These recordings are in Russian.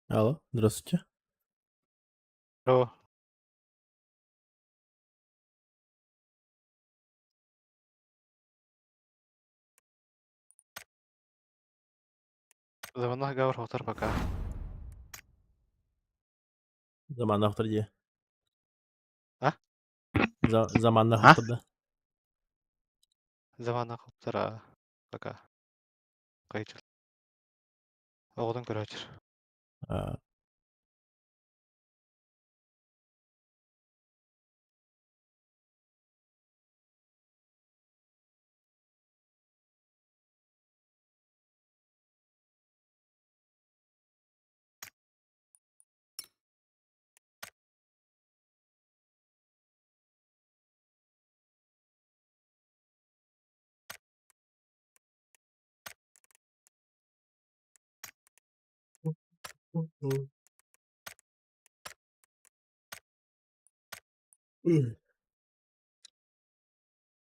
Алло, здравствуйте. О, заманах гавар хотар пока. Zamanla Haftar diye. А? Zamanla А? Haftar'da. Заманах хотар пока. Кайчыл. Оғдың көрәчір. Aa,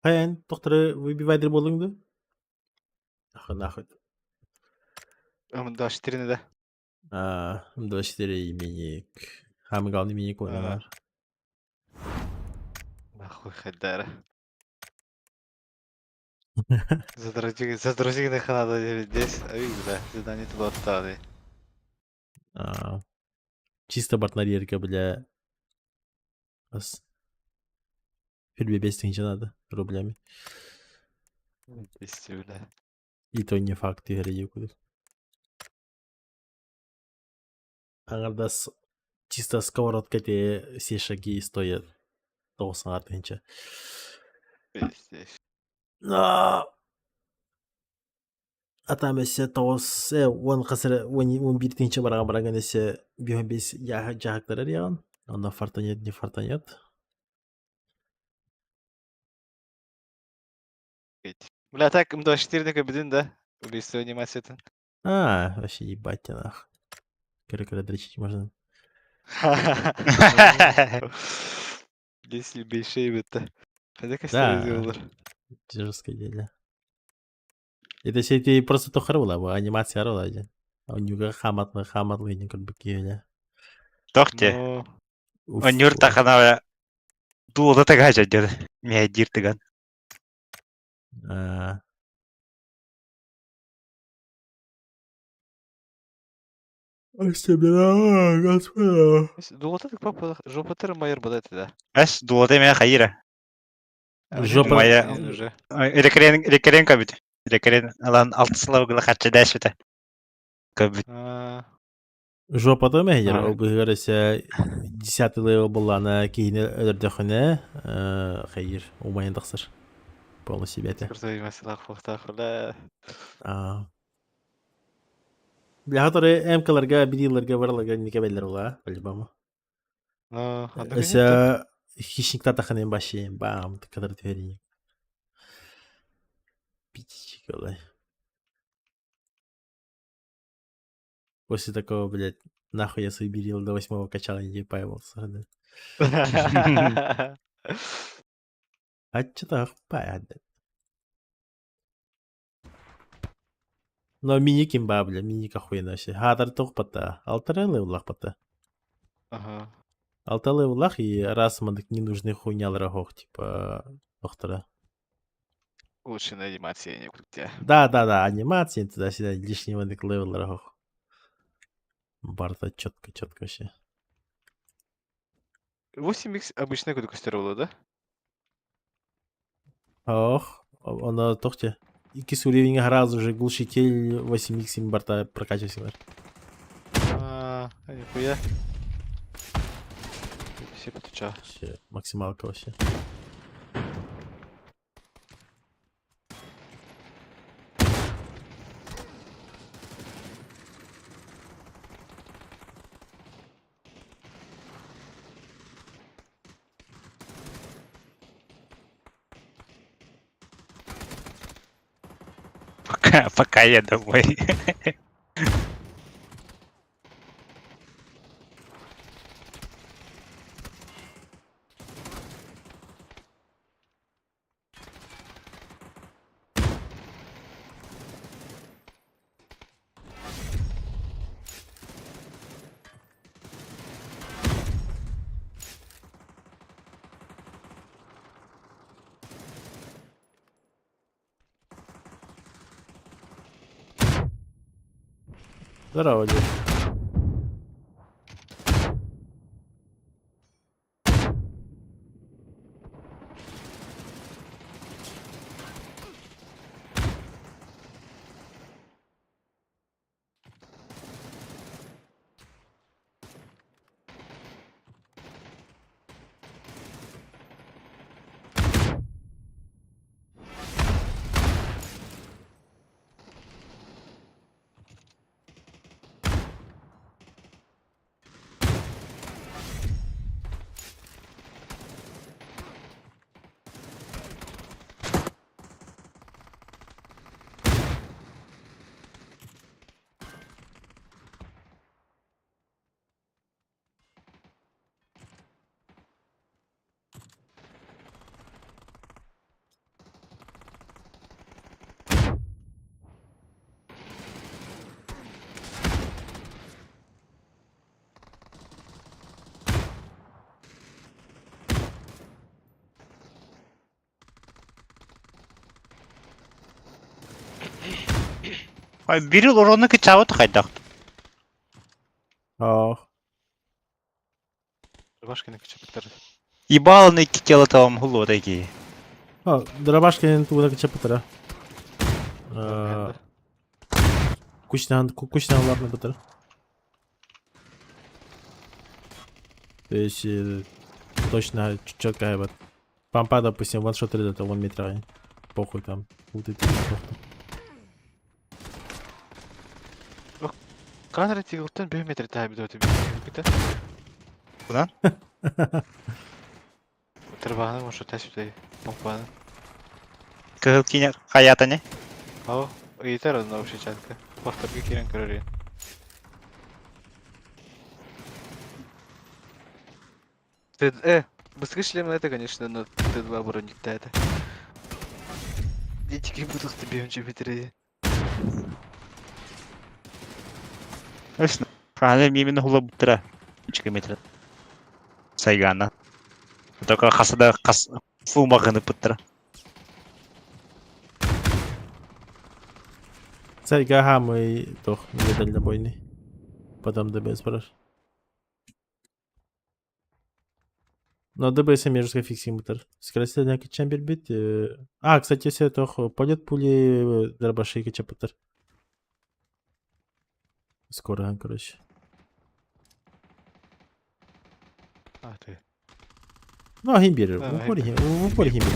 Hayan, tohtara выбивайдер болыңды? Нахуй. Өмінді аштеріне де. Мда 4 именик. Хамгал именик ойнанар. Нахуй хайдары. Задружиги не ханада здесь. А видишь, да, задание туда отстали. Чисто бартнарьерка, бля. Аз. Фирбе 5 надо рублями. Бля. И то не факт игры юкуды. Аңарда чисто сковородка те все шаги стоят 90 артынча. Пиздец. Атам эсе тоғыз он қасыр 11-тінші барған эсе 5 жахактар яған. Онда фартанет, не фартанет. Бля, так, өмді аштеріне көбідің да. Убийство анимациятын. Вообще ебать нах. Кірі дрочить можно. Если бейшей бітті. Қайда Да, олар. жесткое дело. Это все ты просто то харула, анимация харула. У него хаматлы не как бы киеля. Тохте. Онюр тахана дуолда тага жадер. Мия диртиган. Дуолта так папа жопатыр майыр бұдайды да. Ас дуолда мия хайра. Жопа. Рекрен кабит. Рекрен алан алтысылау гыла хатча дәш бите. Кабит. Жопада мәйер, ол бұғырыса 10 левел болана кейіне өлірдіқіне қайыр, умайын дақсыр. Полный себе это. Бля, которые эмкаларга, бидиларга, варларга не кабеллер ола, по-любому. Эсэ хищник татаханен баши, бам, такадар твериник. Питичик, олай. После такого, блядь, нахуй я свой берил до 8-го качала, не появился. А что-то понятно. Но мини кимба, бля, мини охуенно вообще. Хадар тох пата, алтара левлах пата. Ага. Алта левлах и раз мандык не нужны хуйнялары хох, типа, доктора. Лучше на анимации не крутя. Да, анимации туда-сюда, лишний мандык левлары хох. Барта четко вообще. 8x обычная куда костерола, да? Ох, она тохте. Икис уровень сразу же глушитель 8x им барта прокачивался. Нихуя. Все потуча. Вообще, максималка вообще. Пока я домой. Здорово, Джек. Bir yıl oranı ki çabuk kaydak. Ах. Рубашканы кичиптер. İbalını iki yılı tamam hulu odaki. Дробашкин тугунак чапытыра. Кучнан бытыр. То есть точно четко вот. Пампа, допустим, ваншот это 1 метра. Похуй там. Вот эти. Канара тигылтан 1 метр тайбы өтүп бите. Ulan? Тырбаны ошо тасиптай. Помпаны. Kıl kine hayata ne? Ау, ыйтар аны вообще чатка. Повторга кирен көрөр. Быстрый шлем это, конечно, но Т2 броник-то это. Дитики будут тебе он битереди. Ösün. Falan yemin hulu butra. 3 metre. Saygana. Только хасада хас фумаганы путра. Сайга хамы тох дальнобойный. Потом ДБС браш. Но ДБС между фиксим бутер. Скорости на чамбер бит. Кстати, если тох пойдет пули дробаши качапутер. Скоро, короче. А, ты. Ну, химбир. Да, В упоре химбир.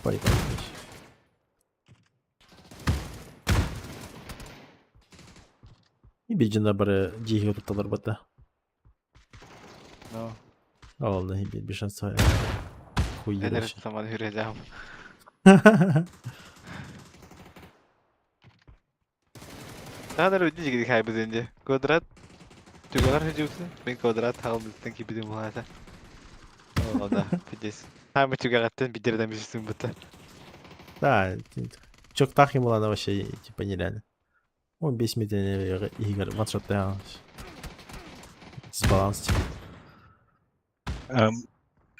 Пари, короче. Химбир жында бары жиге тұтталар бата. Ну, Алды химбир бешанса. Хуй это ереш. сама хүрэлэм. Надо люди gibi kaybedince. Kvadrat. Tügalar hücumsu. Ben kvadrat halımızdan ki bidim olata. O da pidес. Hem tügalattan bir dereden bir üstün bıta. Да, чок тахим была вообще типа нереально. Он 5 метров игр, ваншотта. Дисбаланс.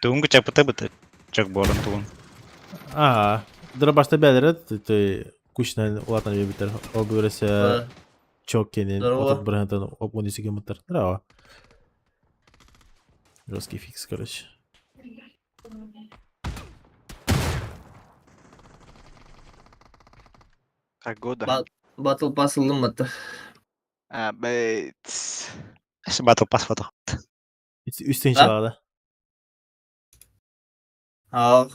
Туун ку чапыта быты. Çok bolun tuun. Дробашта бәлері, ты кучнан улатан бебитер. Ол бөресе чок кенен, Здорово. отот бренден оп 12 мутер. Здорово. Жесткий фикс, короче. Как года. Battle Pass alınmadı. Evet. Battle Pass foto. Üstün Ha? çalada. Al.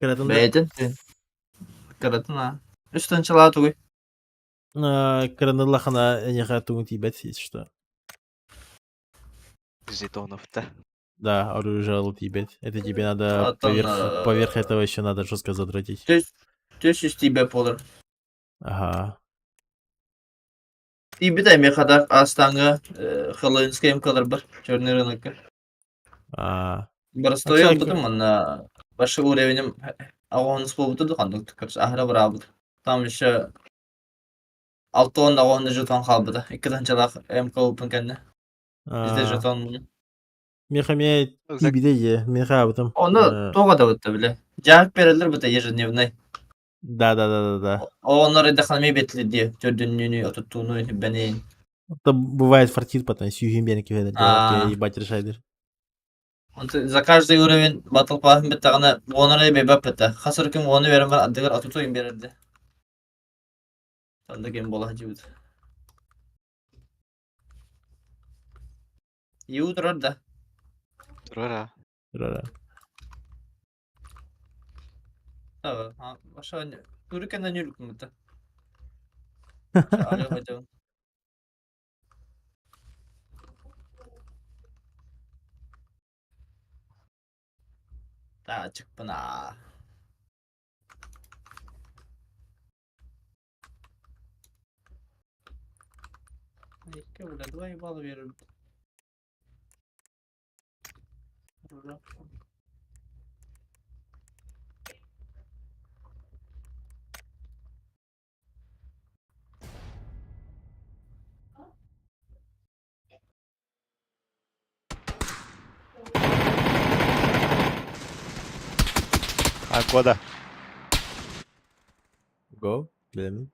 Kıradın da. Beğendin mi? Kıradın ha. Üstten çalar tuğu. Kıradın lахана неха тугун тибет, если что. Жетонов-то. Да, оружие тибет. Это тебе надо Потом, поверх этого еще надо жестко задротить. Düz tibep olur. Ага. Tibi de mi kadar astanga Хеллоуинским kalır bir. Черный рынок. Bir story Akşam- yaptım ama başı uğrayınım. Ağonuz buldu da kandık tıkır. Ahra bıraktı. Tam işte 6-10 ağonuz jeton kaldı. 2 çalak MK Open kendine. Bizde jeton bunu. Мехаме тибиде ye. Меха абытым. Onu toğa da bitti bile. Cevap verilir bu da ежедневный. Да. O onları da kalmayı bekledi diye. Gördüğünlüğünü, oturttuğunu, beni. Это бывает фартит потом, сюгин бені кеведер, А. ебать решайдер. За каждый уровень Battle Pass беттагана бонорай бебап бетта. Хасыр ким бону берем бар адыгар атуту им берерди. Танда кем бола жибит. Ю турар да. Турара. Рара. Tabii. Aşağı yürürken de yürürük mü de? Arıyor hocam. Daha çık bana. İki öyle duayı balı veririm. Агода. Go. Bilemedim.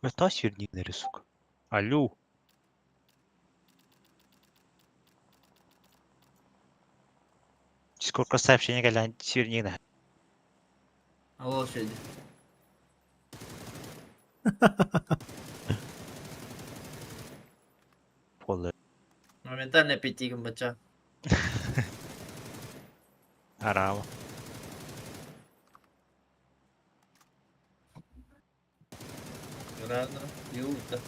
Мета свернигнери, сука. Алло. Сколько сообщений гелян свернигна. Allah şeydi. Полы. Моментально пятигом бача. Арава. Гранер. Юта.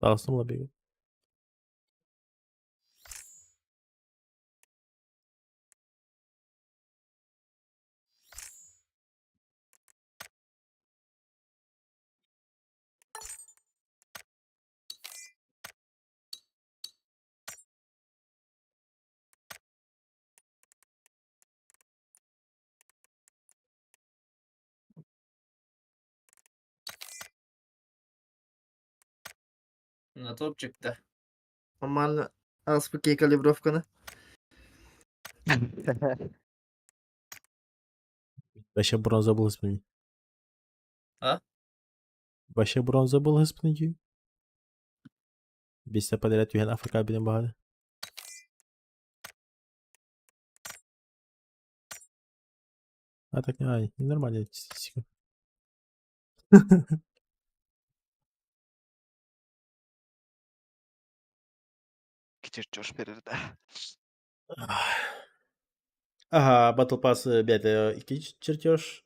Dağılsın mı bir? На топ çıktı. Нормально. Аспеки калибровканы. Вообще бронза был исполнить. А? Вообще бронза был исполнить. 5 подряд Юген Африка билем багады. А так не нормально. Кичер чош берерді. Ага, Battle Pass бәді 2 чертеж.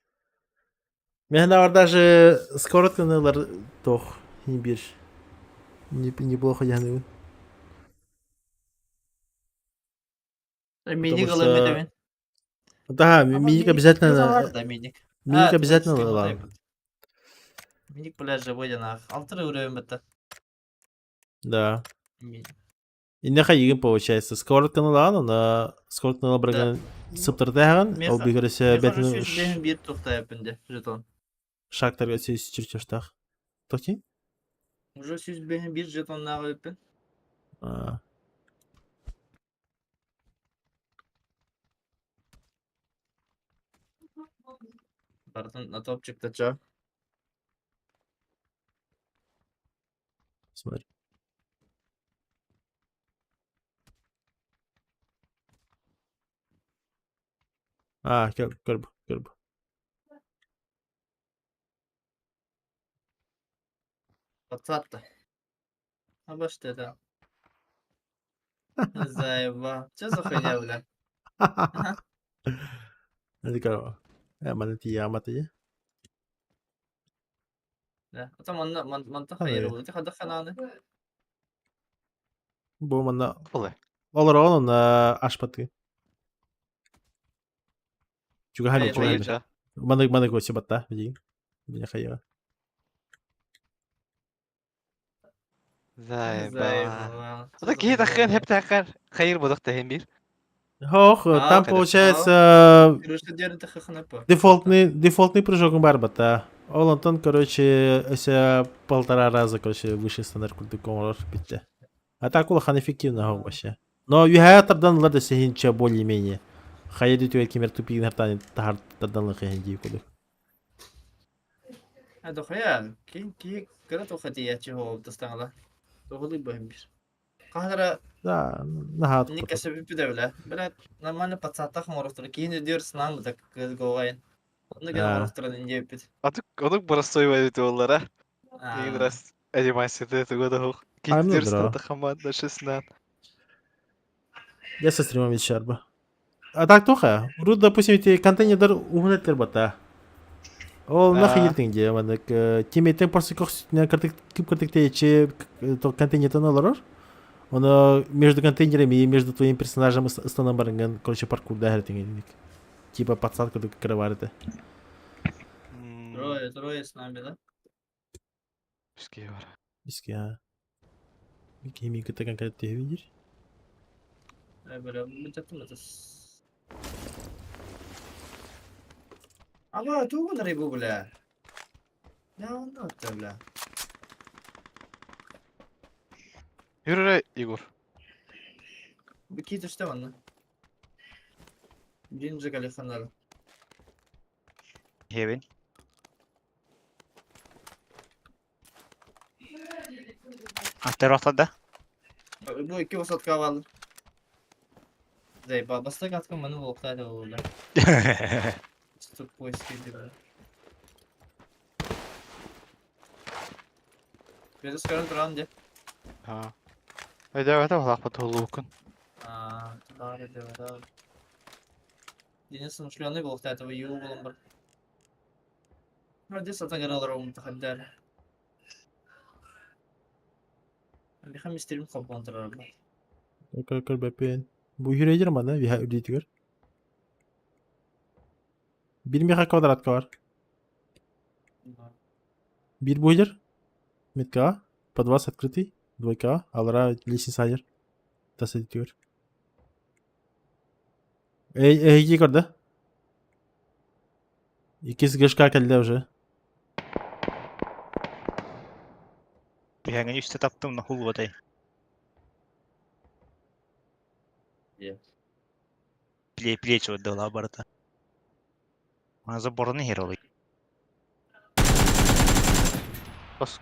Мен var даже скоротканылар тох bir неплохо yani. Minik что- alayım demin. Да, Ama миник var обязательно. da minik. Миник Evet, обязательно işte bu da alalım. yapın. Minik plajda bu yana. Altı uğrayım bitti. Да. Minik. И нехай егін получается. Скоротканылан, она скоротканылар бірген сыптырдаған. Ол бігірісе Мне бәтін кажется, benim bir tukta yapındı jeton. шактарға сөз чертежтақ. Тоқти? Уже süz benim bir jeton daha yapın. Pardon, na top çıktı ça. Смотри. Görb. Attı. Ha başladı. Зайва. Что за хуйня, бля? Nanti kalau mana tiamat aja. Да. Это манта Ой. хайры. Вот это хананы. Bu mana Олай. olur onun aşpatı. Juga Hayır, hamil, juga hayır. hamil. Mana gue coba tah, jadi banyak kayak. Зайба. Ода кейт аққан хеп таққан. Хайыр бодық тахен бир. Hoch, там конечно. получается Кырышты дерді хаханапа. дефолтный прыжок бар бата. Олонтон, короче, өсө 1,5 раза, короче, выше стандарт курдук коңолор битте. А так улахан эффективно хау вообще. Но юхаятардан лады сехинче более-менее. Хайди туя кемер тупигин хартан тахар тардан хэнди куду. هذا خيال كي كرة وخديات هو بتستعمله تقولي بهمش قهرة Да, нахат не куту. косяк бипидевле блядь нормально пацатах моростор кини дер снам так гогаин ну гена моростор не бит Onun burası öyle diyorlar ha. İyi biraz animasyonu tuğda hoş. I'm not Gidiyoruz draw. da команда шестнадцать. Я со стримом щарба. А так тоха. Рут, допустим, те контейнер угнетер бата. Ол нахи ертеңде, мандак теметтен просто көхсүтүнөн кып кыртыктечи то контейнерден алар. Оны между контейнерами и между твоим персонажем станом барынган, короче, паркурда ертеңдик. Типа подсадка до кроварыта. трое с нами да Biskey var. Биски, а. Мики кыта конкретно видишь? böyle битеттим это ама тугун рыбу бля я он это бля Yürü Igor. бикит işte onu Birinci kalifanalı. Heaven. After ortada. Bu iki vasat kavalı. Zey basta katkın bana volktaydı oğlu. Tutup bu eskiydi böyle. Biraz çıkarın duran diye. Ha. Evet bak patolukun. Daha da devam daha. Yine sınıflarını volktaydı ve yuğu bulun bir. Hadi satın garalar o mutahadder. Bir hem isterim kompantırlar. Көр бапен. Бу юрейдер мана, виха үдейтигер. 1 мега квадратка бар. Бир бойлер. Метка. Подвас открытый. Двойка. Алара лестница айдер. Тас эдитигер. Эй, көрдө. Икisi гышка келди уже. Bir hangi üstte taptım da hul batay. Плечь вот дала барта. Она заборный герой.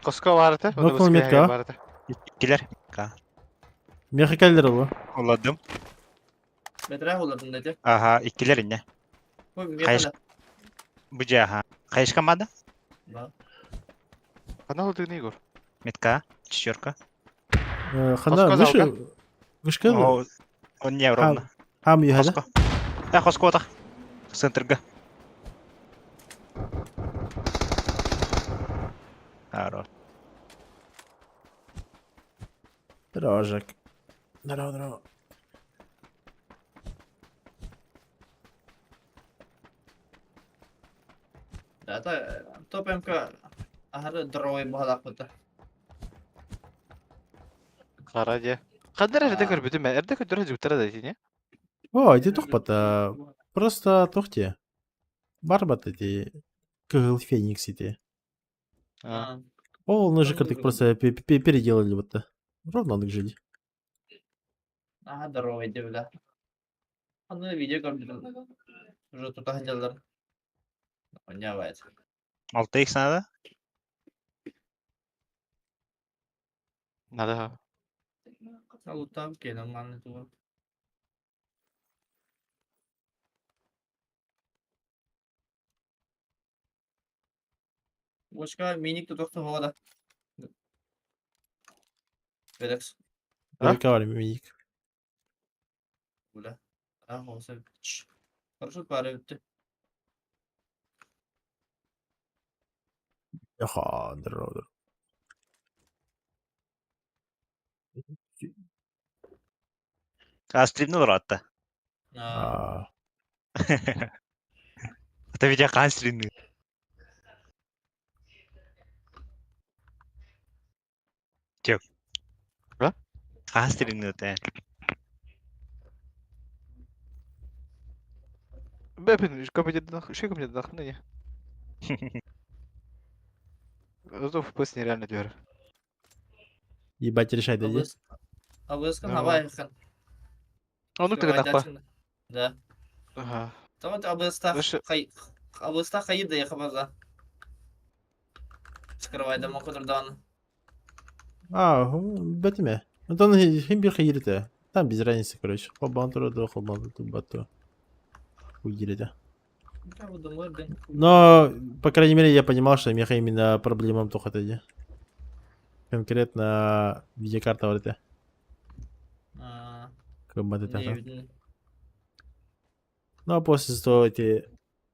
Koska vardı. Yok mu Metka? vardı. İkiler. Ka. Меха келдер ол. Olladım. Metre oladın dedi. Aha ikiler inne. Bu Hayır. metre. Bu jaha. Kayış команда? Kanal oldu Igor. Метка. Четверка. Хана Коско выше. залга? Вышка. О, он не ровно. Хам юхада. Хоско. Хоско отах. Центрга. Хорош. Рожек. Здорово. Да, топ МК. Ahır draw'ı bağlak bıdı. Karaca. Kadar evde gör bütün ben. Evde götürür züktara da yine. О, эти тухпата. Просто тухте. Барбат эти. Кгл Феникс эти. О, ну же картик просто переделали вот-то. Ровно он жили. Aha draw'ı bile. Anı video gördüm. Уже тут hancalar. Ne var? 6x надо? Надо ha. Kalau tahu kenan mana tuh. Başka minik tutuktu havada. Vedex. Перековали мимик. Böyle. Ah olsa. Хорошо пара bitti. Яха, здорово. Стримнул ротта. Это ведь я стримнул. Чек. А? Стримнул это. Ben şey kapıcıdan ne ya? Уф, пусть нереально дёр. Ебать, решай, дойди. Абыскан Ну, хабай хан. Он уктаган ахпа. Да. Ага. Tamam abısta Слушай, hayır da yakabazda. Скрывай дома кудырдан. Бәтіме. Антон, хим бір хейірді. Там без разницы, короче. Хоббан тұрады, хоббан тұрады. Хуйгиреде. Но, по крайней мере, я понимал, что меха именно проблемам только это. Конкретно видеокарта вот это. Комбат это. Ну, а после того эти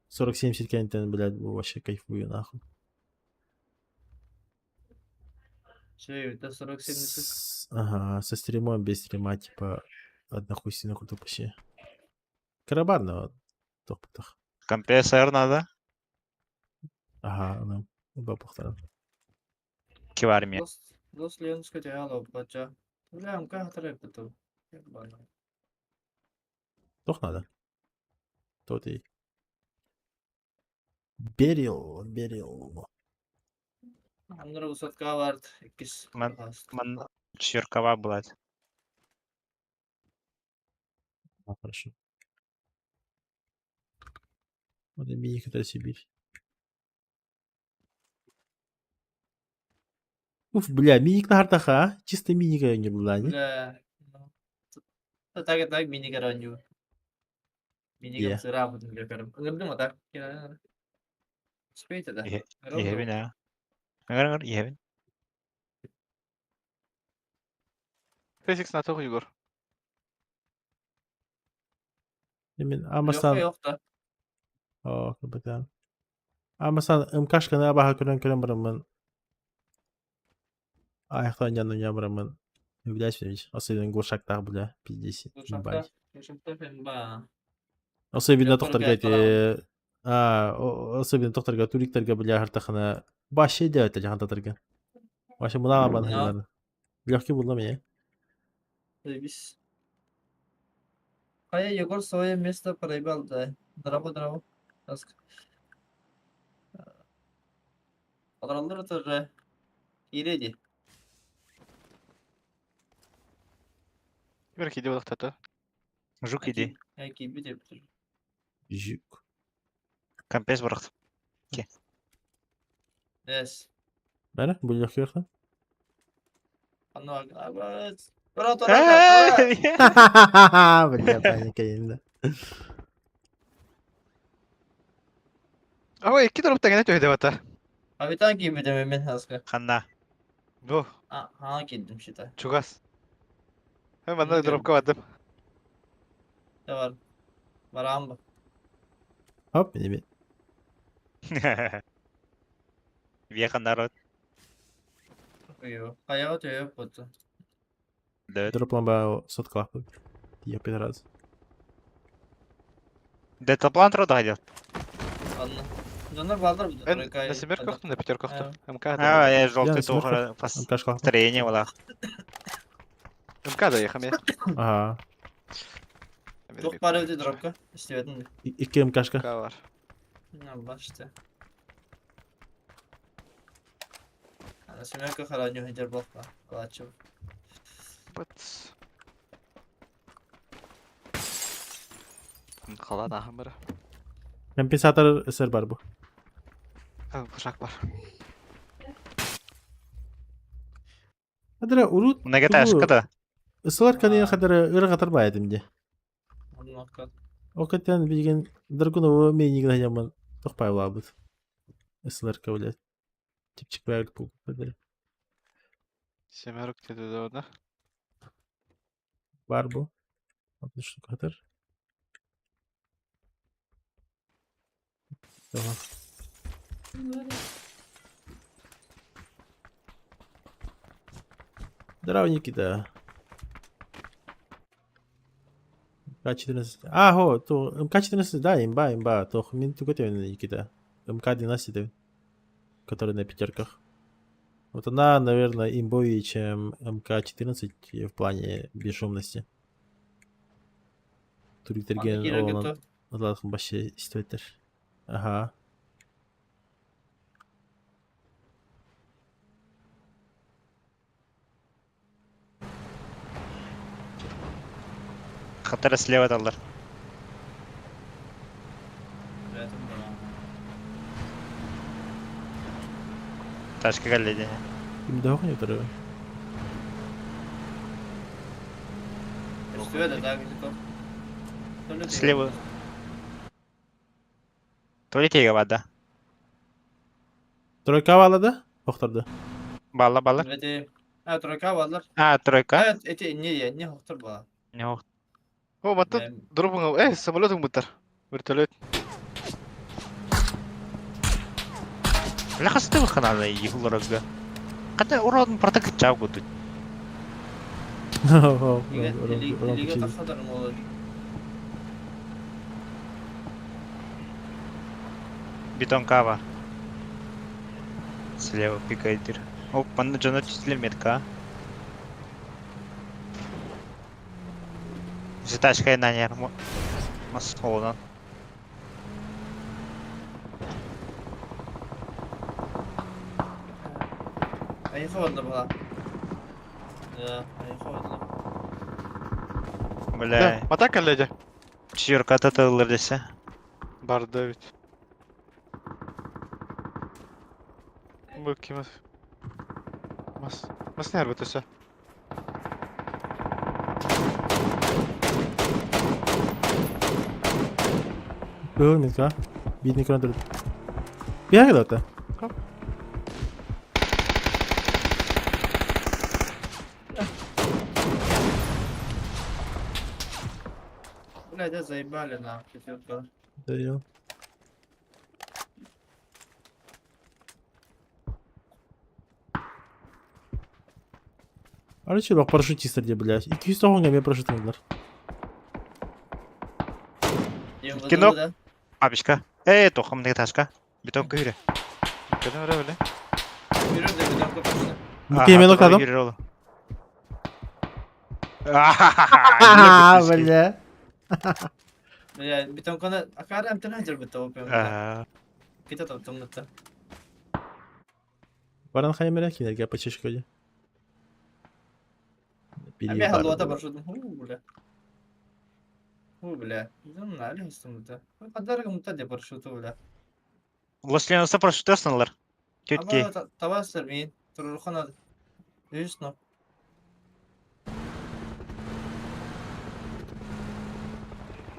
40-70 контент, блядь, вообще кайфую, нахуй. Şey, это 40-70. Ага, со стримом, без стрима, типа, одна хуйсина куда вообще. Карабарного. Тох-тох. Компрессор надо. Ага, ну, бабухтарам. Киварми. Dost leon ska jag alla backa. Läm kan ta det på. Тох надо. Тот и. Берил. Аннары усатка var. İkis. Man Чиркова, блядь. Хорошо. Вот и мини, который Сибирь. Уф, бля, миник на хартаха. Чисто миника не была, не? Bile. Tak mini garanju. Mini Iya. kam sera bu bile karam. Ngerti mah tak? Kira. Spete da. Iya bin ya. Ngar iya bin. Физикс на toch, Егор. Demin Yok amasan... yok da. Oh, kebetulan. Amasan ımkaşkana bahar kören bıramın. Ayaktan yanına bıramın. Блять, особенно горшактар, бля, пиздец. Ебать. Особенно Yok, тохтарга Turgay особенно тохтарга туриктарга, бля, хартахана. Башы да это жахан татарга. Башы мына абан No. хайлар. Легкий булла мне. Biz. Kaya Yegor swoje miejsce porejbal da. Drawo. Task. Adamlar da İredi. Егор, иди вот кто-то. Жук иди. Gibi de bitir. Жук. Компресс бұрық. Yes. Бәрі, бұл легкий яқта. Anla bak. Evet. Tora. Бля, паника енді. Ой, iki tarafta gene tüyde vata. Abi tan gibi de Mehmet Haskı. Қанна. Bu, Ha girdim işte. çugas. Hemen bana Bilmiyorum. drop kovadım. Ne var? Var amba. Hop, мені. Веха народ. Yok. Kaya atıyor botu. Дөт. Дроплamba сотка. Я пидорас. Дельтаплан тұрды ғадет. Anla. Canlar baldır bu. Ben на семерку охту, на пятерку охту. МК А, я Я желтый на тухыр Мкашка. построение была. МК доехам я. Ага. Çok para ödedi Rakka. İstemedim de. İki Мкашка. МК var. Ne var işte. Ana Semerka haranyo hider bakma. Kaçım. Bıt. Kalan ahmırı. Компенсатор эсер бар bu. Bıçak var. Хадара урут. Мұна кета ашқыды. Ысылар каден хадара ыры қатар ба едімде. Onun hakkı. Окатан билген Драгунова менигін хадаман тоқпай лабыт. Ысылар кавлет. Типчик бәрік бұл. Хадара. Семерок dedi de orada. Бар bu. 60 штук хатар. Tamam. Дравники, да. МК-14. Го, то МК-14, да, имба. То мин тук это Никита. МК-12, да. Который на пятерках. Вот она, наверное, имбовее, чем МК-14 в плане бесшумности. Туриктерген Geri olan götü. Allah'ın başı istiyorlar. Aha. Хатары слева далар. Рядом да. Ташка галледи. Kimde yok ya tarafı. Üstüve de daha где-то. Слева. Толи тейге бада. Тройка bağladı. Oktardı. Балла. Evet. Ha тройка varlar. А, тройка. Evet eti не хоқтар ба. Не ох. О, маттан Мен дұрбың, самолетың бұттар. Вертолет. Бля хасты выханала игуларга. Ката уродун протек чап гуду. Лига тахадар olur. Бетонка бар. Слева пикайдер. О, панна жана түстілер метка. Зиташка на нер. Масхолдан. Ayıfa oldu bu ha. Ya ayıfa oldu. Бля. Мата кәлләде. Четверка татылыр десе. Барды бит. Бұл кем? Мас не әрбет өсі? Был метка. Бедный контроль. Бегай куда-то. Бля, да заебали на четвертую. Да я. Арчи бak парашютистер де, блядь. 200 тағонға мен парашютыңдар. Кино. Абишка. Тохамдагы ташка. Бетонка юре. Кәдім әрі білі? Yürü de bir dakika başla. Мекеме мен оkladım. Бля. Бля, bir tane konu akar hem tane hacer bitti o piyamda. Kita tuttum bitti. Баран хаймера кинерге почешкоди. Hem bir halvada başladım. Bля. Bля. Bizim ne alem istem bitti. Kadar gümta de başladı bля. Лослянса прошутасынлар. Тетки. Ama tavasır min. Turulkhana. Üstüne.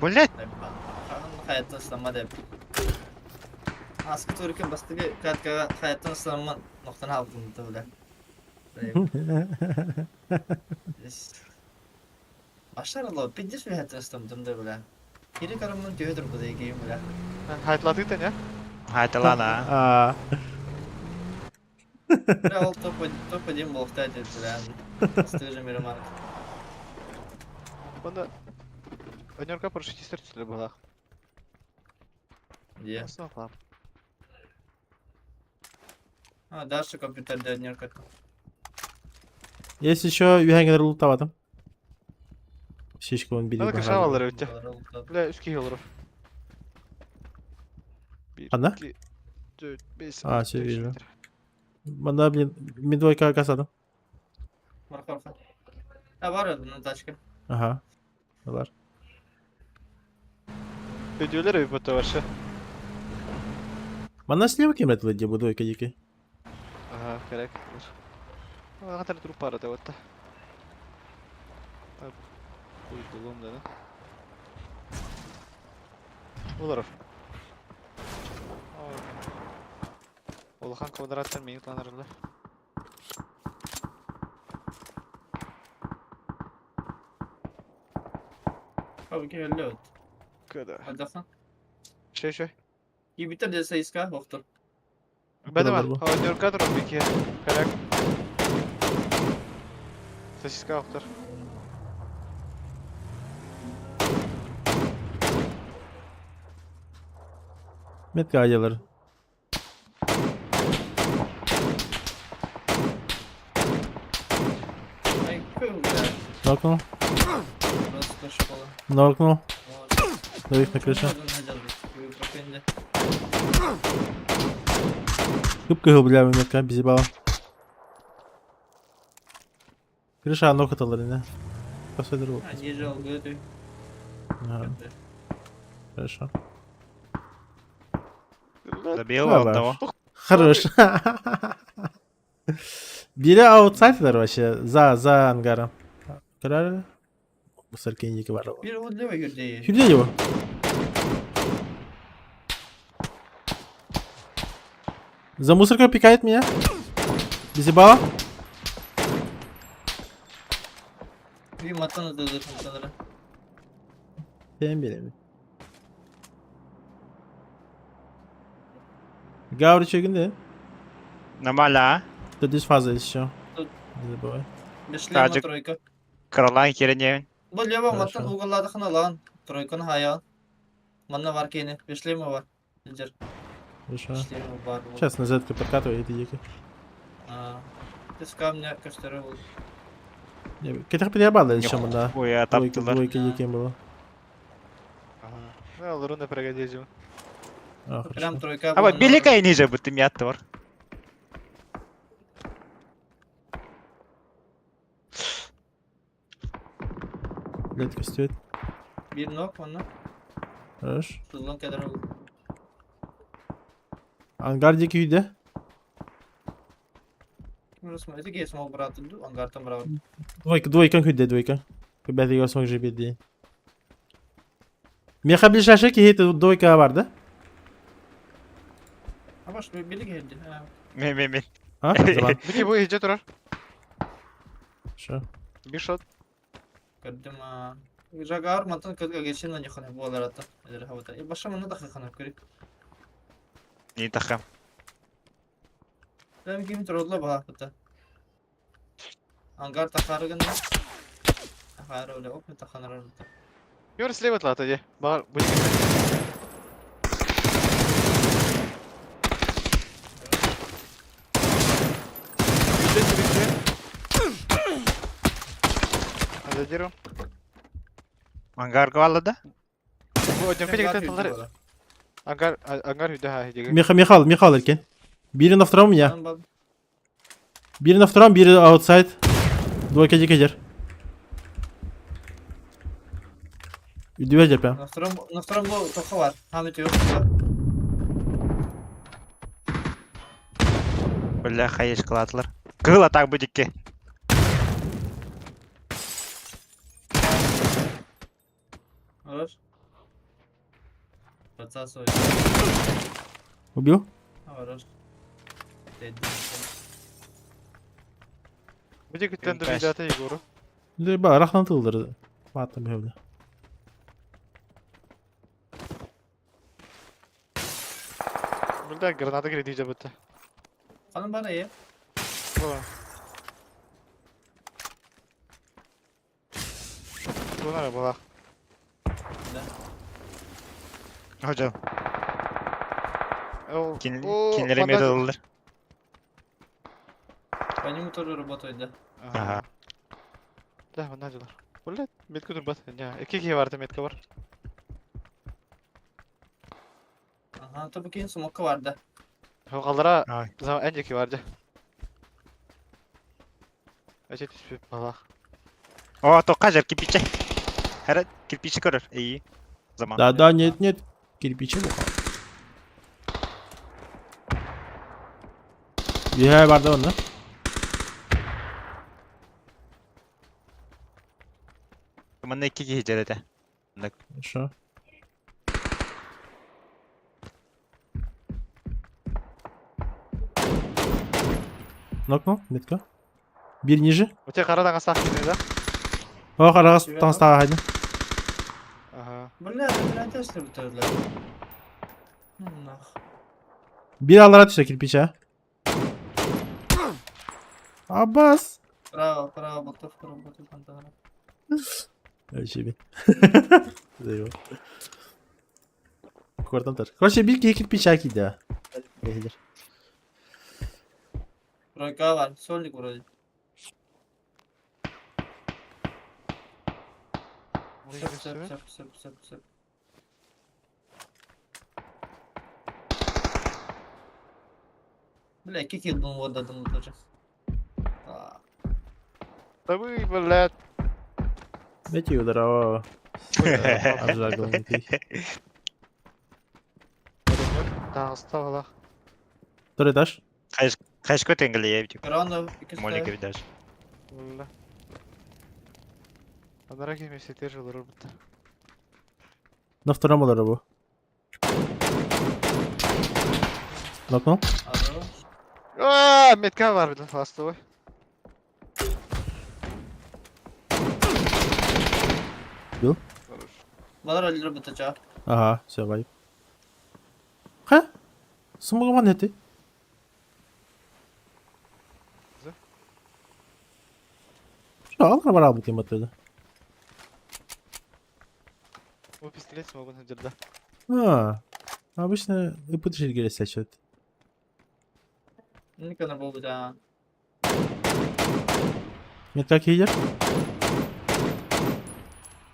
Блять. Hayatta ıslanma da. Askı Türk'ün bastığı katka hayatta ıslanma noktanı aldım da bля. Başarılı. Pidis bir hayatta ıslandım da bля. Geri karımın tüyüdür bu da giyim bля. Хайтлатық тен, я? Хайталана. А, Бля, ол топ-1 болықтайды бля. Bastığı жемері марк. Онда өнерға парашютистер түсілі бұлақ. Где? Асына қылам. А, дальше компьютерде неркат. есть еще үйәңгелер ұлттавадым. Шешкі он бері Ана бағады. кіші алыр өтті. Бля, 3 алыр. Ана? 4, 5, А, все вижу. Банда, блин, медвойка касадым. Маркорка. Ha var orada на тачке. Ага. Var. Ödüyorlar ya bu tavaşı. Банда слева кемретілі де bu дойка дикий. Aha, gerek. Aa, kadar durup para da vatta. Uydulum dedi. Olur. Olhan kvadrattan mı yutlanırlar? Abi ki öyle oldu. Kadar. Hadi sen. Şey. İyi bitir de sayıska hoktur. Ben de var. Olur bu. Ha, önür kadar o peki. Kalak. Sesiska aktar. Met gayaları. Ay kıl ya. Нокнул. Burası koşuk olan. Нокнул. Var. Давих на крыше. Кып-кыгыл бля метка бизи бала. Крыша нок аталар yine. Kasaydır bu. Ниже алгы. Ага, хорошо. Добил Давай. одного. Хорош. Biri outside'lar вообще, за ангаром. Karar. Мусорки не var. Bir Woodley ve girdi. Hülya bu. За мусоркой пикает меня. Безебала. Bir matan ödedi sanırım. Ben bilemiyorum. Gavri çökündü. Нормально, а? Тут здесь фаза еще. Тут. Не забывай. Beşleme Tacık. trojka. Kralın kerene. Bu leva Хорошо. matan ugalladı kana lan. Trojkanı haya. Manna var kene. Beşleme var. Bilcer. Хорошо. Beşleme var. Сейчас на Z подкатывай, это дико. Biz kamne gösteriyor. Кетер переебало еще мында. Ой, атаптылар. Двойка екен было. Ne olur onu pragadiyelim. А, Прям хорошо. тройка. Ama белекай ниже bu tim yattı var. Летка стоит. Bir nok manna. Хорош. Sızlan kadar oldu. Ангардики үйде. Burası mı? Öteki small bıraktı. Angartan bıraktı. Двойка үйде, двойка. Ребята его смог же бить. Меха ближайший кейті двойка vardı. Ama şu biri geldi. Ha. Men. Ha? Zaman. Bir bu iyice durar. Şu. Bir shot. Gördüm ha. Jagar matan kadar geçen önce kanı bu olarak da. Nedir havada. Başa mı ne dakika kanı kırık. İyi takım. Ben gibi trolla bah hatta. Angar takarı gönde. Takarı öyle ok mu takanır orada. Yürü slave atla hadi. Bağır. Bu Hadi diyorum. Angar kavalladı. Bu ödüm kaçı gittin Angar hüdde ha hediye. Михал erken. Biri на втором я. Ben bak. Biri на втором, biri outside. Двойка дикер. Üdüve prям. Nostrom bu toka var. Hamit yok. Бля, хайыш кылатылар. Кыл атак bu dikki. Olur. Paца soy. Убил? Olur. Dedi. Bu gitten de vidata Yegor'u. Да, рахнатылдыр. Маты бевді. Burada granata girdi iyice bitti. Kanın bana iyi. Bu. Bu ne bu bak. Hocam. O. Kinlere mi dolular? Benim motoru robotuydu. Aha. Da bunlar acılar. Burada metko dur bat. Ya 2 vardı metko var. Aha tabii ki smoke vardı. O kaldıra Ay. zaman önceki vardı. Acet bir bala. О, токажер кирпичи. Herhalde kirpiçi kırır. İyi. Zaman. Да, нет. Кирпичи bu. Bir vardı onda. Bana 2 geceleri. Хорошо. Нокнул, метка. Bir ниже. O tek aradan asla gidiyor da. О, арасынан стаға хайды. Aha. Bu ne? Ben testler bitirdiler. Bir allara düştü kirpiçe. Abbas. Bravo, botuf, pantana. Öyle şey bir. Eyvah. Kordan tar. Короче, bir kirpiçe akıydı ya. Gelir. Trojka var. Solnik burayı. Söp. Bile 2 kill bunu vurdadım motoru. Tabii böyle. Metiyorlar o. Обжаргал нетей. Дағыста бала. Второй этаж. Қайшко тенгілі ебдік. Раунд ikisi Молики de. видаш. Валла. Анара кемесетер жылырыр бұтта. На втором ударе bu. Нокнул. Aldı. Ааа, метка var bir de fasta boy. Бил. Balar öldürür bu taça. Ага, все, вайп. Ха? Смогла нетей. Что, алар бар абы тематыды. Bu pistolet smoke'un hıcırda. Обычно ИП шергеле сечет. Ne kadar bu da. Нет, как едешь?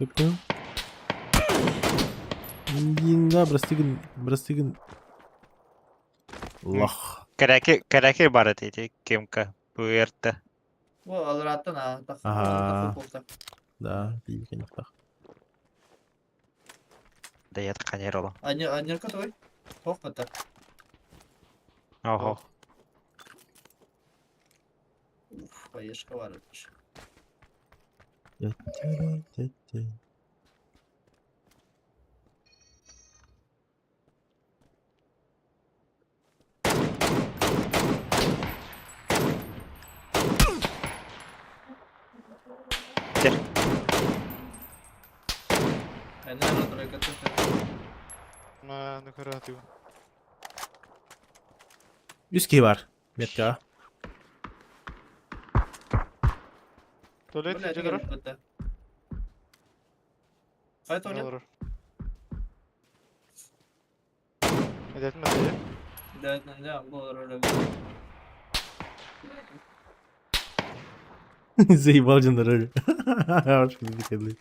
Öptüm. Да, брастыгын. Лох. Кәрәке бары дейді, кемка. Бұйыртты. Bu alır attın ha. Aha. Да, değil ki nokta. Даят қанер ола. Anır kat oy. Hoş katı. Ого. Uf, bayışka varmış. Gel. Ben de anlatırım katı. Ma ne kadar atıyor. Üski var. Metka. Tuvalet Bu ne hıcırır. kadar katı. Hay tuvalet. Olur. Edetin mesajı. Derdinden de bu olur öyle. Заебал Джандарель. Аж выходили.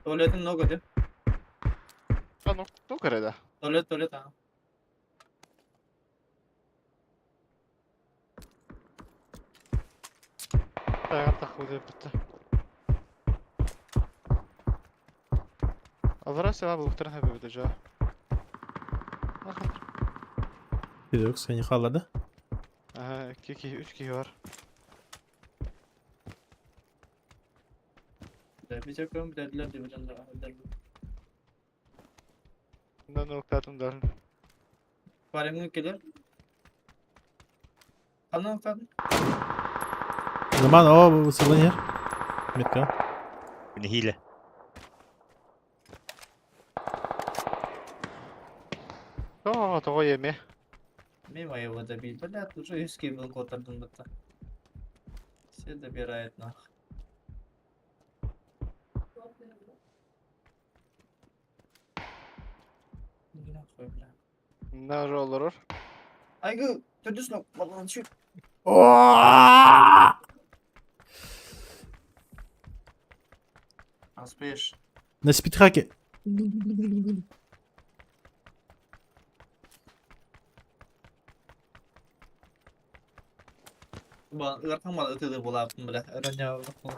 Tuvaletin ne kadar? А, ну karada. Tuvalet ha. Dayan takıldı bitti. Alvara seva bu muhtemelen hep ödeyeceğim. Bakın. Yok, seni halladı. Aha 2 3 kişi var. Bir çakıyorum dediler diye hocam da. Bundan noktadım da. Paramın ülkeler. Kanal kadın. Zaman o sıvın yer. Metka. Bunu hile. Того yeme. Мимо его добить. Блядь, уже и скибл кот одну-то. Все добирает нах. Нахуй, бля. Ne olur? Айгы, ты снова баланчик. Аспеш. На спидхаке. Bana ırkam var ötede bulaptım bile. Öğrenci ırkam.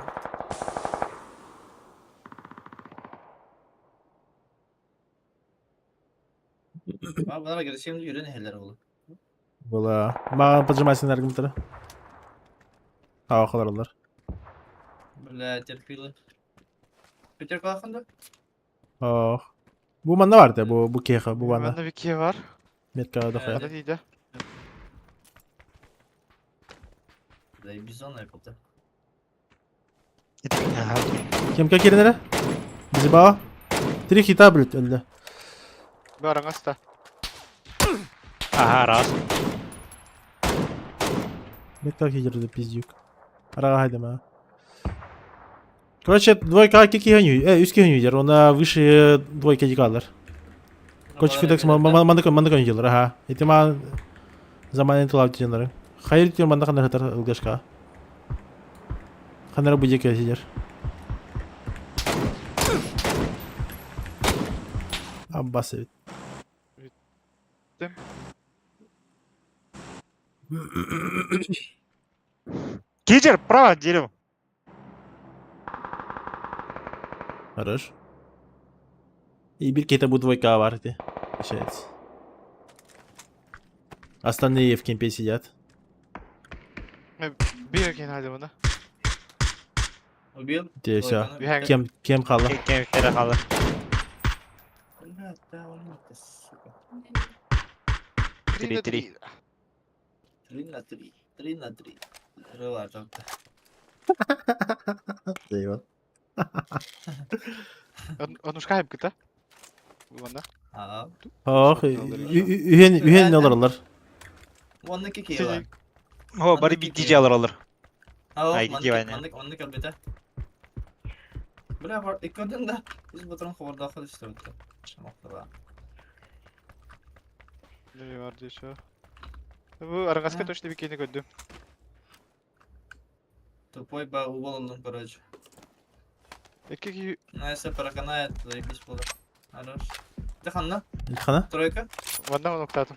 Abi bana göre şimdi yürüyen heller olur. Была. Маған поджимайся на аргументары. Хава олар. Бля, терпилы. Peter kalkındı. Oh. Bu manda vardı bu keha bu bana. Bende bir kişi var. Metka da Evet. Hadi iyiydi. Bля, bizon yapıldı. Aha. Kim как yerine? Bizi bağ. Три хита блядь öldü. Bir arana sta. Aha раз. Metka хитерді пиздюк. Араға хайдама. Короче, двойка кеки гоню. Üst гоню дер. Ona выше двойка дикалар. Короче, фидекс мандакон дилар. Ага. Итима заманын тулап дигендер. Хайыр дигер мандакандар хатар ылгашка. Ханара будек сидер. Бас evet. Bittim. Киллер, право, дерево. Хорош. И bir kete bu двойка vardı. Получается. Остальные в кемпе сидят. Bir erken hadi bana. Убил. Те все. Двойканы. Bir hang- Кем қалды? Кемпері қалды. Бля, да, он это, сука. 3-3. 3 на 3. 3 на 3. Рыла только. Eyvah. Onu şkayıp gıta. Bu bana. Aa. Oh, Çok alırlar. ühen alırlar. Ondaki kıyılar. О, бары бит DJ алыр. Aa, Ay, gidiyor Ondaki elbette. Бля, var. İkadın da. Biz bu tarafı orada akıl işte bitti. Şamaklı var. Ne var diye şu. Bu Arangaska Ha. точно bir kere gördüm. Тупой ба уволен, короче. Erkek Но если проканает, заебись будет. Хорош. Ты ханна? İlkan'a. Тройка? Vanda onu oktadım.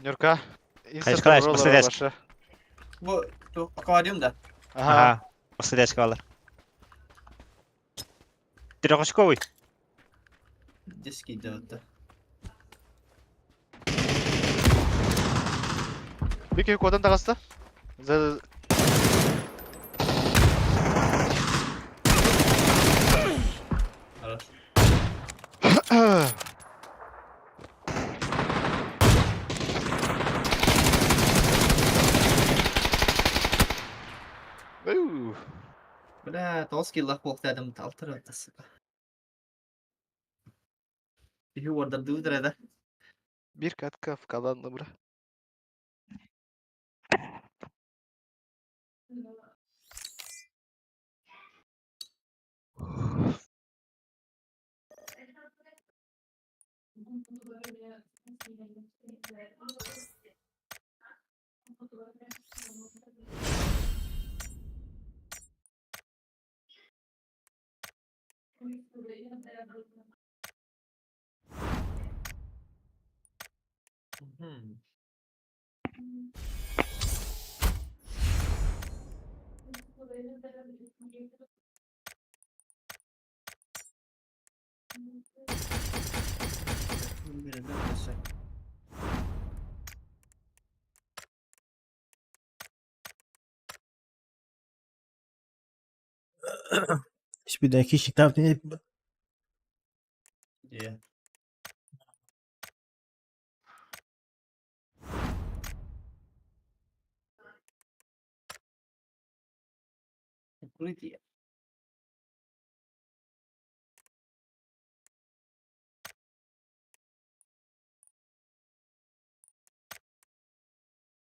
Нюрка. Кайшкалаш, последняя. Bu аквариумда. Aha. Ага. Последняя шкала. Трехочковый. Диски делают. Bir kere kodan da kastı. Хорош. Бля, толский лохбок рядом толтырывает, сука. Bir orada durdur da. Bir kat kaf kalanlı bura. Hmm. Bir de şey. Hiçbir kişi tahmin edip Yeah. Укрытие.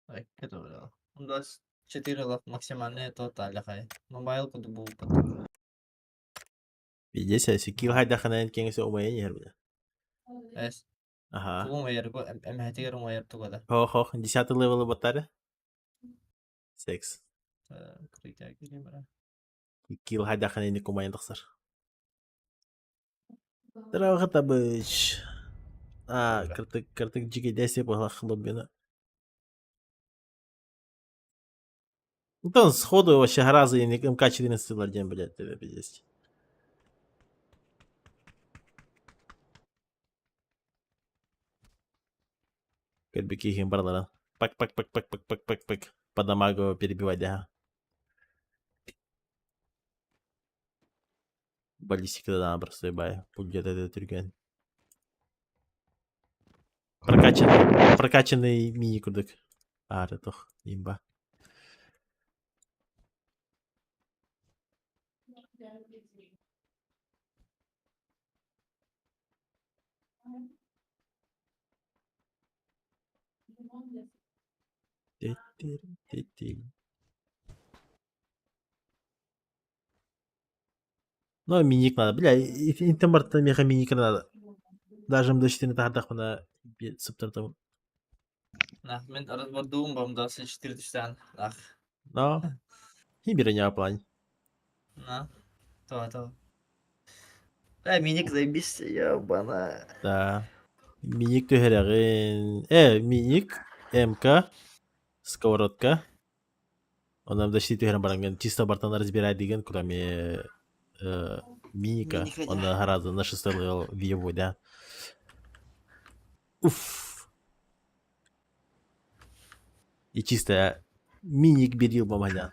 Так, это было. У нас 4 максимальная тоталь, хай. Мобайл куду был потом. Видите, если килл хайда ханайн кеңесе умайын ер бля. Эс. Ага. Тугум айыр бу, эмхетигер айыр тугада. Хох, 10 левелы батары. 6. Укрытие гире бара. Килл хайда ханайн кумайын тахсар. Здорово, табыч. А, кыртык жиге десе бала хлоббина. Ну, сходу вообще разы и МК-14 владеем, блядь, тебе пиздец. Кирбики им барлара. Пак. По дамагу перебивать, да. Баллистика да просто ебай. Пульдет этот тюрген. Прокачанный мини-кудык. А, это toch, имба. Ну, миник надо. Бля, интембарта меха миник надо. Даже МД4 тардах на сыптыртым. Нах, мен араз бар дуум бам да 4 тиштан. Нах. Но, и бирня план. На. То. Minik zajebiście, jebana. Да. Minik töheragin. Minik, МК, сковородка. Ondan da şey töheren barangan. Чисто бартан разбирай деген, кроме миника. Миника, да. Он гораздо на шестый виевой, да. Уф. И чисто миник берил маманя.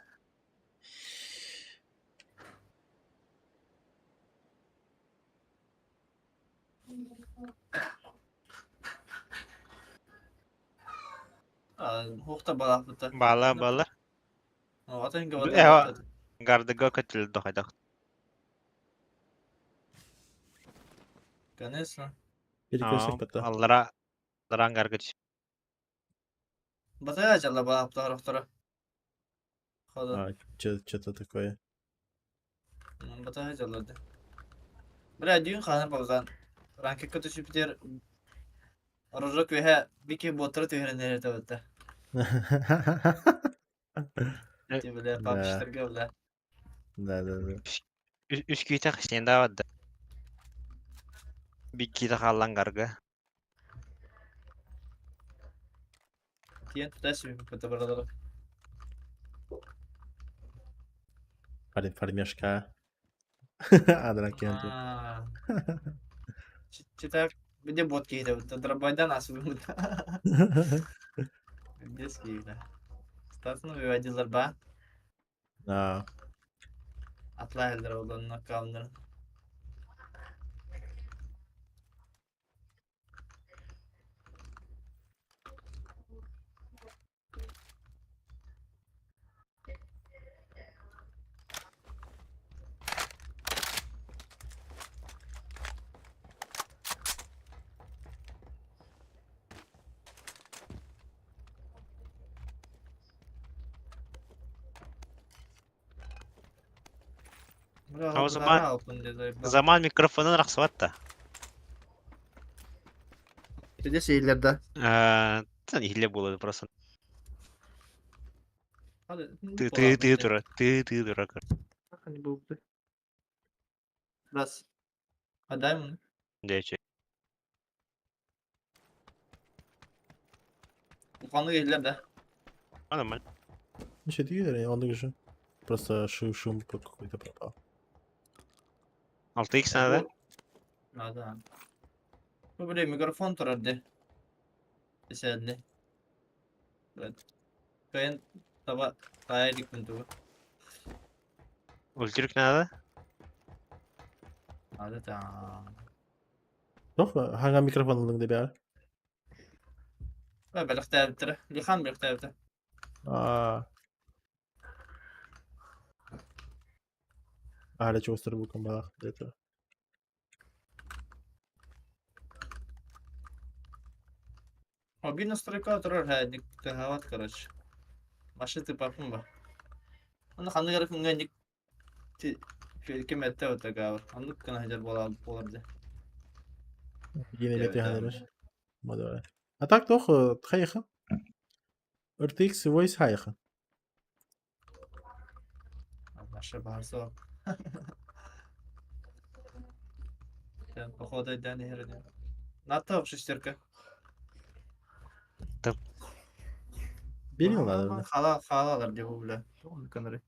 Hukta balak bıta. Бала. Atan Эва, gavada. гардыга көтүлдү хайдак. Конечно. Перекресток бата. Аллара гаргыч. Bataya acaba balak bıta haraftara. Хода. Что-то такое. Bataya acaba da. Bıra düğün kanır bakan. Ranke kötü süpüter. Rojok ve he biki botra tüyhren nerede bıta. Tibile Да, papıştırga bile. да. Үч кийте кишенде бадда. Бик кийте каллан гарга. Tiyen tutar süpüp bıta bıraları. Пармешка. Адран кенти. Çıtak bir de bot giydi bıta. Drabaydan asıl bıta. Des giydi. Stasını bir ba. Да. Atla eldir olanına kalınır. O zaman- Zaman mikrofonun raksavat Bir de şeylerde. Sen ihile buladı просто. Hadi. Ты дура. Hani bu. Biraz. Hadi mı? Дече. Bu kanlı şeylerde. Нормально. Ничего, ты он же. Просто шум какой-то пропал. 6x nerede? Hadi. Bu böyle mikrofon turardı. Eserli. Evet. Kayın taba kayaydık mı tuğu? Ultürk nerede? Hadi tamam. Yok, hangi mikrofon aldın de bir ara? Ve birlikte bitir. Lihan birlikte bitir. Aa. Hala çok ısırı bu konuda. Это. O bir настройка turar ha dik havat karış. Başı tip parfüm ba. Onu kanlı garip ngenik ti film ette öte gavur. Onu kana hacer bolardı. Yine Evet, beti evet. hanırır. Moda. А так toch, hayıkın. RTX voice hayıkın. Başı bağırsa o. Sen pohoda edeni herine. Natta şiştirke. Biliyorum lan. Halalar diye bu bile. Onu kanırı.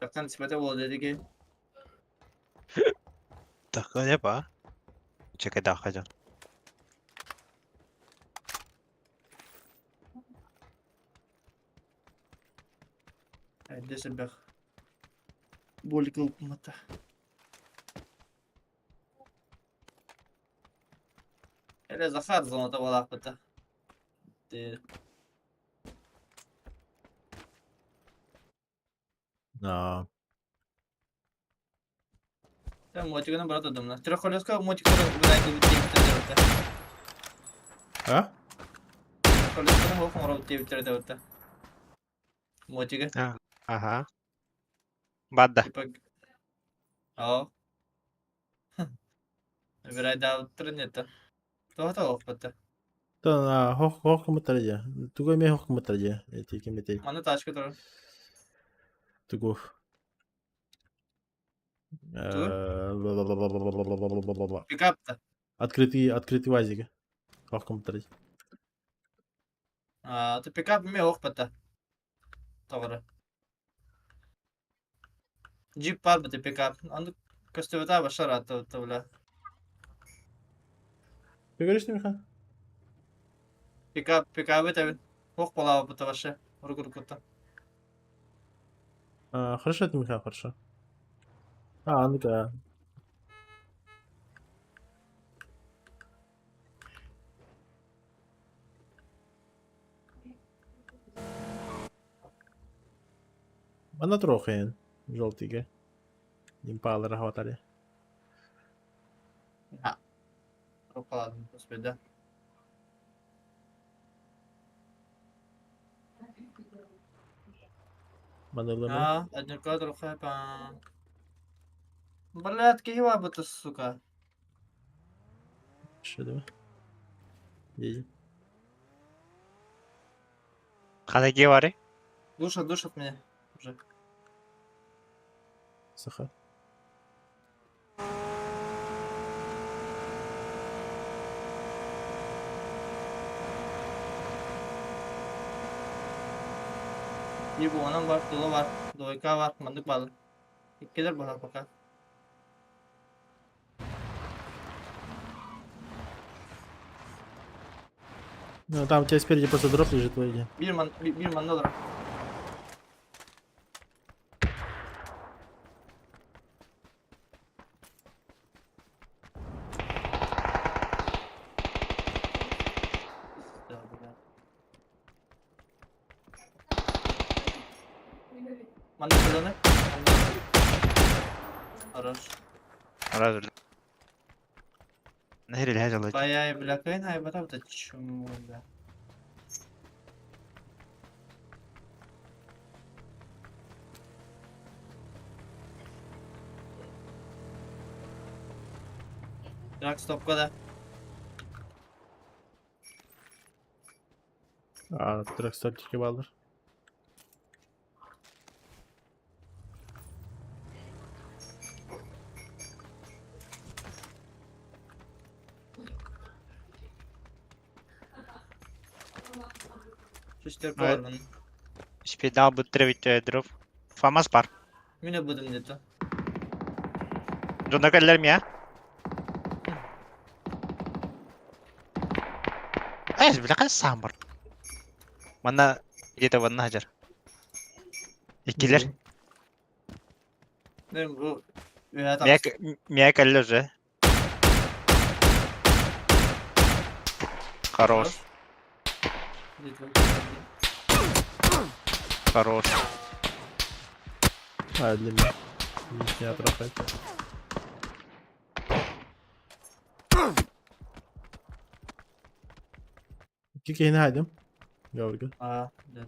Yaktan nispete bol dedi ki Dakika ne ba? Çeke dakika can. Dese bak. Bolik olmata. Hele zahar zonata balak bata. De А. sen motikana barat adamla. Tira kolyoska motikana bulaydı bitti bitti. А? Kolyoska ho mora bitti bitti. Motika Ага. Badda. tipa Ja. Bir ay daha bitirin yeter. Tuh tuh bete. Tuh, hok komentar aja. Tunggu me hok komentar aja. Эти комментарии. Mana taş kadar. Tunggu. Tuh. Blablabла. Pick up da. Открытый вазик. Hok komentar aja. Tu pick up mi yok bete. Doğru. Jeep var bete pick up. Andı köstebete başlar hatta bile. Ты говоришь, Миха? Pick up bete. Yok bala bete başa. Rukurkuta. Хорошо, это Миха, хорошо. Ну-ка. Она трохаен. Желтенькая. Импала хватали. Ha. Yok bala köstebete. Манылы. Ha, один кадр хэпа. Блядь, кива бете сука. Что давай? Едем. Кадайге бар э? Душат меня уже. Саха. Bir bu anam var, dolu var, doyka var, mandık balı. İkiler bahar baka. Ну, там у тебя спереди просто дроп лежит, выйди. Bir manda olur. Mandık kullanı. Araç. Разу. Нахер الهجا الله. Bayağı blakayın haybata da çumurda. Drag stopka da. Трехстольчики балдыр. Şişler Evet. var bunun. Спидал бутыревить дроп. Фамас бар. Mine budum dedi. Жонда келер ми, а? Бляха сам бар. Мана где-то в одна хажар. Икилер. Benim bu üye Мия келер уже. Хорош, хорош. Для меня. Не отрахать. Kiki hini haydim. Gavrga. Aa, dedi.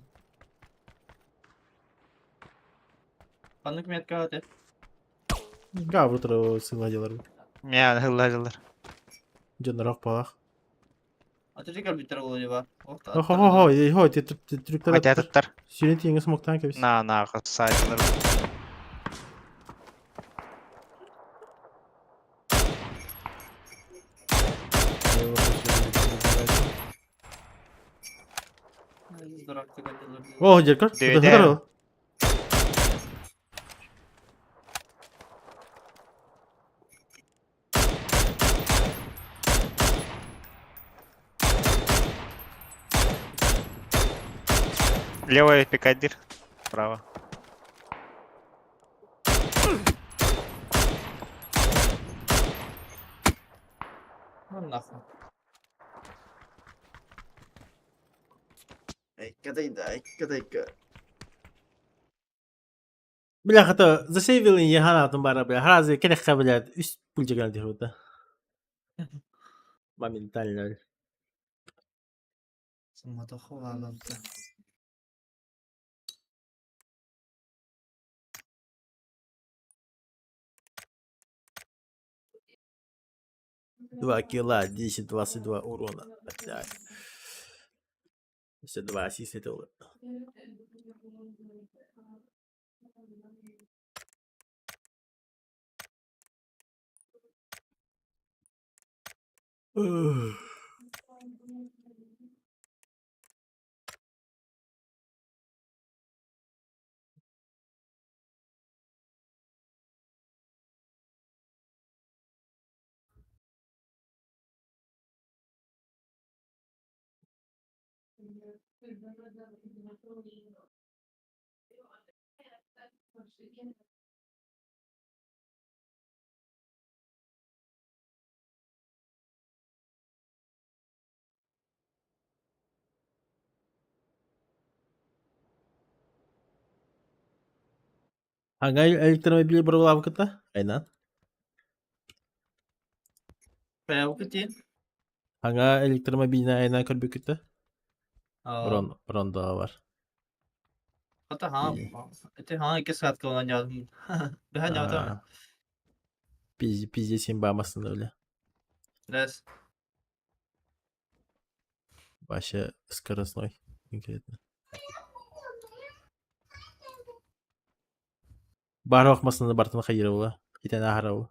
Panlık metka hadi. Gavru tara sığma gelir. Мия хыллажылар. Canlar balak. Atacak bir tarafı oluyor var. Ho, Türkler Хатя attır. таттар. Сүйрен теңіз смоктан кебіс. На, сайтлар. Durakta kadar. О, Деркар. Дövede. Левая пикадир. Право. Lan nahma. Kadaydı. Бляха-то, засейвил и еханатым бара, бля. Разве керек блядь, үст пульчаган дихута. Моментально. Сумма-то хвалился. 2 килла, 10-22 урона. Да. Если 2 ассиста, это вот. Ух. Hangi elektromobili buralar vakıtta? Aynen. Bayağı kötü. Hangi elektromobiline aynen kır bükütte? Aa, Ronda var. hatta ha, İyi. ha 2 saat kalan yazdım. Ben yazdım. Pizzesin bağmasın öyle. Biraz. Вообще скоростной конкретно. Бар оқмасында бартын қайырауы. Итен ағырауы.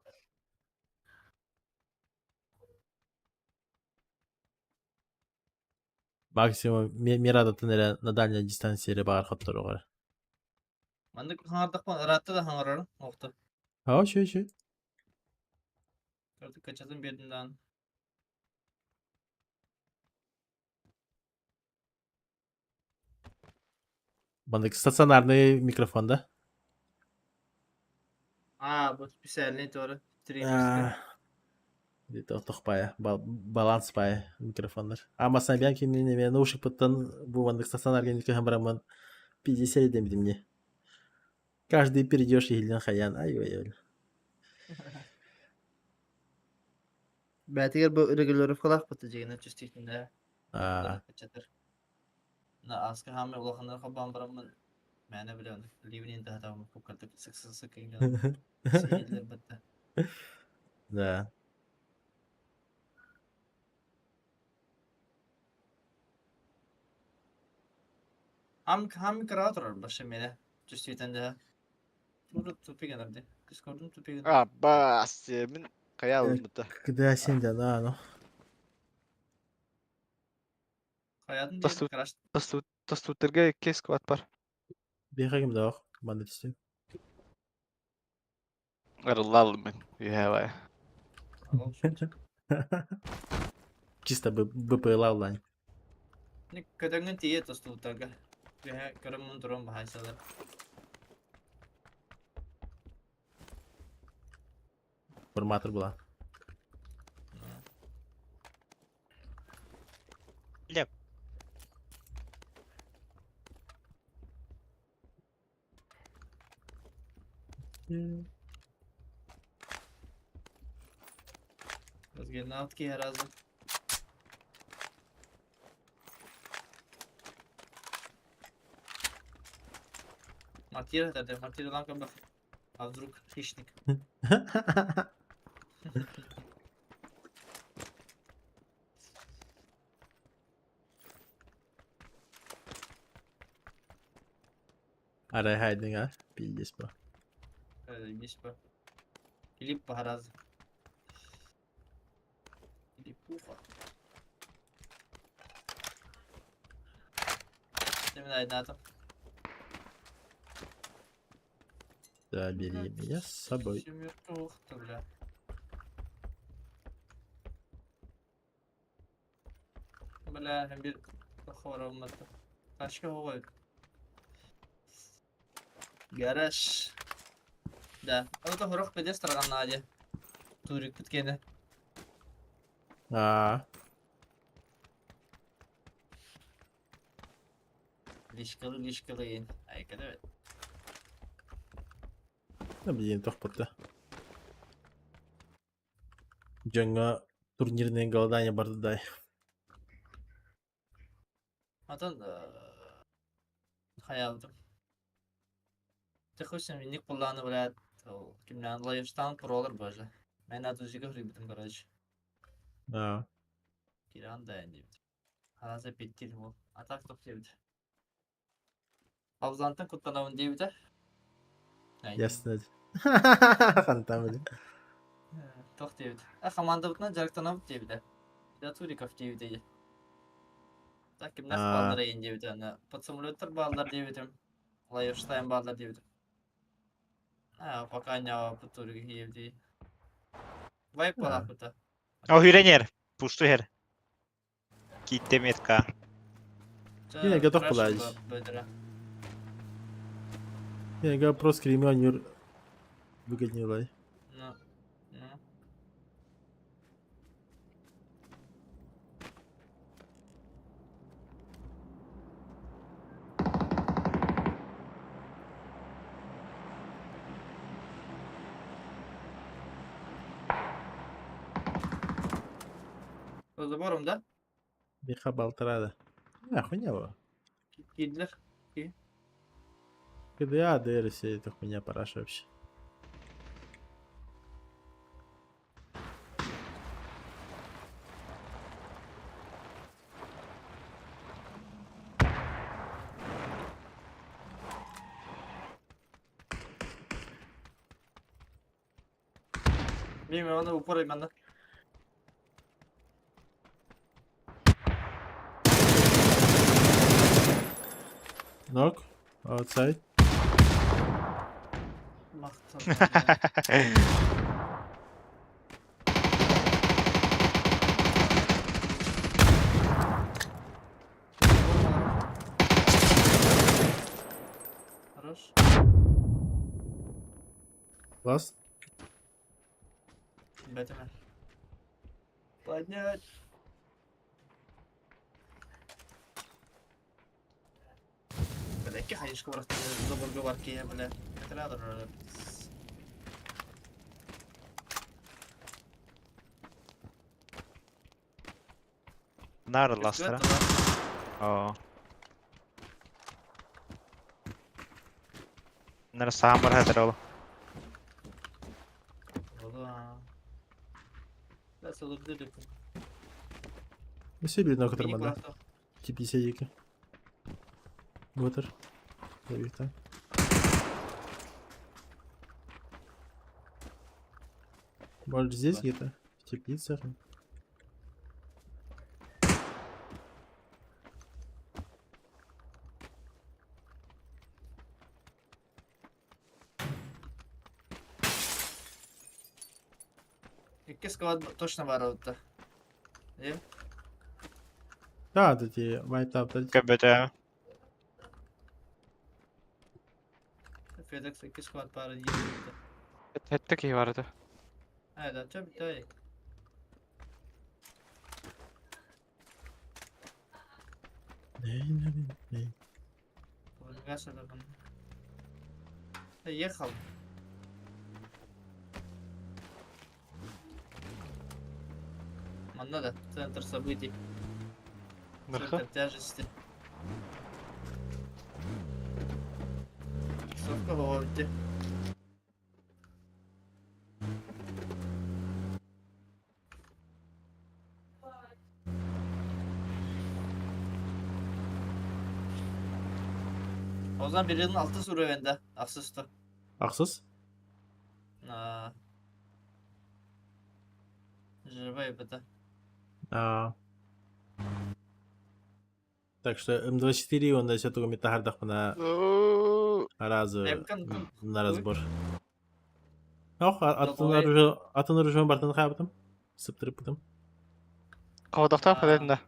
Максимум мирадатын эле на дальней дистанции бар хоттор оғар. Mandık hangardaq ban rahatta da hangararım. Oqtu. Aa şu. Gördük kaçadın bir yerinden. Bandaki стационарный микрофонда. Aa, bu bir saniye doğru. Aa, где-то тоқпая. Баланс пая микрофондар. Амасына бән кейін мен наушник бұттан бұл бандық стационарный микрофон барамын. 50 демдім мне. Каждый перейдешь и елден хаян. Ай. Bәтигер bu irregular falan batacağını çüstüğünde. Aa. Kaçatır. Na asker hamle ulaqanlar xaban baramın. Мәне білемін. Ливнен de adam bu kadar sık ingan. Seyirler bitti. Да. Ham kreator başı mene. Çüstüğünde de. Turut tupi gelirdi. Kız gördüm tupi gelirdi. Abbas min kayalım da. Когда сенде, да, ну. Hayatım Tostut. diye karaş. Tostutlarga 2 squad бар. Бегаем, да, банда түстен. Арылалым мен. Я. Чисто БПЛА лайн. Ne kadar diye tostutlarga. Ya körümün durum bahaysalar. Форматор была. Леп. Özgür'ün alt ki herhalde. Матир dedi. Матир lan kabak. Avduruk hişnik. Арай хайдың, а? Пиздец bu. Öyleymiş bu. Filip bu herhalde. Filip bu. Demin aydın. Да, бери меня с собой. Ух ты, бля. Бля, hem bir хор olmadı. Başka hava yok. Garaj. Da. O da horok pedestal nadia. Turik bitkeni. Aa, Lişkalı yiyin. Ay kadar evet. ne bileyim toxpatda. Жаңа турнирный голодание барды дай. Atan hayaldım. Tıkışım minik kullanı bilet. Kimden layıftan pro olur böyle. Ben adı jiga hürri bitim garaj. А, Kiran da yani. Harazı bitti bu. Atak top diyordu. Avzantın kutlanavın diyordu. ясно. Хантам или. Тох diyordu. Команда бутна жарктанабыт diyordu. Да Туриков diyordu. Так kimler Aa. bağlar yayın diyordu. Ana подсимулятор bağlar diyordu. Лайфштайм bağlar diyordu. Ha, пока не по Турик diyordu. Вайп Ha. bağlar bu da. О, Hyrenер. Пушту хер. Китте метка. Yine готов поладить. Я говорю, просто кремень выгоднее лай. Ну, ну. За забором, да? Меха болтарада. Хуйня была. Гитлер. КДА, ДР, все это хуйня параша вообще. Мимо, он упор именно. Нок. Outside. Махтал. Хорош. Last. Бэтмен. Поднять. Belki hayışkı var. Zaborga var ki ya böyle. Ne kadar öyle. Нар ластра. О. Нар самбар хатер ол. Valla. Ben salabilirim. Ну, все видно, который Minik манда. var. Тип 52. Готер. Там. Может здесь где-то? В теплицах? İki squad точно var orada. Değil mi? Да, вот эти вайтап. КБТ. FedEx iki squad var. Hette ki vardı. Evet, tabii tabii. Не. Газ это там. Ехал. Надо. Центр событий. Нырха. Центр тяжести. Совка ловите. O zaman birinin altı sürüyor bende. Aksüstü. Ақсыз? Живая бета. Так что М24 он дает только метахардах на разу Эмкан на разбор. Ох, атын оружием бартын хабытым. Сыптырып бытым. Ковдақтан қадайында.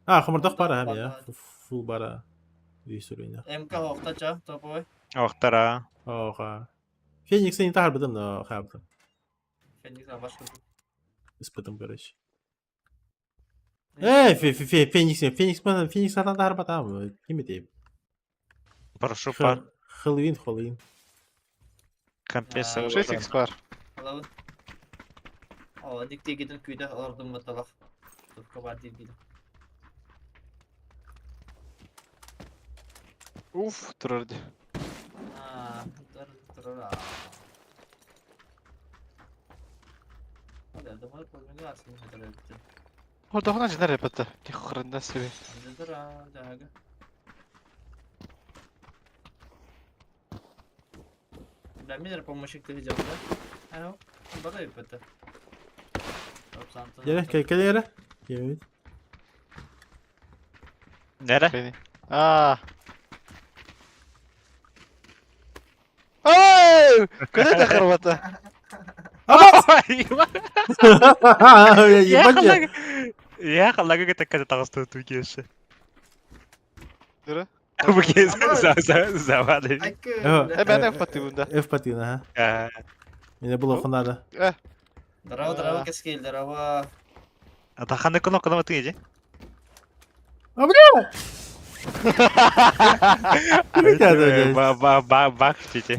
Хымырдақ бара хам я. Фул бара. Үй сүрейна. МК оқтача топовой. Охтара. Оха. Феникс интахар бытым, но хабытым. Феникс башка. Испытым, короче. Феникс атан тахар батам. Ким етейм? Прошу пар. Хэллоуин. Компенсация. 6x var. Алабы. О, дикте гиден күйде ордым баталақ. Топқа бар дейді. Uf dururdu. Durur. Hadi Adamlar koymadı aslında ne kadar bitti. Orada ona ciner yapatı. Ki kırında sevi. Anladır ha, daha. Ben bir помощник diyeceğim de. Ano, bana yapatı. Yere kayıkada yere. Evet. Nere? Beni. Ay! Kene de kırbatı. Ya ебать я. Ya kalau kita kata takas tuh kiasa. Dur. Bu kiasa Ama- sama deh. Hakkı. Ben de yapatı bunda. F patini ha. Ya, Yine bu lafın adı. Darava keskil, darava. atakan kono kono mati aja. Bak cici.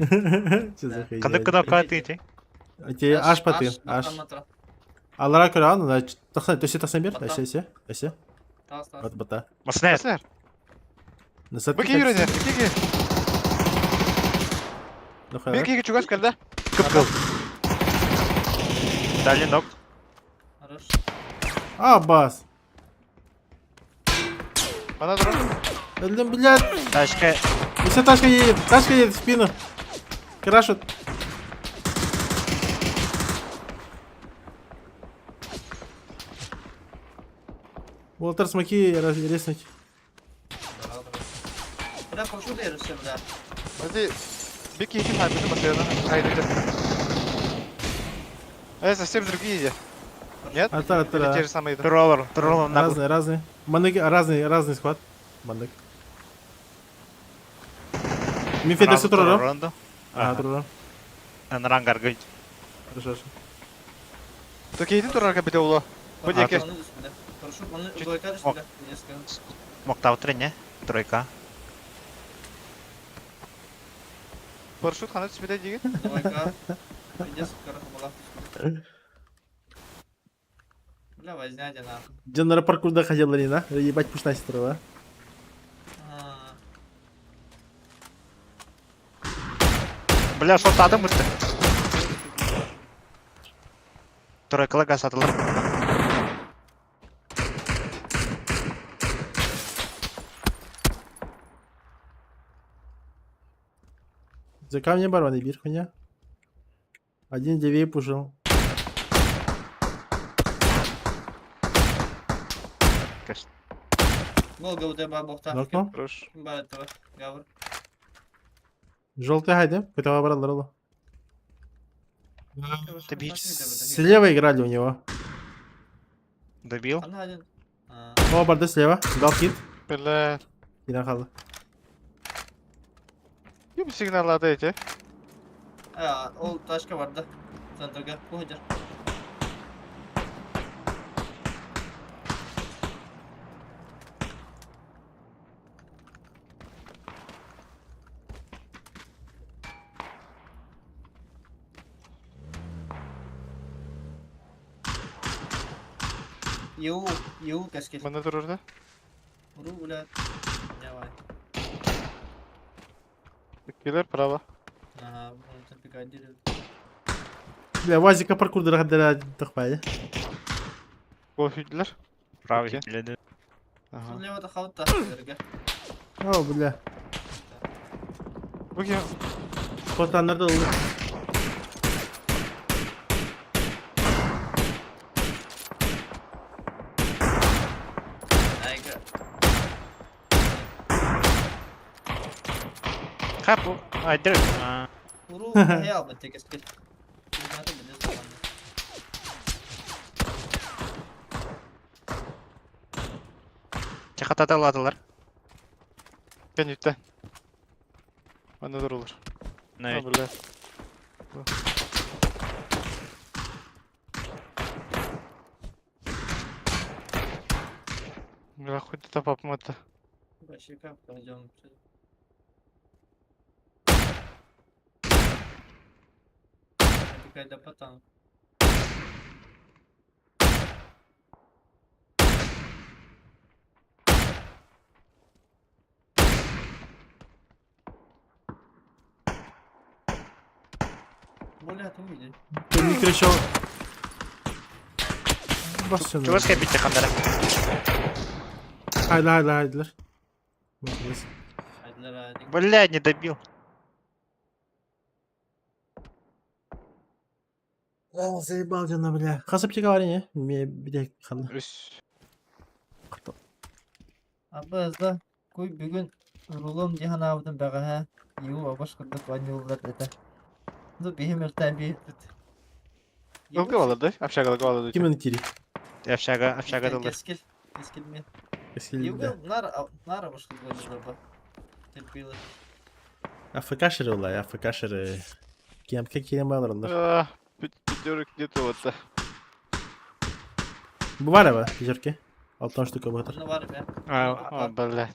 Kono kono kono aja. Те аш патын. Аш. Аллара көре аны да 90 төсе 91 Батам. әсе. Tas tas. Бат бата. Maksudnya, Nasıl? Насат. Беки yürü ne? Beki. Beki чугаш geldi. kepel. Dali nok. Хорош. А, бас. Bana dur. Öldüm блядь. Ташка. Еще тачка едет в спину. Крашут. Уолтер, смоки резнуть. Darava. Bırak koşu da yarışı bırak. Hadi. Беки иди на эту машину. Haydi. Совсем другие. Нет? Атар, Или те же атар. самые? Turun nak. Разные. Разный склад. Мандык. Мифедесі тұрыр. Turun. Ага, тұрыр. Neranggar gue. Хорошо. Только един турарга биде улы. Bu ne ki? Onun üstünde. Koşup onun doyka üstünde. Neyse. Mok tahu trennya. Troika. Парашют ханат себе деген. Doyka. Нейse. Карахмала. Бля, возня дена. Жаннары паркурда хотелari на. Ебать пушнайся тұрыр. Бля, что тадым бітті. Troika gaz atılır. За камнем бароны бир хуйня. Один девей пушил. Волга у тебя бахта. Нокно. Хорош. Ба этого. Гавр. Желтый хайдем. Какой-то барандар было. Tabii. Слева играли у него. Добил. Ana один. О, барды слева. Дал хит. Бля. Yine kaldı. Bir signallarda ece. Ya, o taşka vardı. Santraga. Bu hacer. Ю, кескил. Bana dur orada. Vuru ulan. Давай. Gelir prava. Ага, вот это пикадили. Бля, Вазика паркурда хаддара тахпайды. Koşucular. Pravi Okey. hitledi. Aha. Слева это хаут верге. О, бля. Bu kim? Kotanlar da oldu. Айга. Kapu. Aydır. Vuru hey almadı keskil. Bunları biliyorsun sen de. Çakat ataladılar. Ben yüklen. Bana dur olur. Ne? Ha, burada. Bırak hadi da papmadı. Вообще как пойдем. Какая-то потом. Более ты увидишь. Микрочел. Basacağım. Чувашка bitti kamera. Haydi. Bakıyoruz. Haydiler hadi. Бля, не добил. Aa, seni bağlayacağım bile. Kasıp çıkar var ya. Bir de kaldı. Üs. Abi hızlı. Koy bugün rulum cihan avdım baga ha. Yuva baş kırdık van yollar dedi. Bu bihim ölten bir Ilgı olurdu. Apşagalı olurdu. Kimin tiri? Овчага доллар. Keskil. Keskil mi? Eskildi. Yuva nara baş kırdık van yollar bak. Tepkiyle. AFK olay. AFK şırı. Kiyamka kiyam bağlarında. Ah. Videoruk где-то вот. Bu var ama. Пятерки. 6 штука bu kadar. Bunda var be. Бля.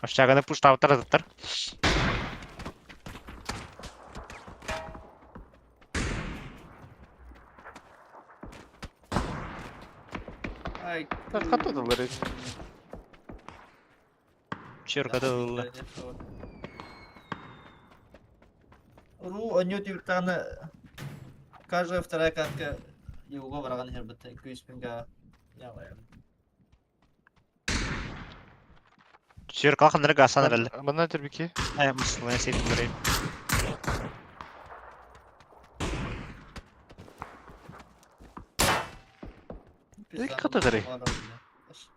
Овчаганы пуштап жатыр. Ay. Katta doları. Чёрка доллар. Ру, у него таны каждая вторая катка его враган хербетте. Күспинга. Я ваян. Чёрка ханыр гасан рәле. Bana terbiki. Ай, мыслы сетим берейм. İlk kategori.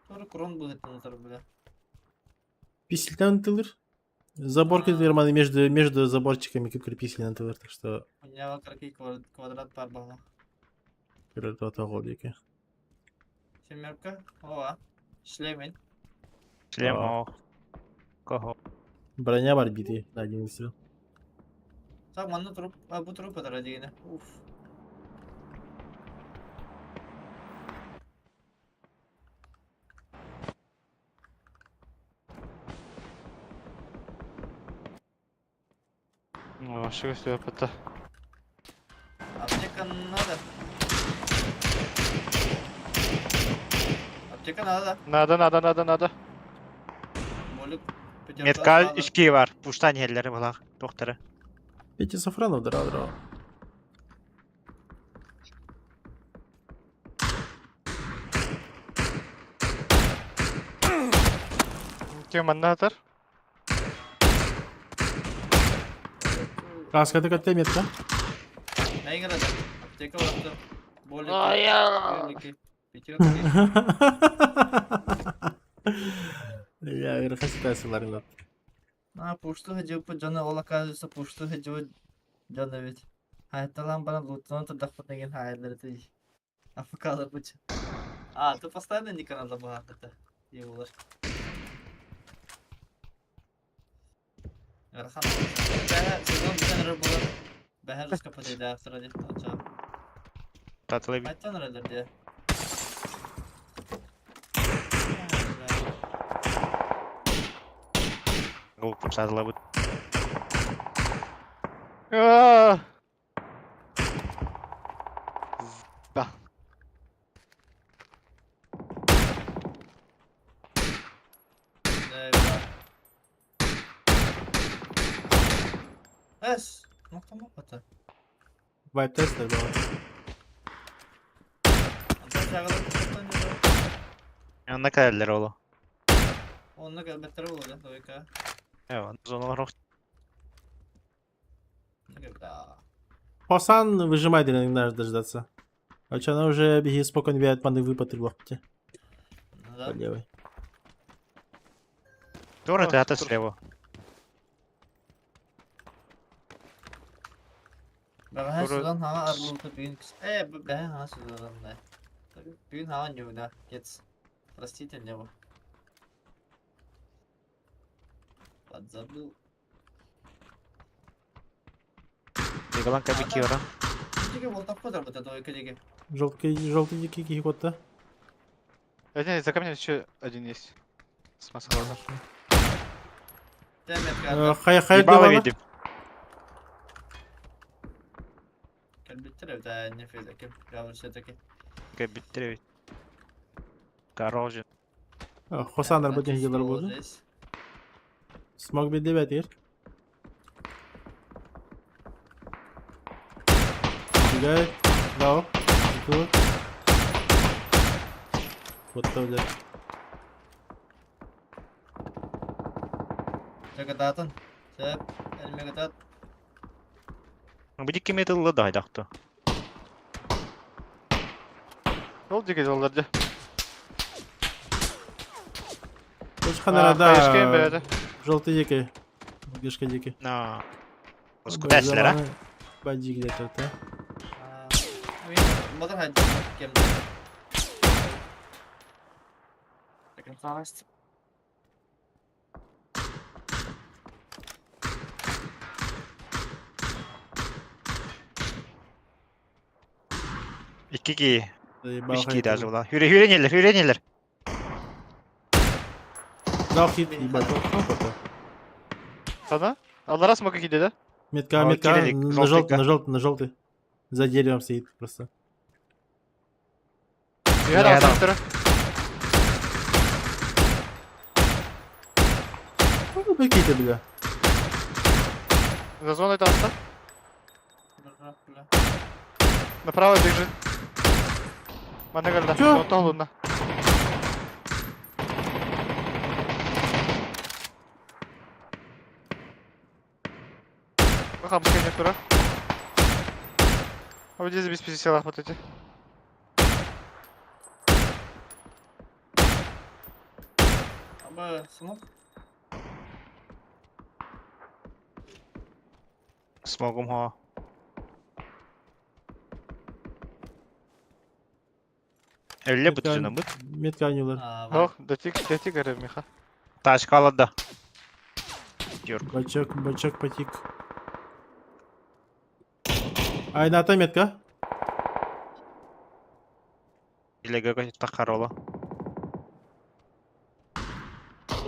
Sonra крон будет внутрь, бля. Писельтан тылыр. Забор кедерманы между заборчиками крепили на тылыр. Так что У меня какие квадрат пар бага. көрөт ата голдеке. Семерка. Ова. Шлемин. Шлем Aa. о. Кого? Броня var biri. Один выстрел. Так, манна труп. А, bu tруп это ради. Уф. Что все опыта. Аптека надо. Аптека надо. Надо. Болик. Метка 2 var. Пуштан ерлери булак. Доктора. Пяти Сафранов дыра. Тема надо. Kaskada katta metка. नहीं करा था अप्टेका वाला बोल Peki. Ya ırka sitasiyalarında. Ha puştu hacı bu canı ola kalırsa puştu hacı canı evet. Hayatta lan bana loot'unu da dapat деген hayalleri de. Afakalar bu. А, ты постоянно не канал забагато это. Его Рахан. Сезон bir работа. Бәһәр раскопать да автора дип ача. Татылы бит. Айтан рәдер диye. Гол пуштадылы бит. Да. Эс, ну там опыта. White tester da var. Yanına kadarlar oğlum. Onunla elbette olur ya doyka. Evet, zonalar yok. Да. Пасан выжимай не надо дождаться. А что, она уже беги спокойно бегает панды выпад и лопати. Ну По да. левой. Doğru Dur, teatro dur. слева. Ben Doğru. sudan hava arıldı büyük. Ben hava sudan da. Tabii büyük hava не да. Гец. Простите него. Подзабыл. Дегелан кабики ора. Диге волтап кодыр бата дойка диге. Желтый дикий кикота. Один, за камнем еще один есть. С маскалом. Темет Hayır Ебало devamı. видим. Kalbitter evde ne feyzeki. Yavru seteki. Кабиттер. Коррожен. Хосан работник yılları buldu. Smog bir de bedir. Güzel. Bravo. Dur. Вот то, блядь. Жакататын. Сәп, әлме катат. Бу дикке металлы да айдакты. Ол деге жолдарды. Точханара Кайышкен да. бәрі. Желтый дикий. Гешка дикий. На. Ускутәсләр, а? Бади где-то, да? Мотор хайда кемді. Таким сағасты. Икки, Заебал üçki хайт. даже була. Hürenirler. Дал хит, ебать. Опа-то. Sana? Аллара смока киде да? Метка, О, метка. Кириллик, На желтый, желтый, на желтый. За деревом стоит просто. Үйән Үйән алсаң ал. түрі. Ну, прикиньте, бля. За зоной танца. Направо бежит. Мана geldi. Чё? Нотта алуна. Bakalım kene tura. А вот здесь без пяти силах вот эти. Абы, смог? Смогум ха. Әлле бу түзүнө бут. Метка анюлар. Ох, дотик горы меха. Ташка алады. Юрк. Бачок потик. Айната метка. Илеге көтү такарола.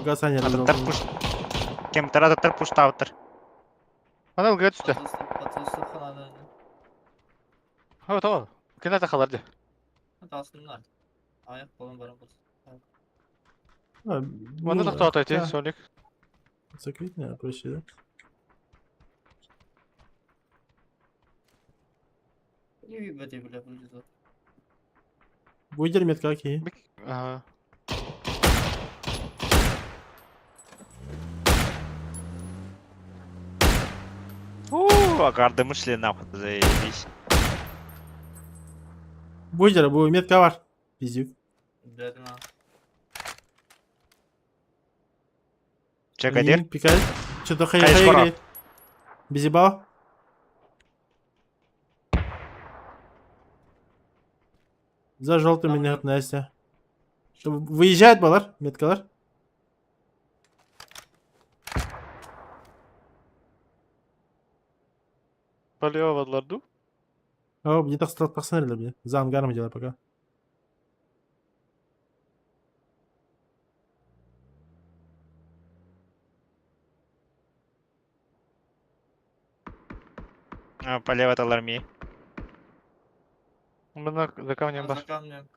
Гасанер. Ататтар пуш. Кем тарататтар пуштаптыр. Ана ылгыга түсті. Патылсы қанады. Ха, tamam. Кена тақаларды. Атасынlar. Аяқ қолын бара болсын. Мана тақта атайды, солик. Закрыть, наверное, проще, да? Не бәте бля бұл Будер метка, окей. Ага. Агарды мышли нахуй, заебись. Будер, bu метка var. Пиздюк. Бәдім а. Чекадер. Пикает. Что-то Кайыш хайрает. Безибал. За желтым минет Настя. Выезжает балар, меткалар. Полевадлар ду. О, мне так стало посмотрели, блин. За ангаром делай пока. Полево таларми. Мына за камнем бар. За камнем.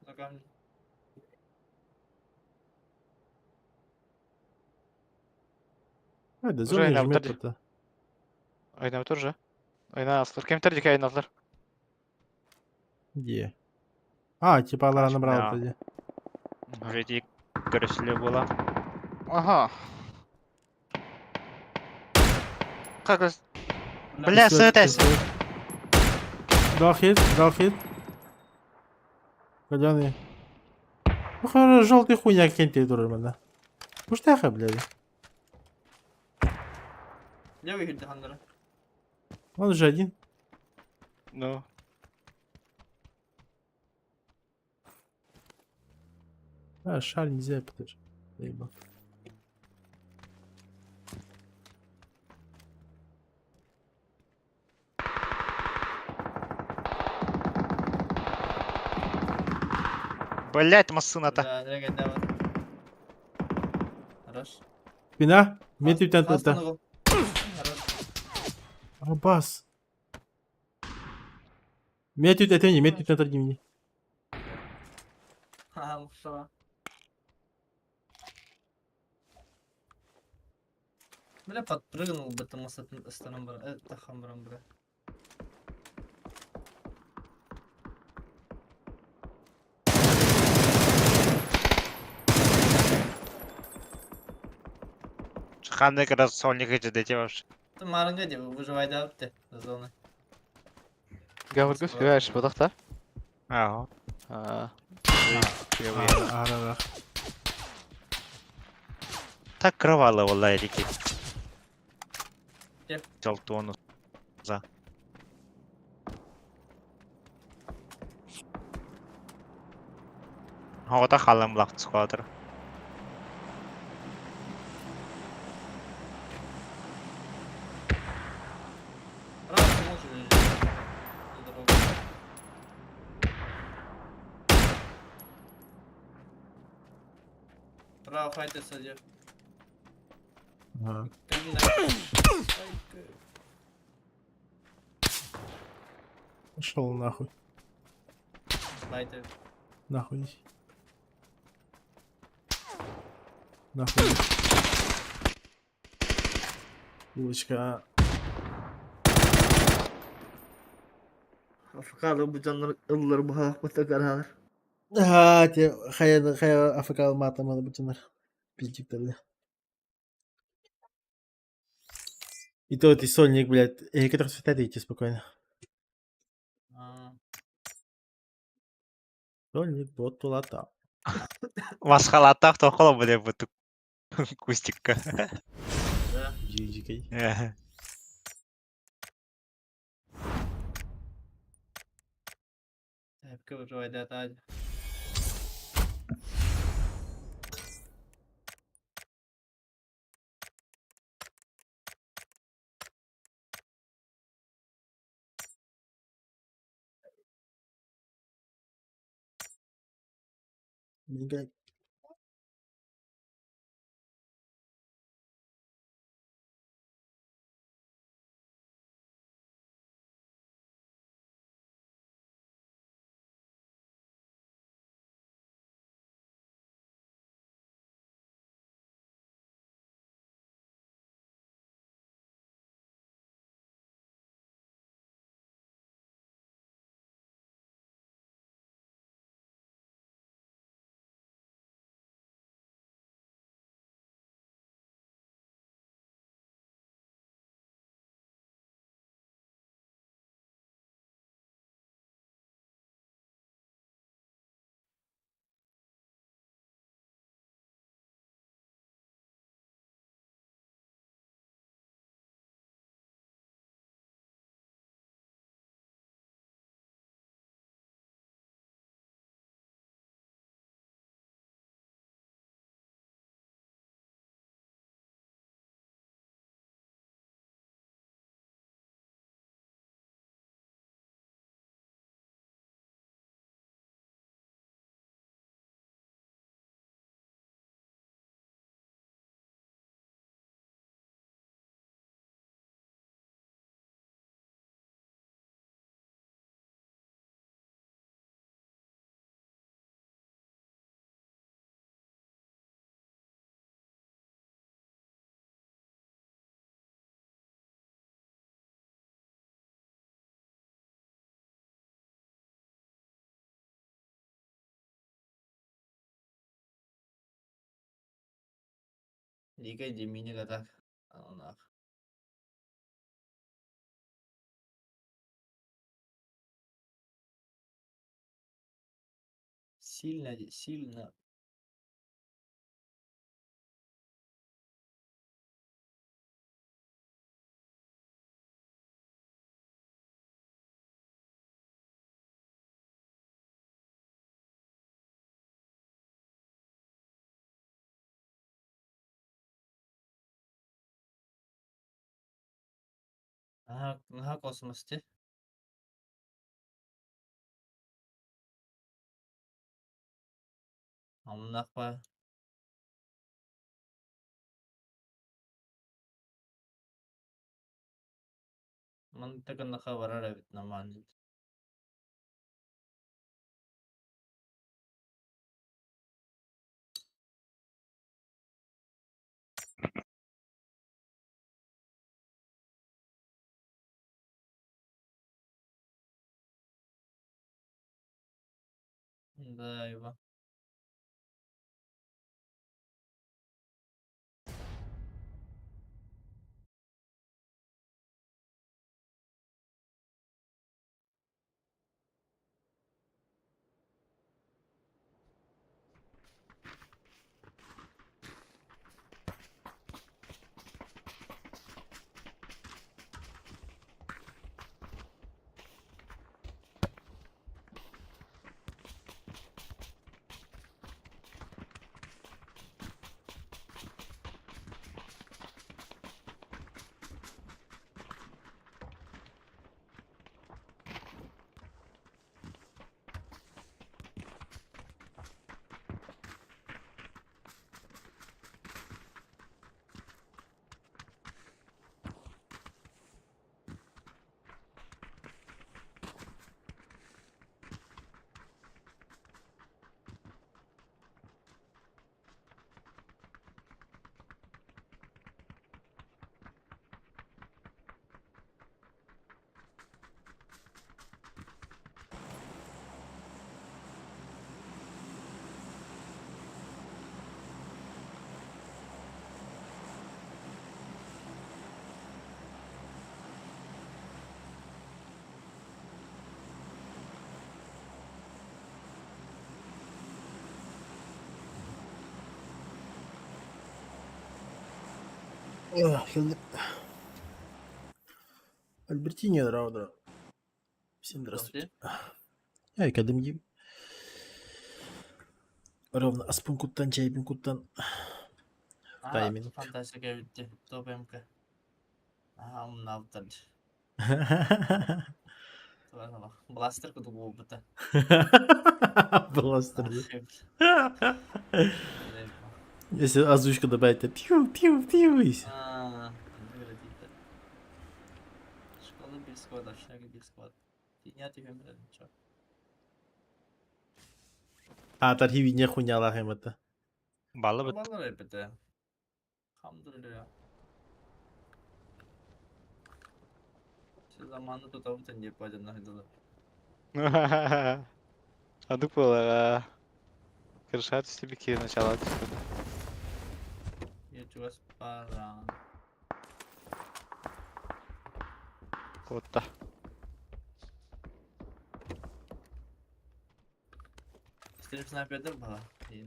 Haydi Уже zor aynen jmet bitirdi. burada. Aynen tur же. Aynen asılır. Kemter dike aynen alır. Где? А, типа Алара Аж набрал бля. тоді. Жеди көрөсүлө була. Ага. Как раз. Бля, сытась. Дал хит. Каляны. Ну, хорошо, желтый хуйня кенте durur bende. Пуштаха, блядь. Не выйдет хандра. Он же один. Ну. А, шар нельзя, подожди. Заебал. Блять, масыната. Да, дреге да бар. Хорош. Спина. Метрит это. Хорош. Абас. Метрит это не, метрит это не. Ха, мушава. Бля, подпрыгнул бы там с стороны бра. Это хамбрам, бля. Қандай раз Соника жедете вообще. Марынга деп выживай да бітті. Зоны. Gavurgöz güvəş budaq da. Ага. Ha. Арырақ. Так кровало, валла, Эрики. Yep. Жалты оны. За. Havada xalım laq çıxadır. Раз можешь. Право файтер садя. Ага. Пошел нахуй. Файтер. Нахуй. Иди. Нахуй. Булочка. Afrikalı bu canlar ılları bu hakmata kararlar. Те хая Африка матамады бутынар. Пиздиктерди. И то ты сольник, блядь. Который цвета идти спокойно. Сольник, бот тулата. Масхалаттақ тоқылы бұле бұты кустикка. Да. Джиджикай. Hep выживай да тадя. Мигай. Liga демине катак. Анах. Сильно. Ага, космосте. Амнах па. Мантаканна хабарара бит наман. Да, его. Geldim. Альбертини, рауда. Всем здравствуйте. Я geldim gibi. Ровно Аспункуттан, Чайбинкуттан. Aha, Тайминг. фантастика bitti. Top MK. Aha, bunu avtadı. Tuana bak. Blaster kutu bu bıta. Бластеры. Если озвучка добавить, то пью. И всё. Böyle değil de. Şkalı bir squad aşağı bir squad. Dünya tüfeğim dedim çok. А, торги не хуйня лагаем это. Балы бит. Babalar elbette. Hamdülillah ya. Siz zamanında tutabıtın diye bacımla hızlı. Надо было решать себе какие начала. YouTube para. Вот так. Stream sniper'de mi bana? İyi.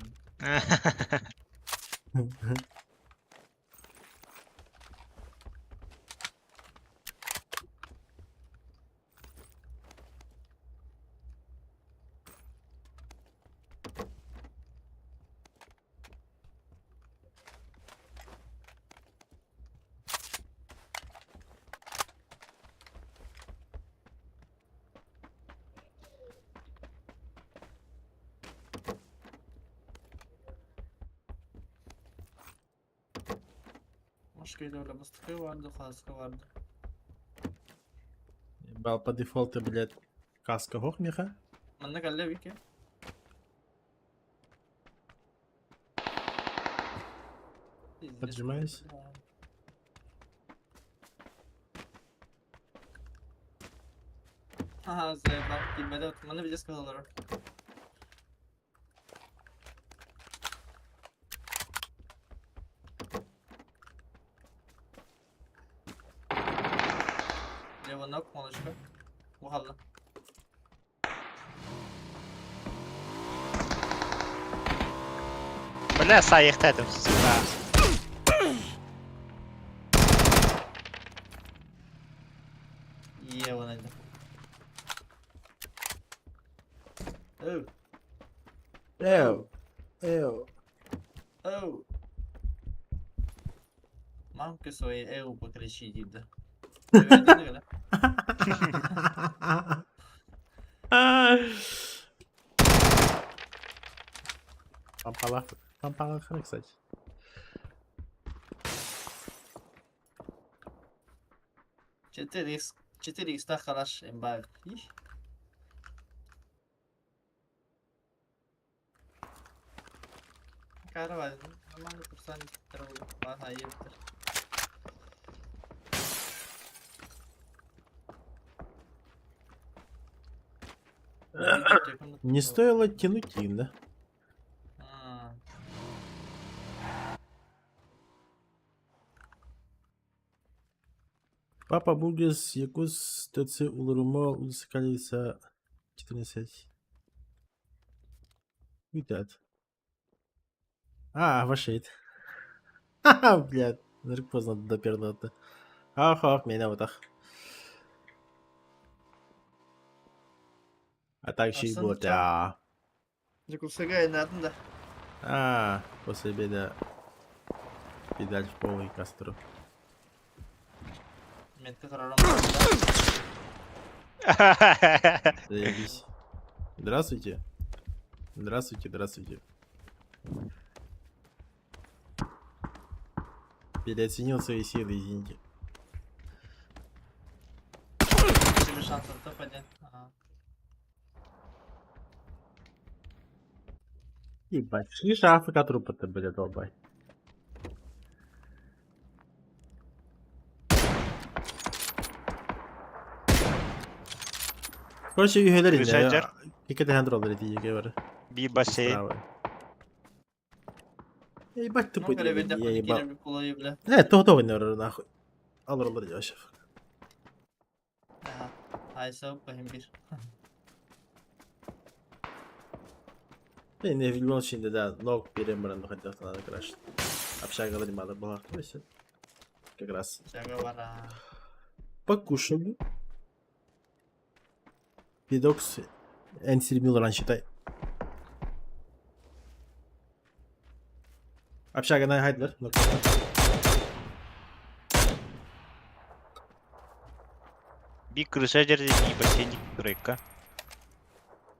Başka öyle bastıkı vardı, kaskı vardı. Бал по дефолту, блядь, каска гохмеха. Bende geldi bir ki. Поджимаюсь. Haha, Zeyban. Bilmede oturmanı bileceğiz kafaları. Levan yok malışka. Bu halı. Бля, саїхте там, сука. İyi Levan elde. Oh, Эу. oh. Мамка своей Эу покричи, діда. Приведені гля. Пампалах, кстати. Четыре икста халаш эмбаг. Ih. Cara var. Normalde kursan tarafı var hayırdır. Не стоило тянуть их, да? Ha. Папа Бургес, Якус, ТЦ Улурумо, Улысакалиса, 14. Видят. А, вашейт. Ха-ха, блядь. Нарк поздно допернуто. Ах, меня вот так. А так еще и Aslında вот, çok- а. Cukusega yayınladım da. А, после обеда педаль в полный костру. Metka kararlamadım. Заебись. Здравствуйте. Здравствуйте. Переоценил свои силы, извините. Şimdi şans atıp hadi. Aha. Ебать, шли шафы, которые по тебе долбай. Короче, üyeler indi. Messenger. Яке ти гендролери діє говори. Bir басейн. Справа. Я ебать Ну, тупой. переведе Я ебал. подикине bir kolayı bile. того не ору нахуй. Alır yavaş. Aha. Hay savuk bakayım bir. Ben не в любом случае, да, ног перемран хотел надо краш. Общага занимала была. как раз. Жага бара. Покушал. Пидокс Энсир Милран, считай. Общага на хайдлер. Bir крыша жерде, bir бассейник грейка.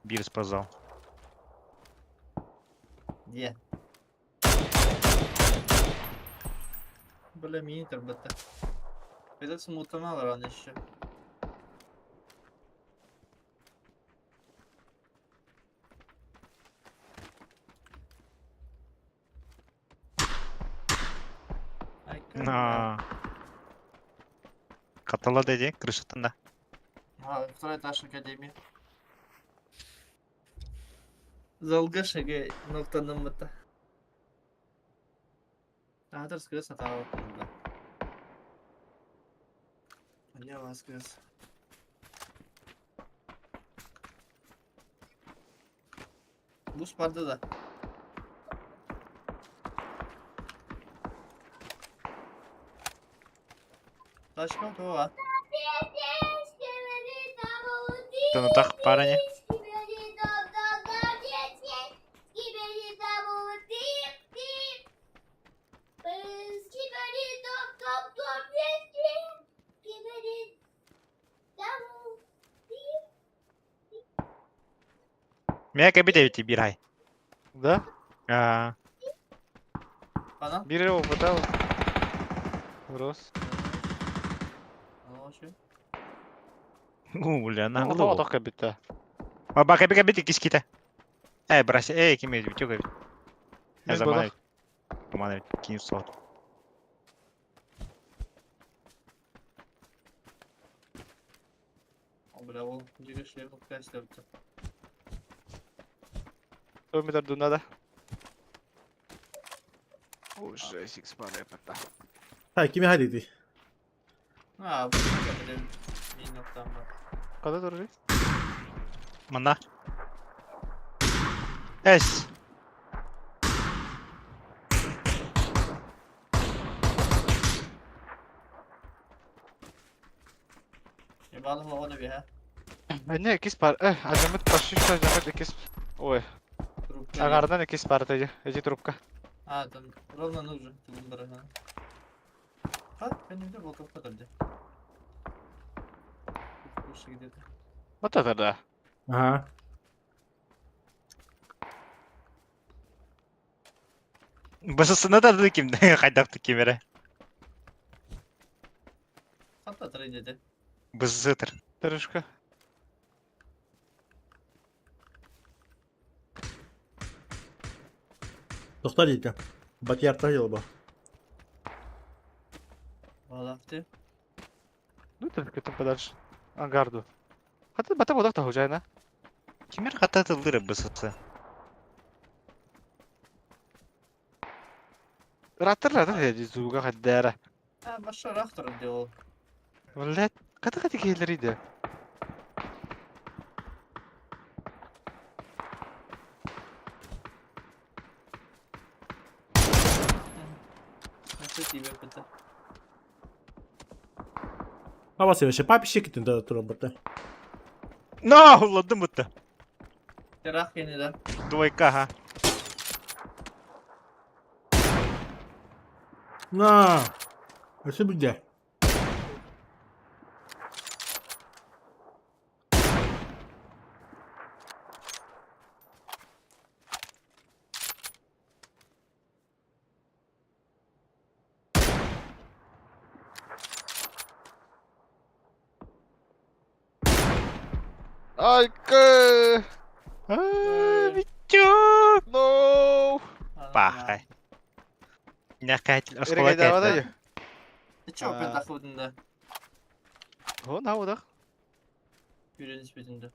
Bir спортзал. Где? Бля, мини бітті. Придется мутанал рано еще. На. Катала dedi, крышатында. Второй этаж академии. Залга шаге ноктаның бітті. Тағдыр скрыз атағы отында. Не вас скрыз. Бус барды да. Ташкал тоға. Танытақ паране. Меня кабидевите, бирай. Да? Бана? Бiri o пытал. Рос. Алоши. Бля, Ну, нагло. отоқ кабитта. Баба, кабидевите киските. Браси, кеме едім, чё кабит? Мен Заманавит. Заманавит, кейін соғат. Бля, ол жүреш жерін кәсті бітті. Өмітер дунада. Уже 6 пара пата. Ha, kimi hadidi? Bu kadar mini noktam var. Қада тұрды? Мына. Эс. Balık hava da bir ha. Не, 2 пара. Азамат почти что азамат 2. Ой, Трубка. аңардан 2 пара тәжі. Эти трубка. Там ровно нужен. Тулым барана. Benim de volkan kadar. Kuşa gidiyordu. Вот это да. Ага. Басысына да кимді, қайдақты кемері. Hatta tırı dedi. Бысытыр. Тырышка. Тоқтар дейді. Батияр тағыл ба. Bağlaftı. Ну, тырышка там подальше. Ангарду. Хата бата бодақ та хожайна. Кемер қататы лыры бысыты. Раттыр деді зуға қаддара. Başka raktır diyor. Валет, қата келер еді. Nasıl iyi bir pıtı. Баба сен ще папи шекетін да тұрам бұрта. На, ұладым бұтты. Rak yeniden. Двойка, ха. На! Өші бүлде. Айка! Витюк! No! Пахай. Някакай Эргей давада осколок. ю. Hiç yok ben takıldığında. Ho, на удақ. Yüreğin nispetinde.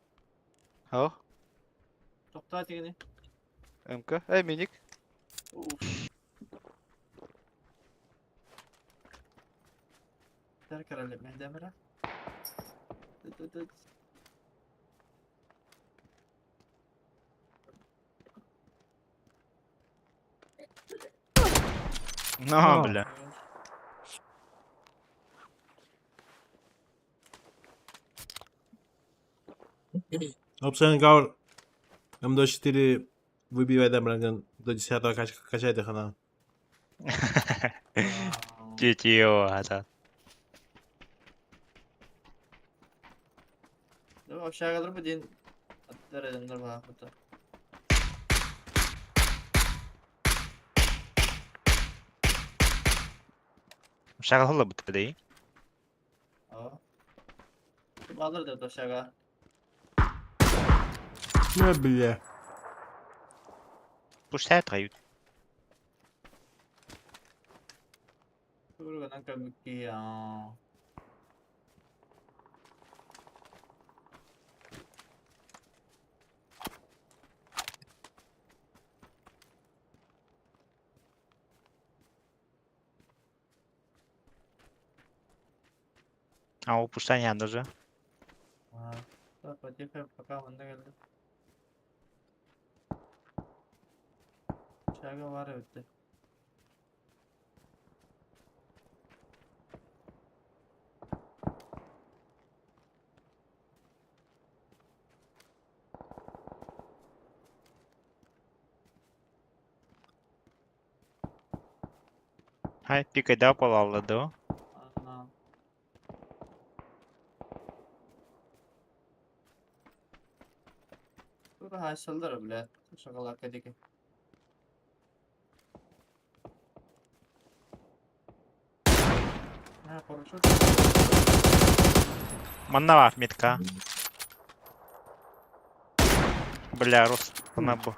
Ho, Tokta tekini. МК. Миник. Uf. Terk herhalde Mehdemire. На, бля. Option Gaul. М24 выбивает Эмбранген до 10-го качает их она. GTO 하자. Değil mi? Aşağı kadar mı deyin? Atlar edenler var burada. Şaka hold bu değil. Aa. Kim alır dedi aşağı. Не, бля. Bu şey tabii. Kıvırgan anka mükki ya. Ama o puştan yandırı. Ha. Bak hadi faka bende geldi. Aşağı var evet. Hay bir kadar palalladı o. Ana. Burada haşallar bile. Şakalar kadeki. Ha paraşüt. Manna var metka. Бля, Рус, на бу.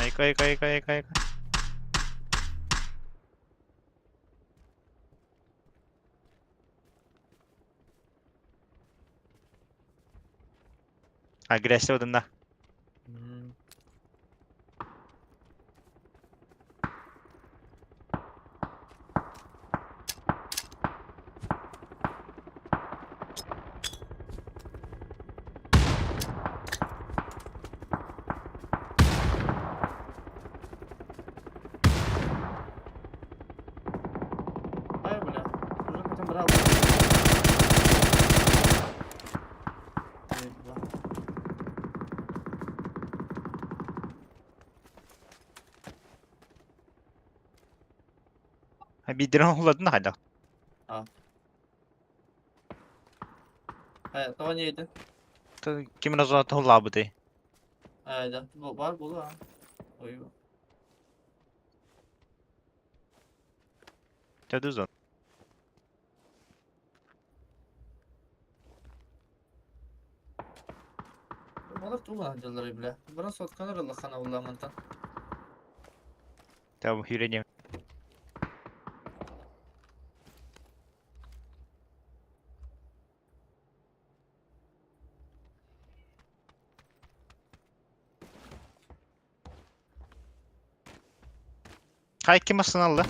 Айка. Agresif odunda. Hmm. Ay bile. Çocuk zaten bravo. Eyvah. Ha bir drone holladın da hala. Hayır, tavan yedin. Kimin o zaman holla bu değil. Hayır, bu var bu ha. Oy. Tadı zon. Balık tuğla hancaları bile. Bana sotkanır Allah kana vallahi mantan. Tamam hüreniyor. Hay kim ısınaldı?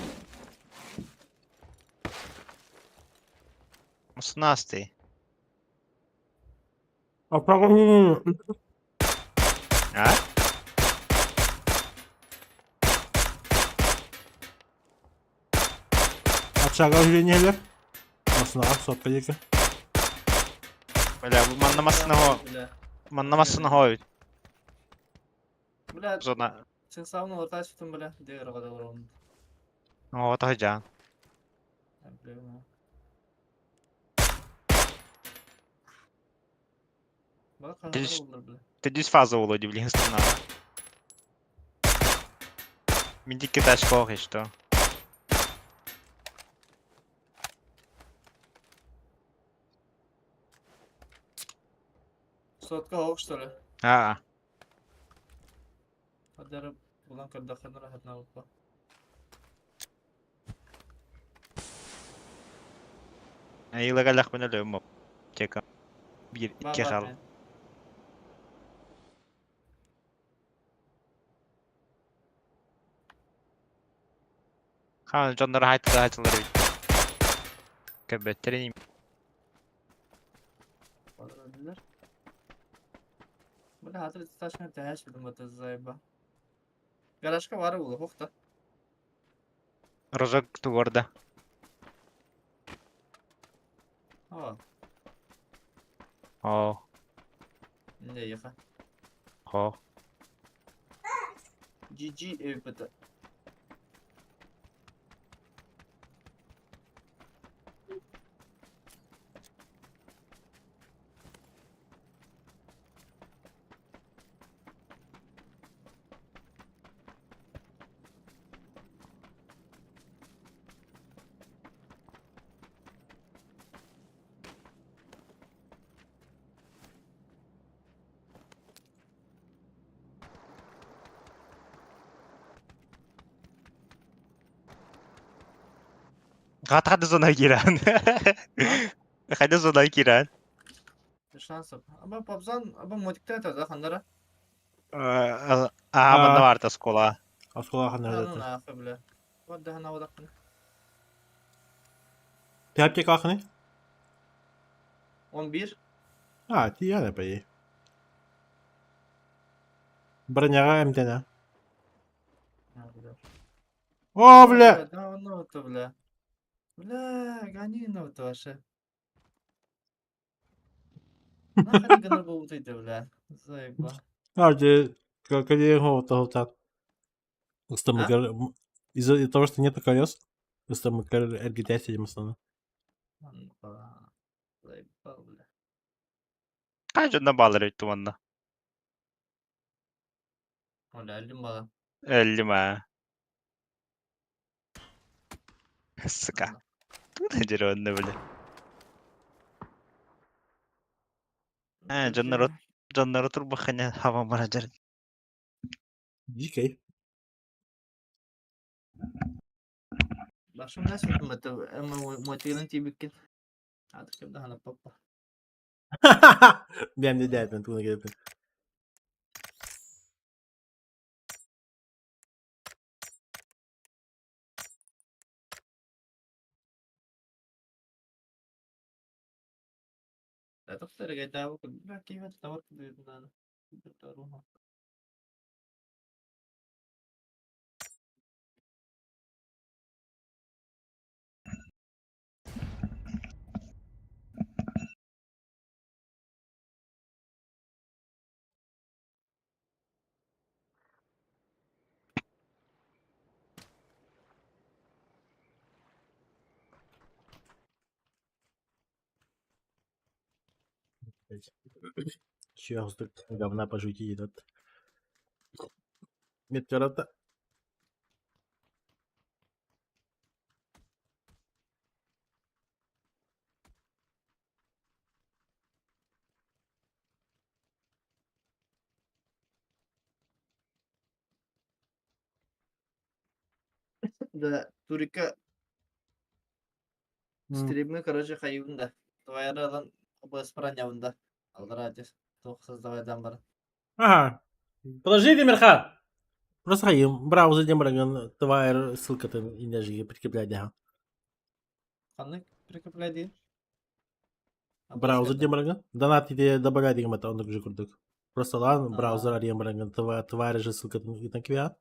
Isına hastayı. Опа, Ha? Aşağı hürenyeler. Aslında sokka yıkı. Böyle bu manlamasına ho. Bile. Manlamasına ho. Bile Zona. sen savunma ortaya çıktın bile. Diğer kadar var onun. O da can. Ben biliyorum ha. Bak kanka Düz- bulur bile. Ты фаза Володи, блин, ствна. Медики тачко и что? Sotka hoş что ли? А, Hadi bulan kırdakhana rahat ne oldu? ilegalak ben ölüyorum. Çeka. Bir, Bak iki bak. kal. ne? Ha, canları hayatları bit. Köbetlerin Olur öldüler. Böyle hatır taşına tehaş bildim batı zayıba. Garajka var bu hokta. rozok tu горда. Aa, Oo. ne yaka. Oo. GG everybody. Kada zonaya giren. Kada zonaya giren. Şans yok. Ama papzan ama modikte atar da kanlara. Bunda var da skola. Askola Anın hanırdı. akı bile. O da hana odaklı. Tepki kalkını. 11. Ha, iyi yani be. Броняга эмтене. Ha, bile. О, бля! Да, ну это бля. Бля, гони на вот ваше. Нахрен гонор был вот это, бля. Заеба. Hadi крокодил вот. А? Из-за того, что нет колес, ыстамыкар эргитясь этим основном. Заеба, бля. Kaçında bağlar ettim onunla. Оля, әлдім бала. Öldüm ha. Sıka. Bu nedir önüne böyle? Canları otur bakın hava manager. Дикой. Башым нәрсе өтім өті, мотивен тейбіккен. Адық кемді хана папа. Ben de derdim bunu gelip. Адық сәрі гайда өкіл. Бля, кейвет тавар кіді едім даны. Еще галстук говна пожуйте идет. Метеората. Да, Турика стримі, короче, хайуында. Твайры алан обоспран явында. Алдыра атес. Тоқсыз давайдан бар. Ага. Подожди, Мирхан. Просто хаим. Браузер дембраган твайр ссылкатын инежиге прикрепляй дега. Қандай прикрепляй дейін? Браузер дембраган. Донат иде добавляй деген мата ондық жүгірдік. Просто лан А. браузер дембраган твайр же ссылкатын итен квия.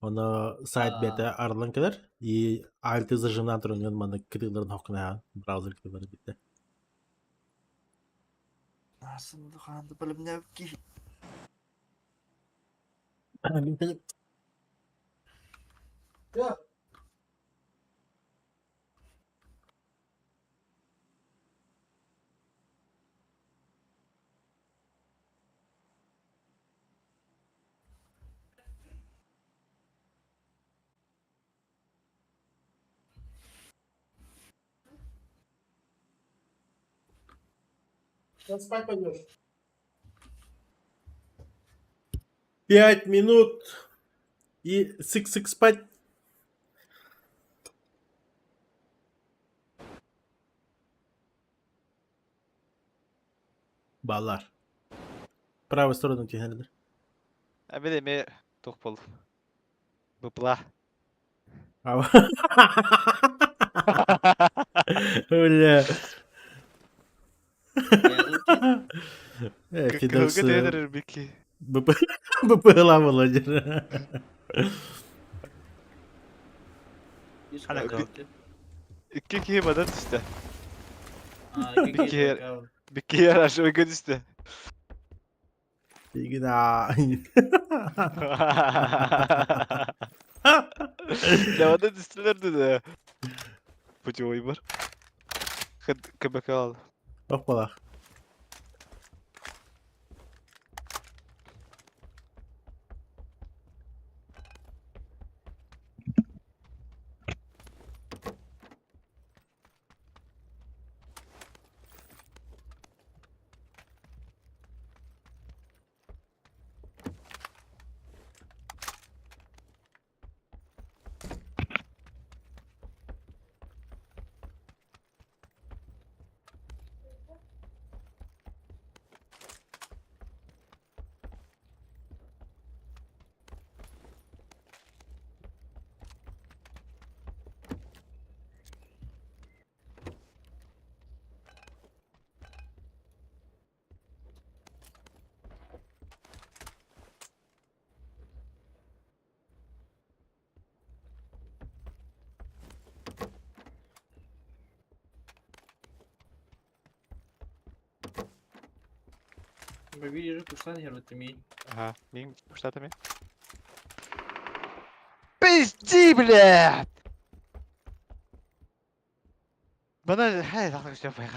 Оны сайт А. беті арлан келер. И альты зажимнан тұрыңын маны кірілерін хоқына браузер кірілері бітті. Асынды қанды білім не өпки. Сейчас спать пойдешь. 5 минут и сык-сык спать. Баллар. Правая сторона тегенедер. Әбеде ме тоқ бол. Бұпла. Бля. Кылғы Кидасы. дедірір бекі. БПЛА Владимир. Hala, İki kişi bana düştü. iki Bir kere. kere- Bir kere aşağı gün işte. İyi günah. Lavada düştülerdi de. Bu çoğu var. Köpek al. Bak bak. Мы видели, кушать херотами. Ага, мин, что там? Пизди, блядь! Bana her dakika şey yapıyor.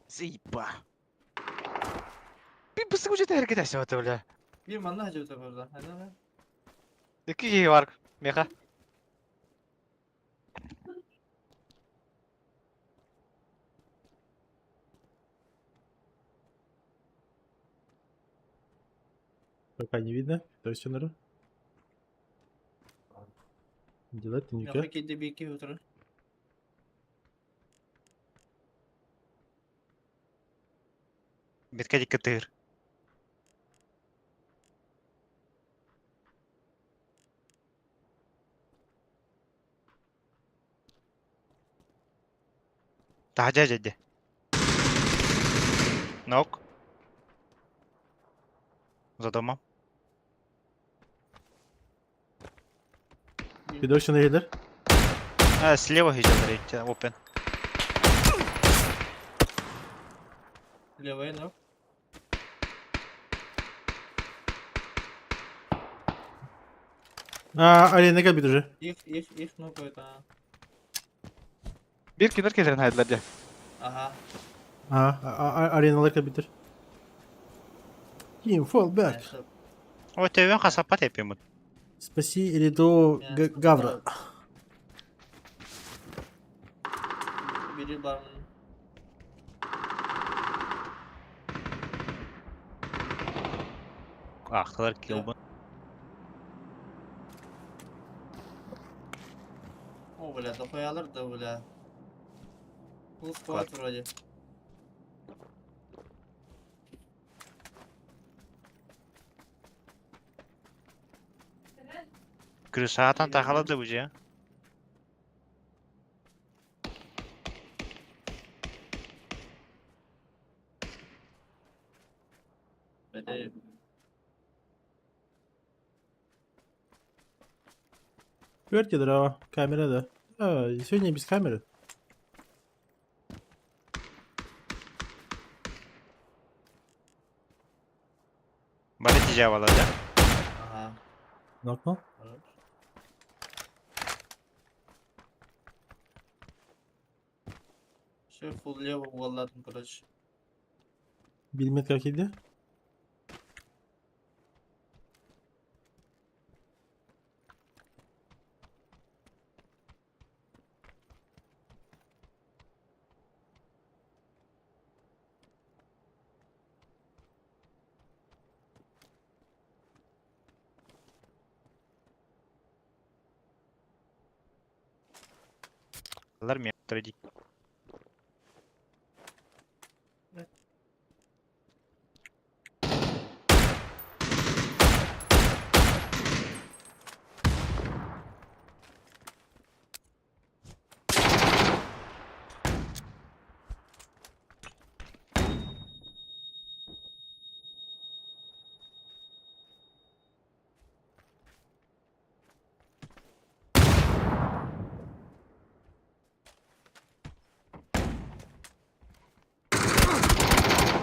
Zıba. Bir bısı ucu hareket etse o öyle. Bir manla hacı uta burada. Hadi lan. İki şey var. Meka. Пока не видно. То есть все норм. Делать Yok ника. iki de bir iki otur. Bitke dikkat tığır. Tahaca ceddi. Nok. За домом. Фидошин рейдер. А, слева идет рейд. Опен. Levaya ne? Arena gel bir dur. İlk ne koydu ha? Bir kinar keserin hayatlarca. Aha. Arenalar gel bir dur. Team fall back. neyse. O TV'nin kasapat yapıyor mu? Спаси Эриду Гавра. Biri barın. Aklar kill bu. O böyle da koyalır da böyle. Bu squat vuracak. Kırışatan takaladı bu ya. Böyle Görkedi ama kamerada. Сегодня без камеры. Bana ticavaladı. aha. Knock mu? Evet. Şey full'ya vallahi kuraç. Bilmet как иди. Alır mı ya? Tradik.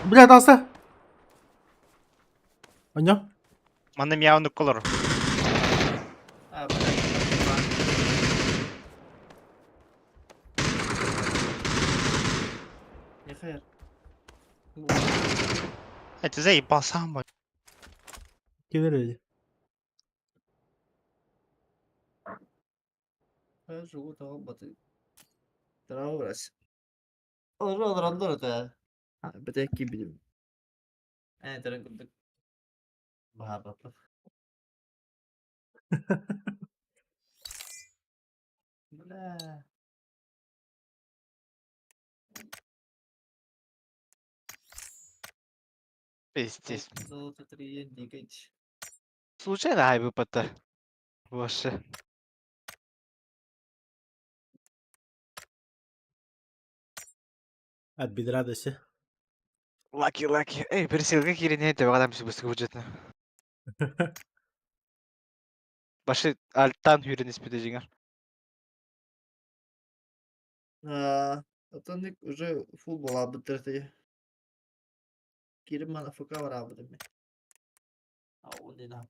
Блядь, алса. Понял? Манным явно колор. Ha, bırak. Ne hayır. Это заебал сам. Gelir öyle. Ben şu tamam batı. Tamam burası. Olur olur da. Ha, bir tek gibi. Terang kutub. Baharatlı. Bla. Пиздец. Золото 3 дикать. Случайно ай выпад-то. Вообще. Hadi bir radesi. Лаки. Эй, пересилка кирине это адам все быстро бюджетно. Başı alttan hürün ispide jinger. Атанник уже фул была бы третья. Кирим ФК var abi demek. O ne lan?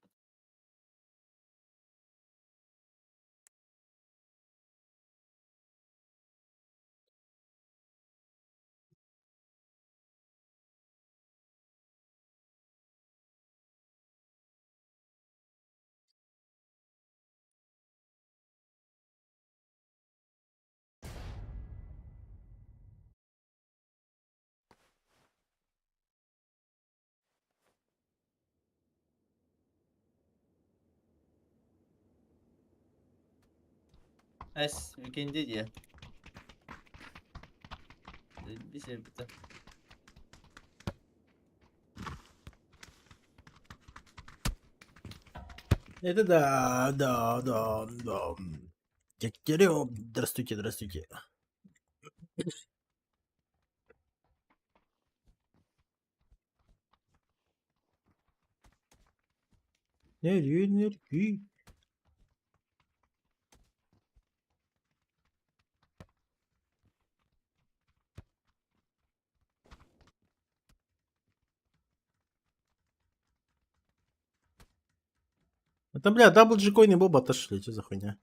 Weekend'di ya. Bir şey bitti. Это да. Тетерё. Здравствуйте. Nereye? Это, бля, даблджикойн и Боба отошли, что за хуйня?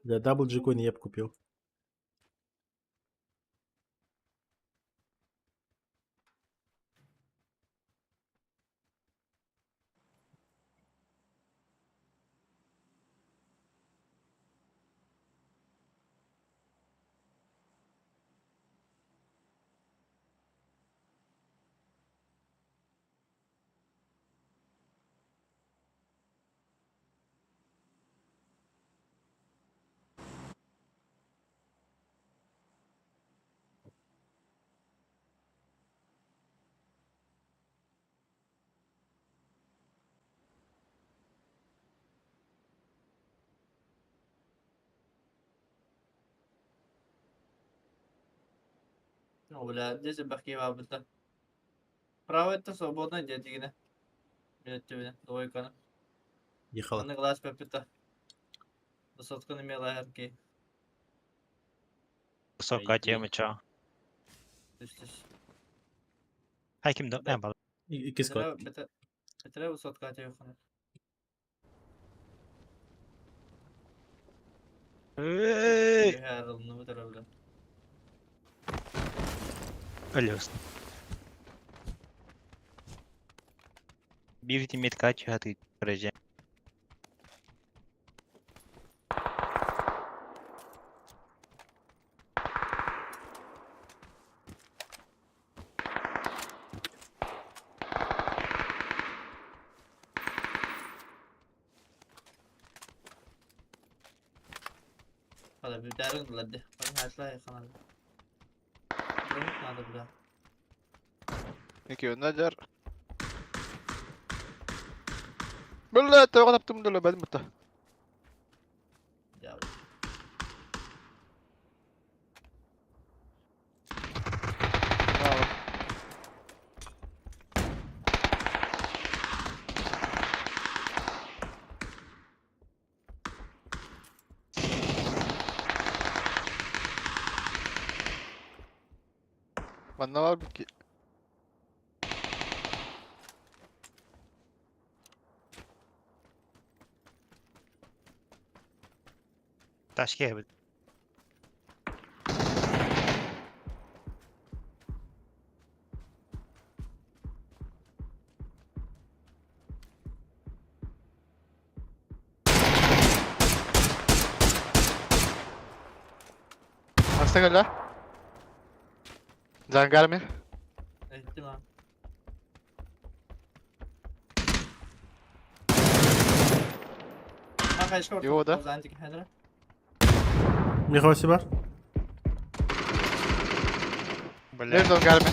Бля, даблджикойн я бы купил. Бля, здесь бахки abi bitti. Правый-то свободно дядя. Блядь, тебе двойка. Ехала. Оны глаз пепита. Высотканы мела herki. Высокая тема, чё? Üstsüz. Hay kimdi? En baba. İki squad. Bitere высотка телефonu. Her alını bitere bile. Ölüyorsun. Bir teammate kaç hadi göreceğim. Hadi bir derin hadi. Bana her şey yakın. Hadi bile. İki önler. Böyle tavuk yaptım dolu ben mutta. Ya. Bravo. Bana var bir ki. Taş gibi. Hasta gel lan. Can gelme. Ettim ha. Ha kaç korktum. Yo da. Zantik hedra. Михаил бар. Бля. Nerede o gelme.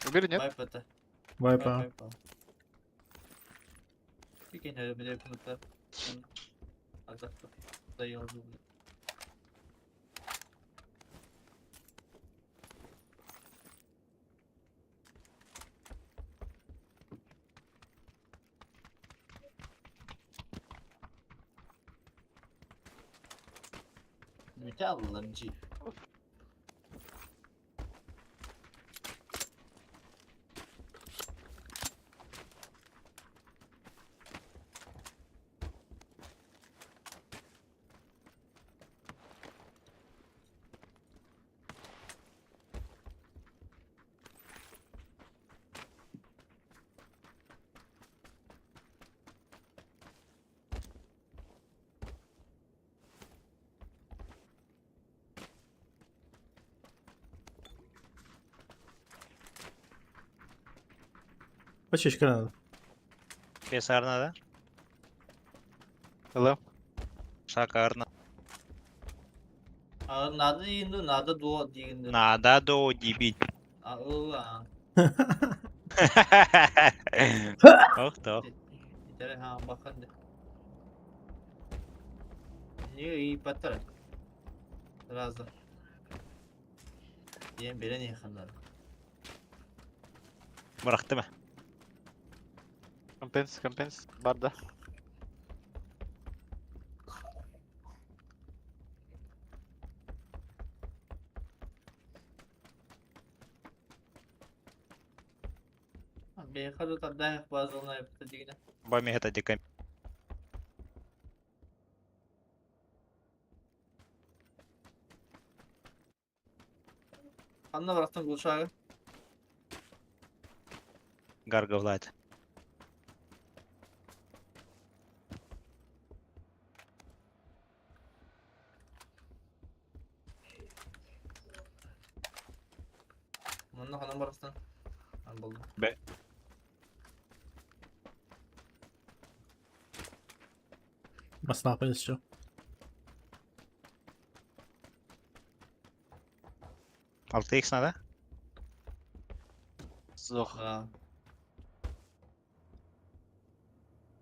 Убери, нет? Wipe atı. Вайпа. Wipe al. Bir kere bir de yapımda. Azakta. Dayı oldu. Müteallimci. Почти надо. Без арна, да? Hello. Шаг арна. Ağır nadı yiyindi, nadı doğu diyindi. Надо до дебить. Ağır ha. Ох, да. Bir ha bakın de. Niye iyi patlar? Biraz da. Diyen biri niye kanlar? Bıraktı mı? Компенс, компенс. Barda. Bir kadar da dayak bazı onlar yaptı diyene. Бами это диками. Anla bıraktım bu uçağı. Гарга Влад. Bununla hanım bıraktım. Ben buldum. Маснапа еще. Altı X надо? Зох. Ha.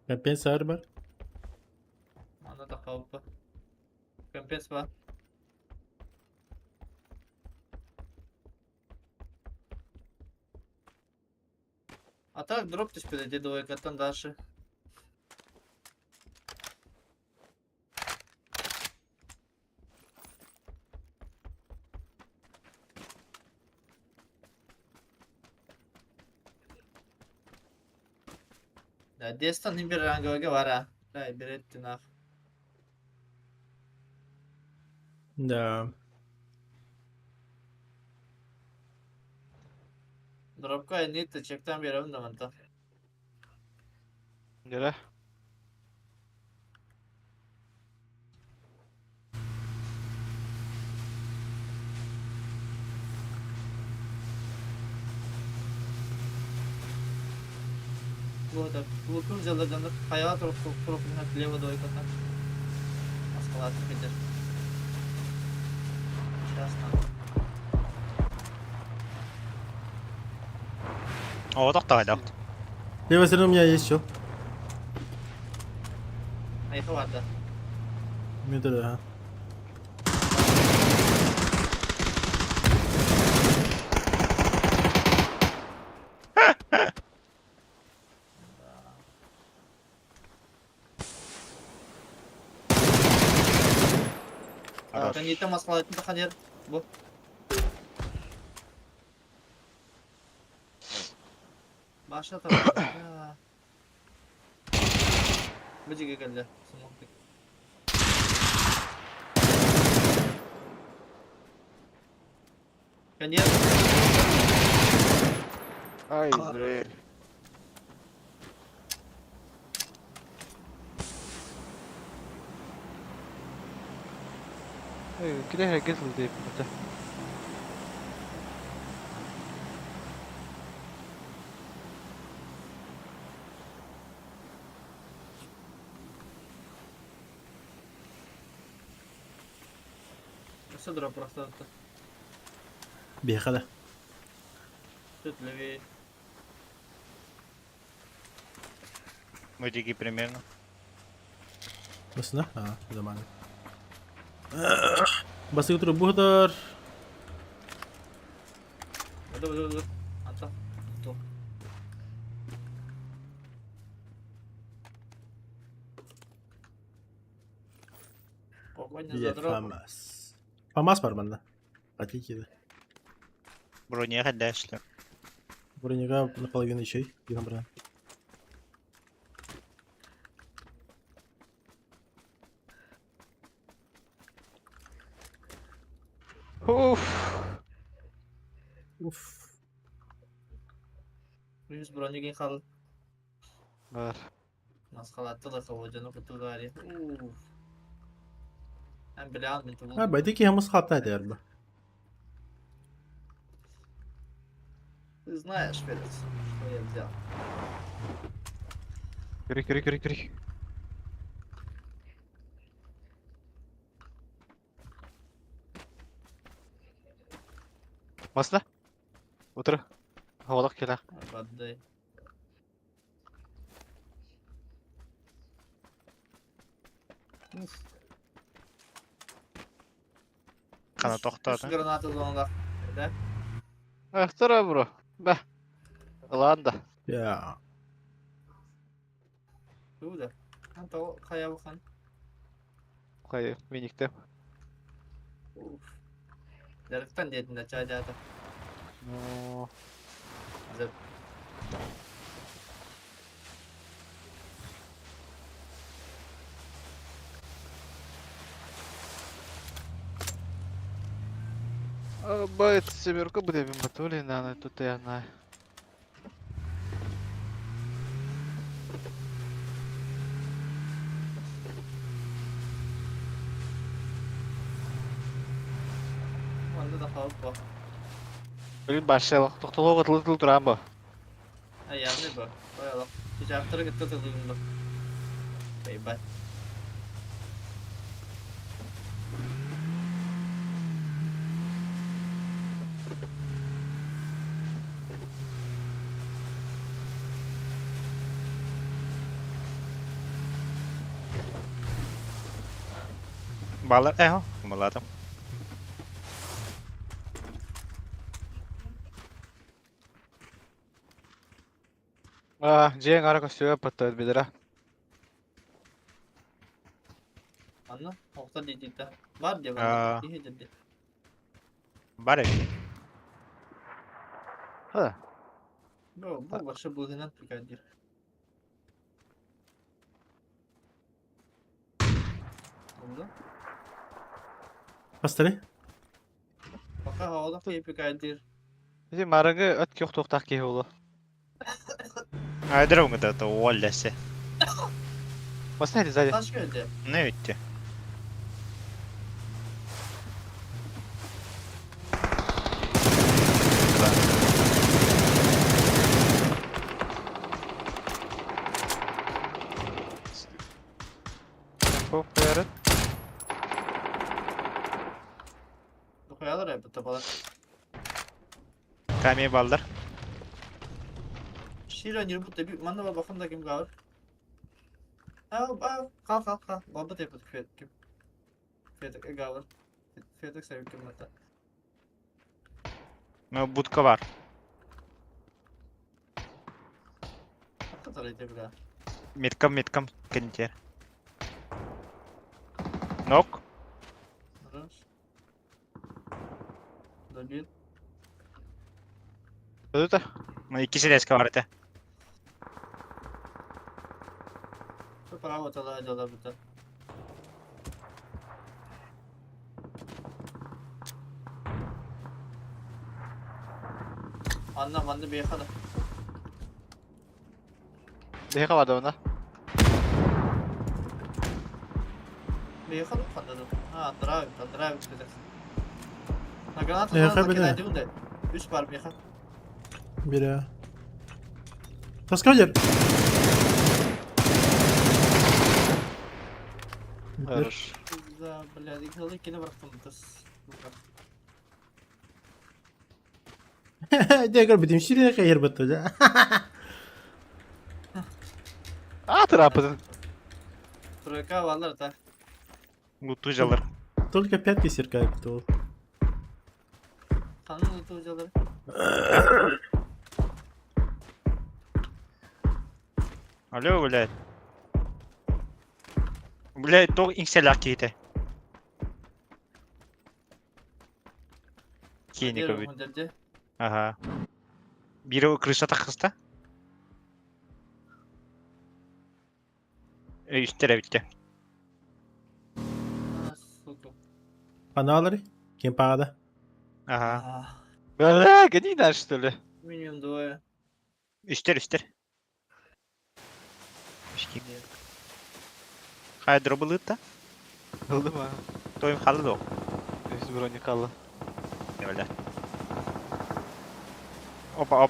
Компенсар бар. Anla da kaldı. Kempes var. А так дроп düşmedi dedi o ekattan daha şey. Ya Destan'ın bir rangı var ha. Hay bir ettin ha. Да. Dropka en de çekten bir evim de manta. Nere? Bu kırmızılardan da hayat profiline leva da ekattan. Maskalatı bilir. Şahsen. О, доктор, да. Левая сторона у меня есть еще. Hayatı vardı. Метр, ага. Хорош. Sen yeter maskalatını da kadir. Bu. Başla tabii. Ya. Bıcık geldi. Smoke. Kan dia Ay bre. Kira herkes hızlı yapıyor. Sedra просто это. Беха, да. Тут левее. Мультики примерно. Nasıl? Ha, zamanı. Basık oturup bu kadar. Betul. Mantap. Tuh. Pokoknya Bir Zadra famas. Famas var bende. Hakiki de. Броня ходящая. Броняга наполовину еще. Дигам бран. Уф. Уф. Biz bronze kal. Var. Nasıl kalattı da kavucanı kutu gari. Ben bile almayayım. Ha, baydaki hamız hatta değer bu. Ты знаешь, Феликс, что я взял. Кюри. Masla. Otur. Havalık gel. Отдай. Kana Üç toxtadı. granatı zonlar. Да? Ahtara bro. Bah. Ulan da. Ya. Udah. Kan tahu kayak bukan. Hayır. Minikte. Derken dia tidak caca tuh. No. Zep. Бает семерка буде він батулі, на тут я на. Onda da hava bu. Bugün başlayalım. Toktoluğa atılıp duran bu. Ha yani bu. Bayağı. Ticaretleri gitti tılığında. Bye. Balar, maladım. Cihan ara koşuyor patladı bir lira. Anla. Okta didikte. Var dia Aa. bana. İyi dedi. Barek. Ha. Yo, bu başa bulduğundan tükendir. Oldu. Pastari? Baka havalı keyif tükendir. Bizim marangı öt yok toktak ki oğlu. Айдырау гыда то уоллесе. Basın hadi zaten. Taş geldi. Ne öttü? Hop yarın. Bu kayalar ya bu tabalar. Камей балдар. Şiir öncü bu tabi. Manda bakın da kim kalır. Kal. Babet yapıp kim. Fetek kalır. Fetek sevip kim hatta. Ну, будка var. Hatta tarayıcı bir daha. Меткам кентер. Нок. Dur. bir. Öldü de. İkisi de eski var ete. Bravo talağa dolar bu da. Anne bir yakala. Ne kaldı ona? Bir yakala anladım. Ha drive dedi. Ha granat Ne atalım yakala da be? kenarda 3 var bir yakala. Бля. Таскадер. Hayır. Güzel блядь, yıkıldık yine bıraktım kız. Дегар битим шире хайр баттажа. Ah трапезin. Troika varlar da. Lutlucalar. Только пятки сверкают, кто. Kanın tutucuları. Алло, блядь. Блядь, то икселяк кейте. Кейни көбүт. Modelci. Ага. Бири крыша такыста. Üstlere bitti. Ha suku. Паналари? Кем пагада? Ага. Ah. Böyle gene что ли? Minimum двое. Üstler. Хай дробылы да? Oldu mu? Тоим халы да. Biz bronye kaldı. Öyle. Опа.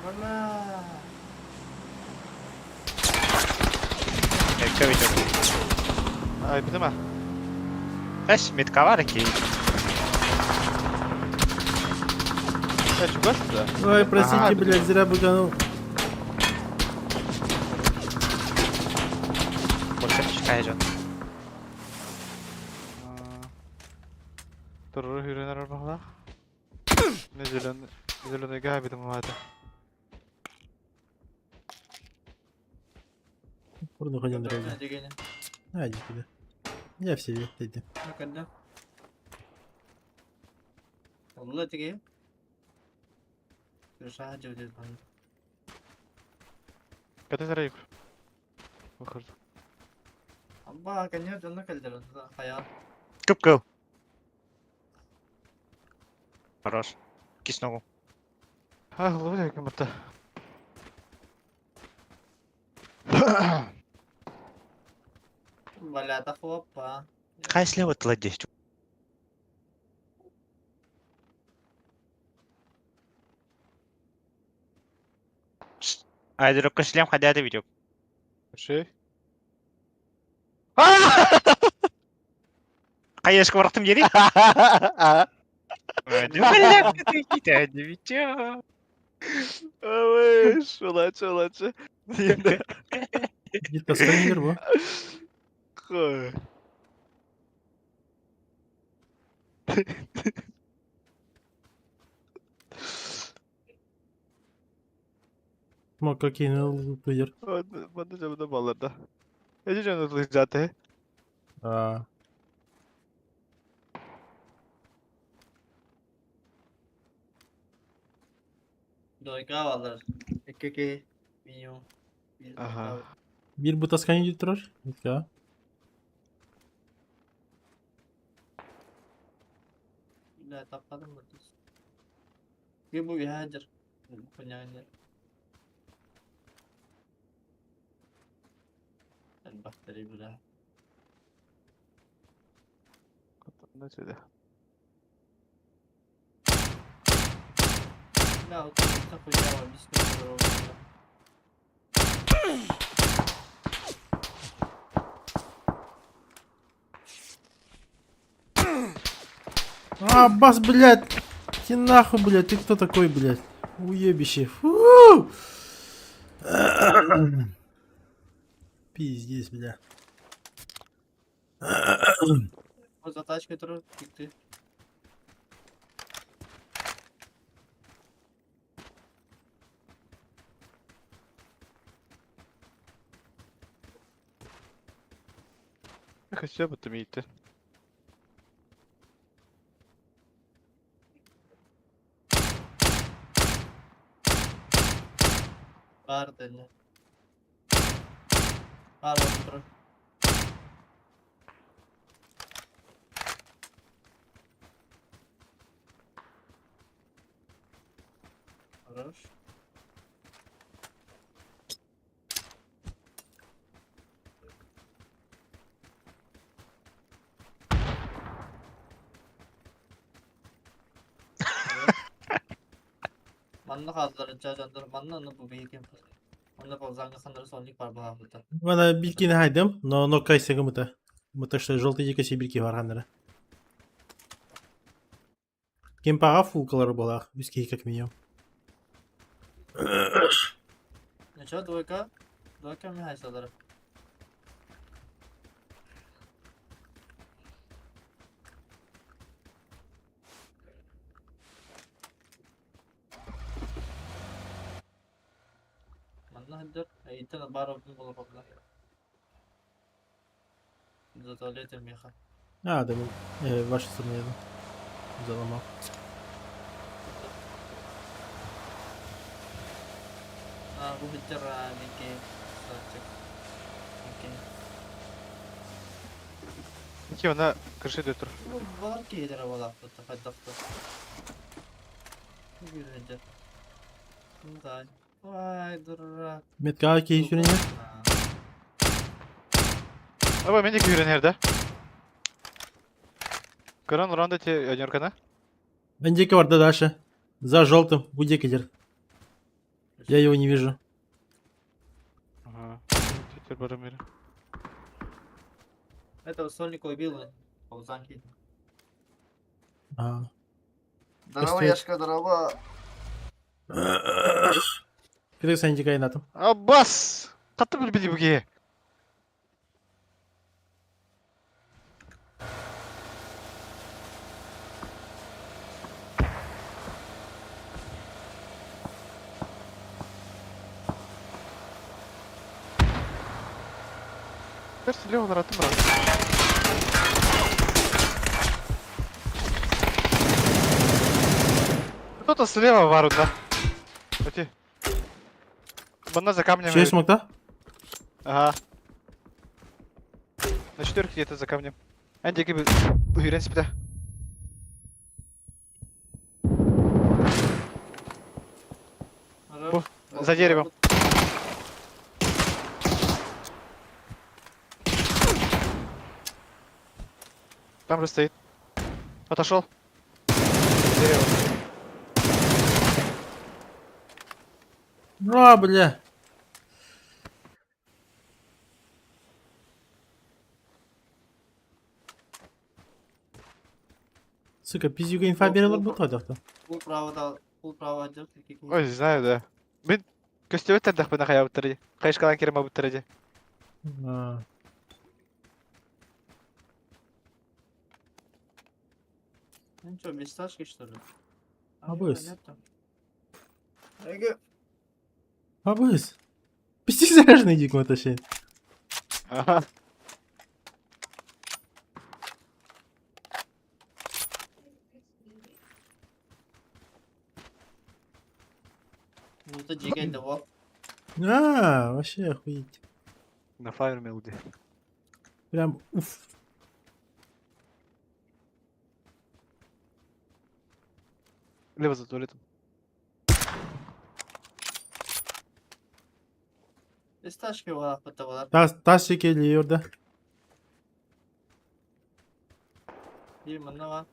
Bana. Köbüt. Ay bir de mi? Эш, метка var ki. Ya şu bas da. Ой, простите, Ага, блядь, зря буганул. Koşup çıkayacağım. Dur yürüner arabala. Ne zelen gabidim hadi. Burada ходим Ne дорога. diyeceğini. Иди туда. Я в себе, иди. Hakikaten. Allah diyeceğim. Bir sadece ödedi bana. Kata sarayı kur. Bakır. Amma kanya canına kaldır. Hayal. Кып. Хорош. Кис ногу. Ha hılı ya kımırta. Валя-то хлопа. Хай слева тладесь. Айдырокка шлем ходя да видео. Şey. Қай ешкі бұрақтым деді? Ой, шулачы. Git таскайнер bu. Ой. Мак какие лупыер. Bana camında ballarda. Ece canı zaten. А, Doyka varlar. İki. Minimum. Bir Aha. doyka. bir bu таскайнер тұрар. Ya. İlla tapladım mı? Bir bu hacer. Konyağını. Ben bakteri bile. Ne söyle? İlla oturmakta koyağı var. Bismillah olsun. Аббас, блядь! Иди нахуй, блядь, ты кто такой, блядь? Уебище. Фу! Пиздец, бля. O zataş götürür. Gitti. Kaçıyor bu tüm iyiydi. Var dedi. Var otur. Хорош. Manna kaldılar cacandır. Manna onu bu bilgim. Onu bu zanga sanırı sonlik var bu hafta. Вана билкини хайдым, но кайсы гымыта. Мыта что желтый дикоси билки барганнары. Кемпага фулкалары болах, бискей как минимум. Ne çabuk двойка? Двойка mı haysaları? Manna hıdır. İtten bar oldu bulup abla. За туалетом меха. А, да, ваша страна еду. Заломал. Bu hıdır dike. Saçık. Dike. Iki ona крыши дөтір. Bu var ki yedir havalı hafta. Hadi hafta. Bu bir hıdır. Bundan. Vay durak. Метка ки сюрене. Aba мен екі үйрен herде. Көрін ұранда те өнеркана. Бендика варда Даша. За желтым, будик идет. Я его не вижу. Ага. Тетер барам ері. Это сольник убил. Ползанки. А. Здорово, Стоит. Яшка, здорово. Кирик сандика инатым. Аббас! Қатты білбеді бүге. Бір слева наратын брат. Кто-то слева варут, да? Пойти. Банда за камнем. Че смог-то? Ага. На четверке где-то за камнем. Анди gibi үйрен спита. Bu, за деревом. Там же стоит. Отошел. Дерево. А, бля. Сука, пиздюга инфа берілер бұл тодақты. bu pravada, bu pravada. Ой, знаю, да. Мен көстебет тәндақ бұна қая бұттырды. Қайышқалан керема бұттырды. Ну что, без Сашки что ли? Обыз. Эге. Абыз. Пиздик заряженный дик мотосе. Ага. Ну это дигай того. А, вообще охуеть. На фаер мелоди. Прям уф. Лево за туалетом. Без Сашки var patalar. Taş çekiliyor da. Bir mana var.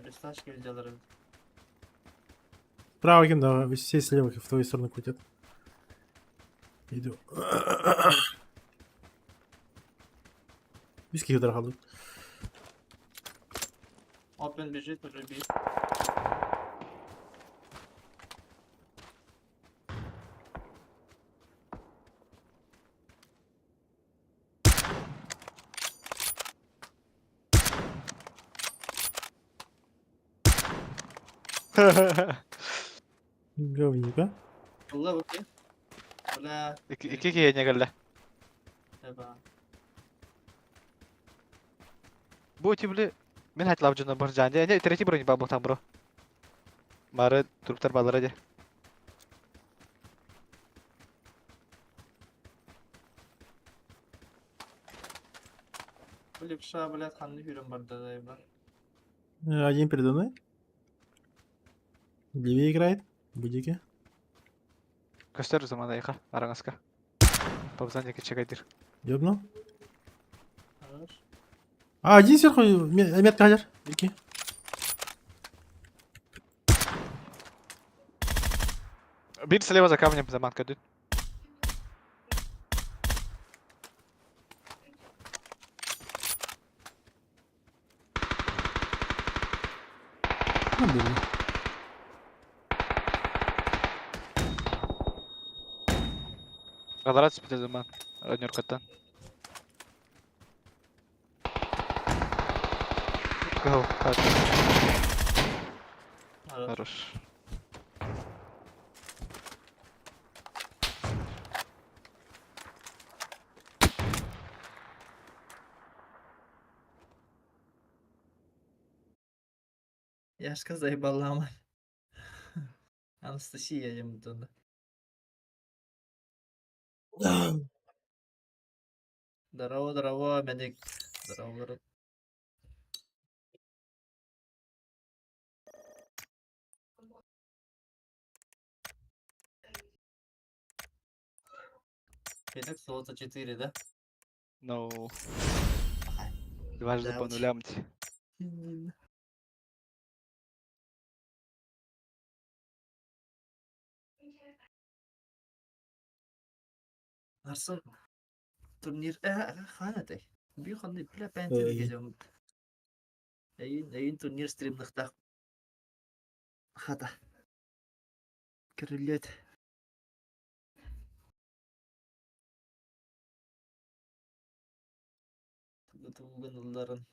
Без Сашки videoları. Справа кем-то, все слева в твою сторону крутят. Иду. Виски удар халу. Open бежит уже бит. Говнюка. Ulla bakayım. Ulla. İki kiyene geldi. Еба. Bu tibli men hatlab jona bir jandi. Ne tretий бронь бабыл там бро. Bari turuptar ballar aja. Bu lipşa bilet kanlı hürüm barda da var. Один передо мной. Левее играет. Будики. Göster o zaman dayıka. Aranızka. Babuzan jeki çekaydır. Ёбнул. Hayır. Один сверху. Метка Хазар. Беги. Bir слева за камнем заманка дед. Ну, блин. Kadarat spite zaman. Önür kattan. Go. Hadi. Hayır. Хорош. Яшка заебала мать. Анастасия ему-то. Здорово, здорово, медик. Здорово, здорово. Медик Соута 4, да? No. Дважды Да по уж. нулям. Ти. Арсын турнир ханадай. Би хонды бля пантер гежем. Эйин турнир стримнахта. Хата. Кириллет. Туган ылларын.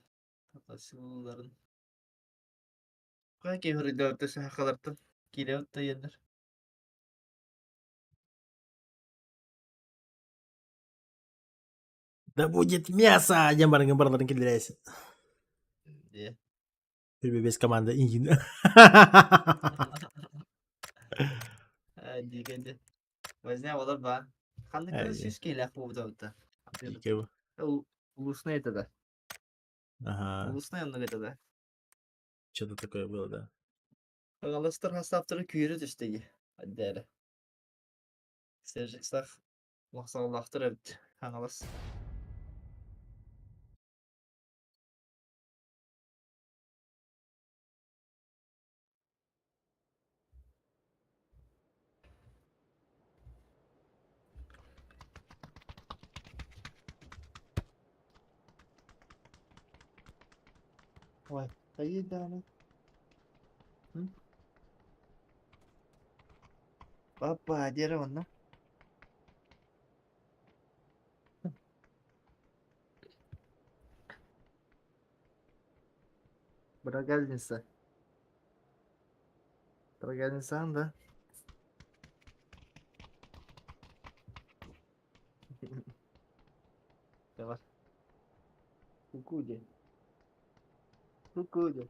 Татасылларын. Кай кеврилер өтөсө хакалартын. Килеп та ендер. Да будет мясо! Ямбар гамбарларын келдіресін. Де. Без команды ингин. Дегенде. Возня олар ба. Ханды кыз сіз келек болду өтө. Икеу. Улусна это да. Ага. Улусна янда это да. Что-то такое было, да. Галастар хастаптыры күйрі түстеги. Аддәрі. Сержіксақ. Лақсағылақтыр өт. Хаңалас. Ой, кайда аны? Папа, дері онна. Брагальница. Брагальница анда. Давай. Кукуди. Кукуди.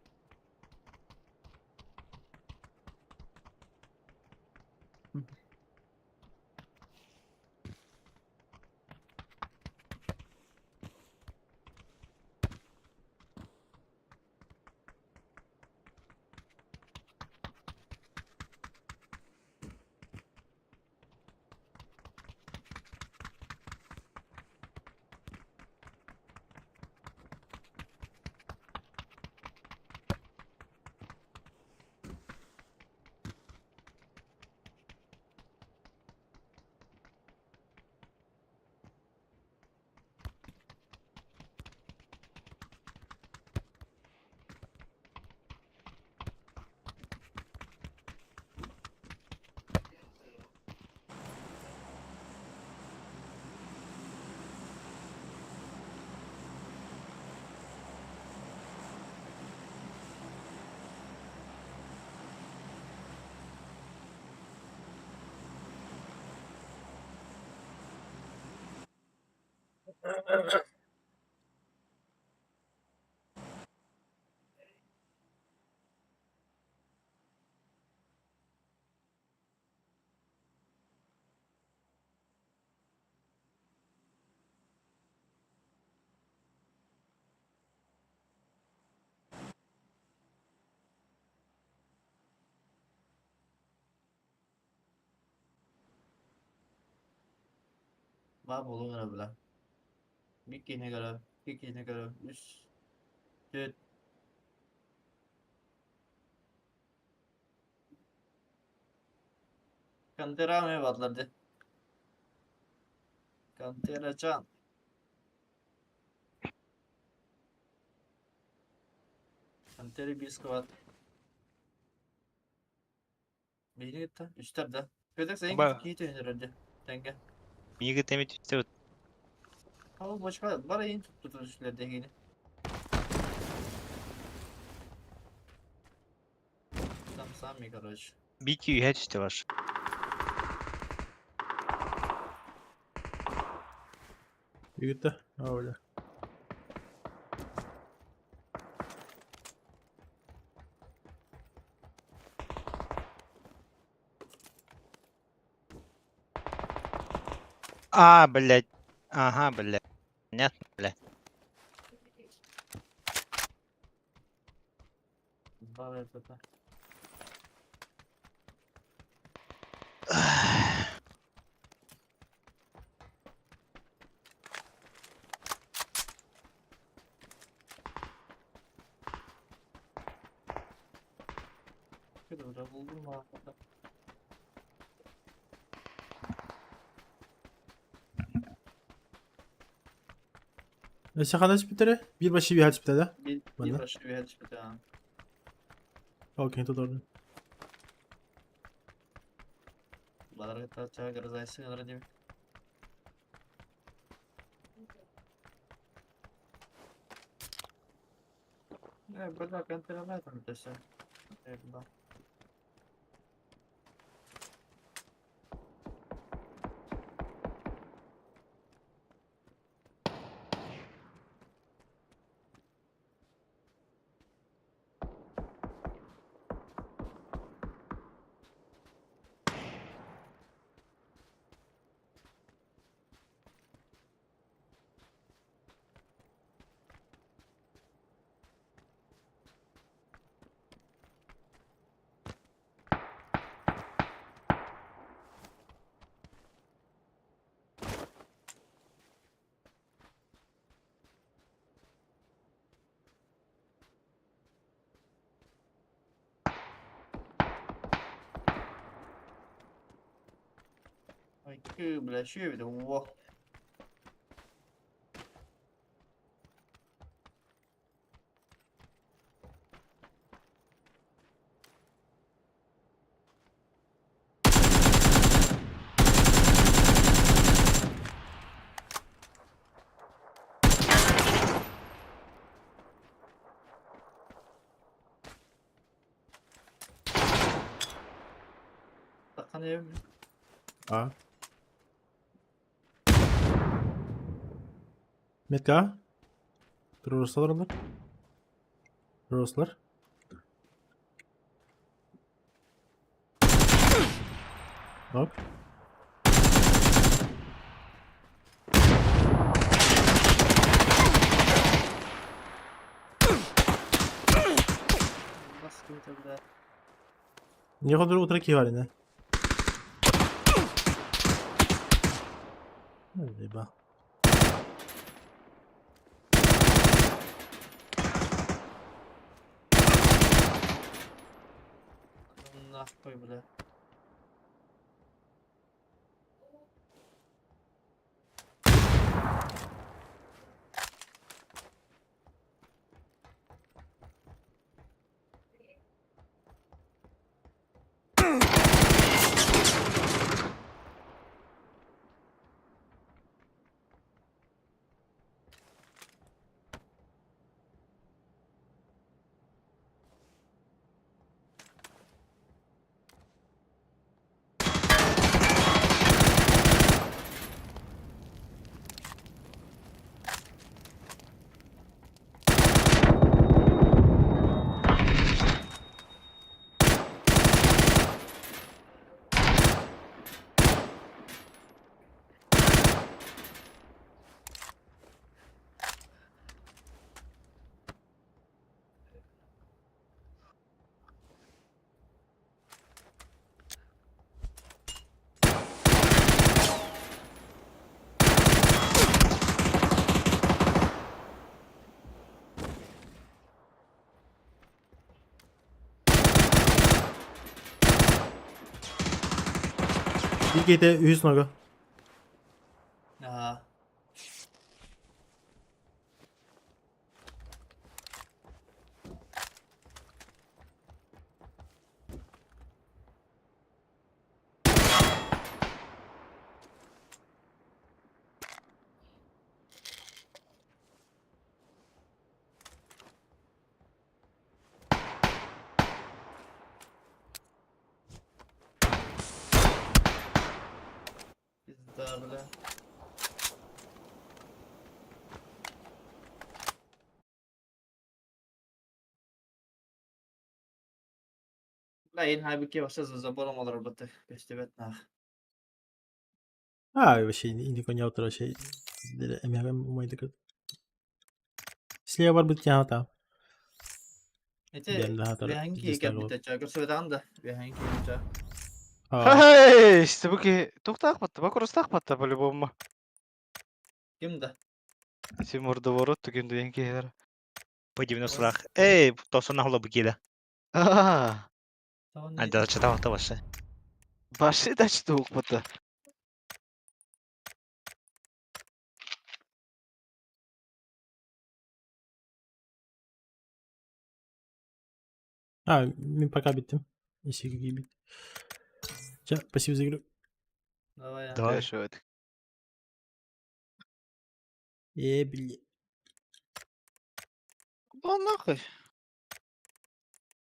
Bak bulun ara bile. Bir kine göre. Bir kine göre. Üç. Dört. Kantera mı batlardı? Kantera can. Kantera bir squad. Beni gitti. Üstlerde. Kötek senin Ba- gidip iyi tönür önce. Denge. Мига темит üstte Ama başka bana iyi tuttu üstlerde dengeyi. Tam sami короче. BQ head üstte var. Bir gitti. Ha öyle. А, блядь. Ага, блядь. Понятно, блядь. Bana это. Kırıra buldum mu arkada? Neyse kaç bitere? Bir başı bir haç bitere. Bir Bana. başka bir hedge bir daha. Okey doğru. Bunlara kadar çağa göre zaysın kadar değil mi? Ne böyle kantera mı yapalım desem? Evden. Ay bulaşıyor bir de. Wow. Bakan ev mi? A. Meka. Ruslar onlar. Ruslar. Hop. Nasıl kimse bir daha? Nie chodzi o traki walne. No chyba. Allah koy bile. Vilket är hus något. Ага. Пизда, бля. Бля, ин halbuki вообще забором olur быты. Пестебет нах. Вообще не коня вообще. MHM Слева var bir tane hata. Эти Ben de hata веханки дистаг икет oldu. бите чагыр сөйдан да. Веханки бите. Хей, стебуки, туктак батта, бакурустак батта по-любому. Кимді? Сим орда ворот, түген дуен кейдер. Пойдем на слах. Эй, то сон нахло букида. Аа, Анда чата вата башы. башы да чтук батта. Ben пока bittim. İşi gibi bit. Спасибо за игру. Давай. Давай. Yaşadık. Бля. О, нахуй.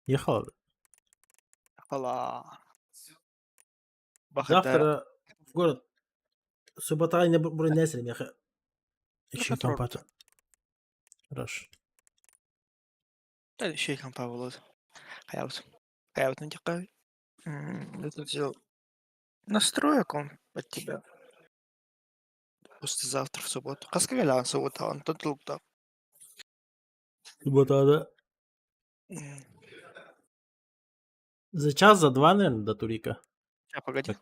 Ехал. Хала. Бахадара. Завтра в город. Суббота не бронесерим, яха. Еще Патрон. компата. Хорош. Да, şey kampa olur. Hayatın дикой. Это взял. Настроек он от тебя. Послезавтра в субботу. Каскавелян суббота, он тут лук-то. Суббота, да. За час, за два, наверное, до Турика. Сейчас, погоди.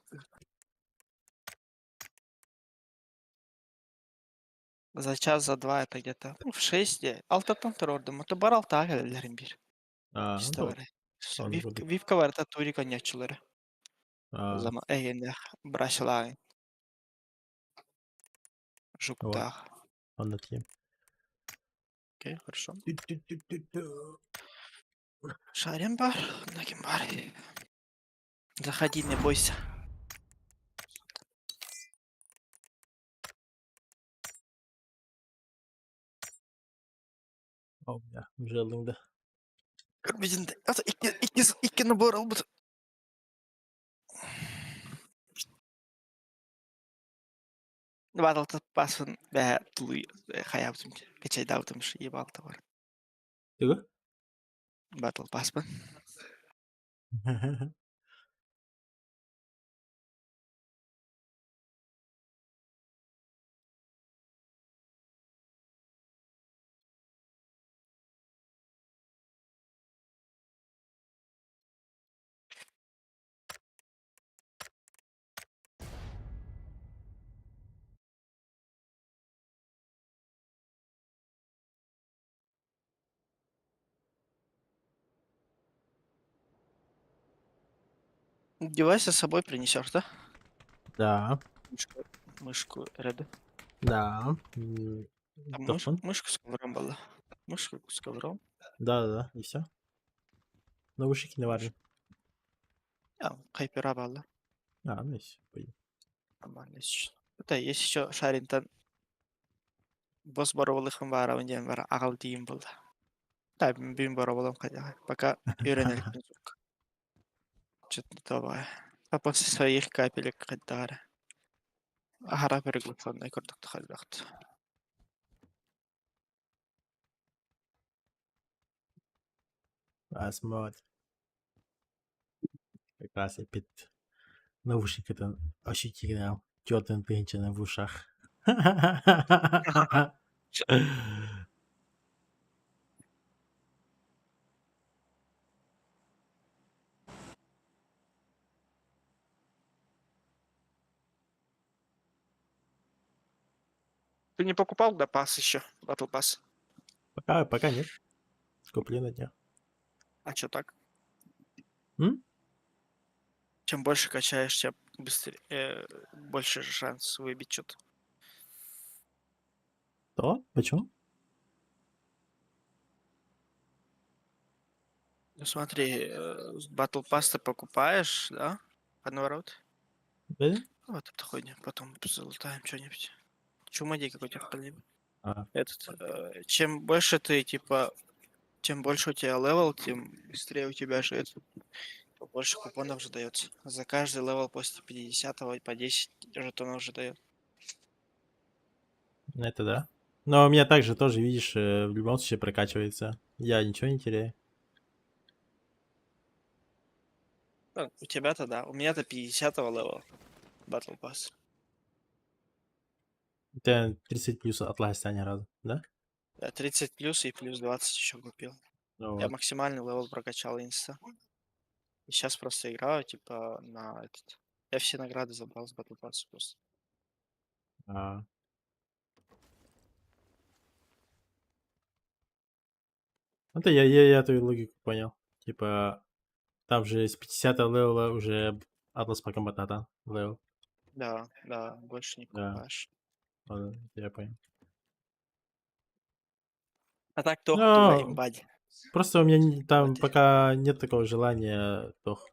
За час, за два это где-то в 6. Алтатан тұрордым. Это бар алта gelirlerin bir. İşte Ну, var. onu bulduk. Vivka var da Turika nyaçıları. O А, zaman egende braşılayın. Жуктах. Anlatayım. Окей, хорошо. Ту-ту-ту-ту-ту. Шарим бар, нагим бар. Заходи, не бойся. О, ya, жерлыңды. Bizim de iki nabor oldu. Battle basın ve tulu hayatım. Geçey davtım iyi balta var. Değil mi? Battle basın. Девайс с собой принесешь, да? Да, Мышку ряду. да. А Тоқпын. мышку с ковром была. Мышку с ковром. Да, и все. Наушники не важны. А, хайпера была. Ну и все. Нормально. Это есть еще шаринтан. Бос боровалыхын бар, аванден бар, ағал дейін болды. Да, бин боровалым қайда. Пока үйренелік жоқ. Что-то давай. А после своих капелек қайдағары. Ахара перегласонный көрдікті қалбақты. Смотри. Как раз опять наушники-то ощутил тётен пенчина в ушах. Ты не покупал, да, пас еще? Battle Pass? Пока нет. Куплю на днях. А что так? М? Чем больше качаешь, тем быстрее, больше шанс выбить что-то. То? Почему? Ну смотри, Battle Pass ты покупаешь, да? Подворот. Да? Вот это хуйня. Потом залутаем что-нибудь. Чумади какой-то впалим. А, Чем больше ты, типа, чем больше у тебя левел, тем быстрее у тебя же это, больше купонов же дается. За каждый левел после 50-го по 10 жетонов же дает. это да. Но у меня также тоже, видишь, в любом случае прокачивается. Я ничего не теряю. Ну, у тебя-то да. У меня-то 50-го левел. Battle Pass. Это 30 плюс от ласта ни разу, да? Да, 30 плюс и плюс 20 еще купил. Ну Я вот. максимальный левел прокачал инста. И сейчас просто играю, типа, на этот. Я все награды забрал с Battle Pass просто. А. Это я твою логику понял. Типа, там же с 50 левела уже Атлас по комбатата левел. Да, да, больше не Да, покупаешь. ладно, я понял. А так то туго Ну, имбать. просто у меня там Вот и- пока нет такого желания тох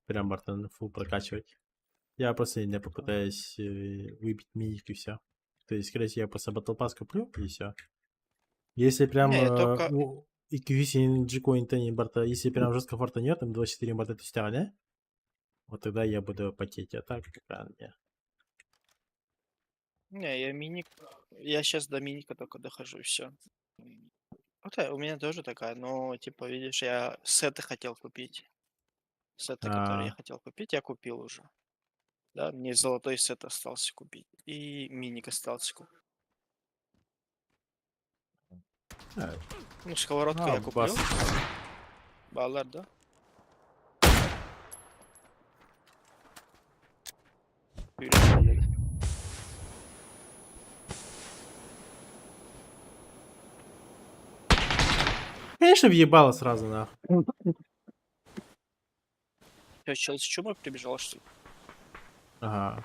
прям Бартон фул прокачивать. Я просто не попытаюсь выбить миник и все. То есть, скорее всего, я просто Battle Pass куплю и все. Если прям Не, я только... EQC G-Coin Тенни Барта, если прям жестко фартанет, там 24 барта тестя, вот тогда я буду потеть, а так пока не. Не, я миник... Я сейчас до миника только дохожу, и все. Вот у меня тоже такая, но, типа, видишь, я сеты хотел купить. Сеты, которые я А, хотел купить, я купил уже. Да, мне золотой сет остался купить. И миник остался купить. а, Ну, сковородку я куплю. бас. Баллар, да? Үйреніп. Конечно, въебало сразу, нахуй. Чё, чел с чумой прибежал, что ли? Ага.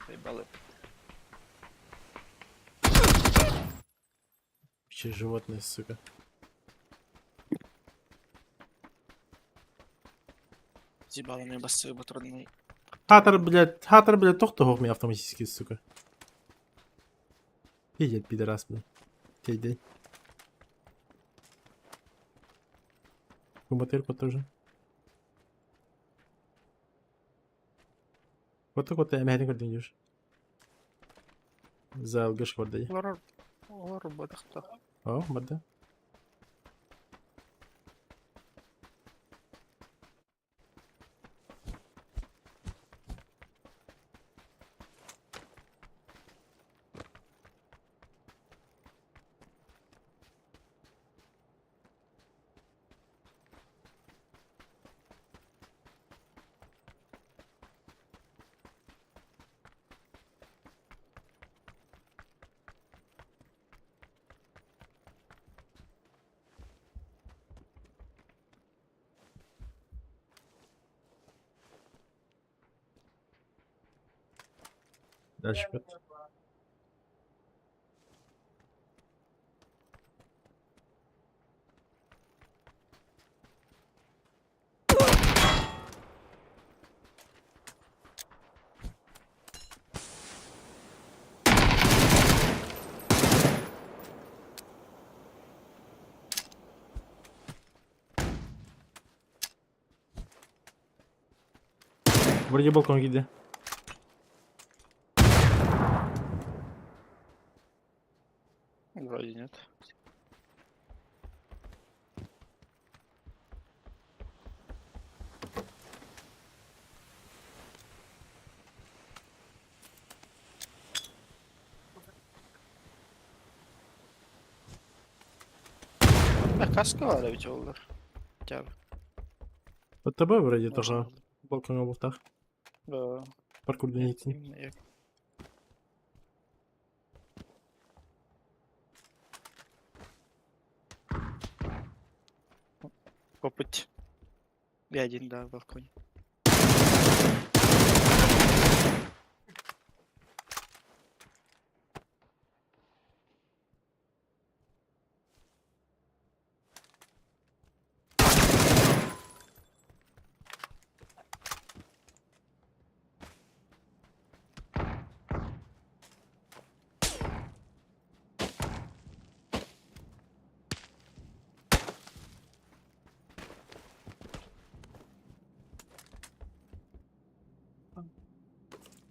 Поебалы. Вообще животное, сука. С ебалами басы, батронный. Хатер, блядь, тохта меня автоматически, сука. Видит, пидорас, блядь. Тей-дей. Кумбатырку тоже. Вот так вот я мягенько идешь. За ЛГшку отдай. Олар бадахта. О, бада. Дальше кот. Вроде балкон gitti. Вроде нет. Да, каска var ведь олар. Хотя бы. Под тобой вроде Можно того было. балкон болтах. Да. Паркур Нет, деницы. именно я. Попыть. B1, да, в балконе.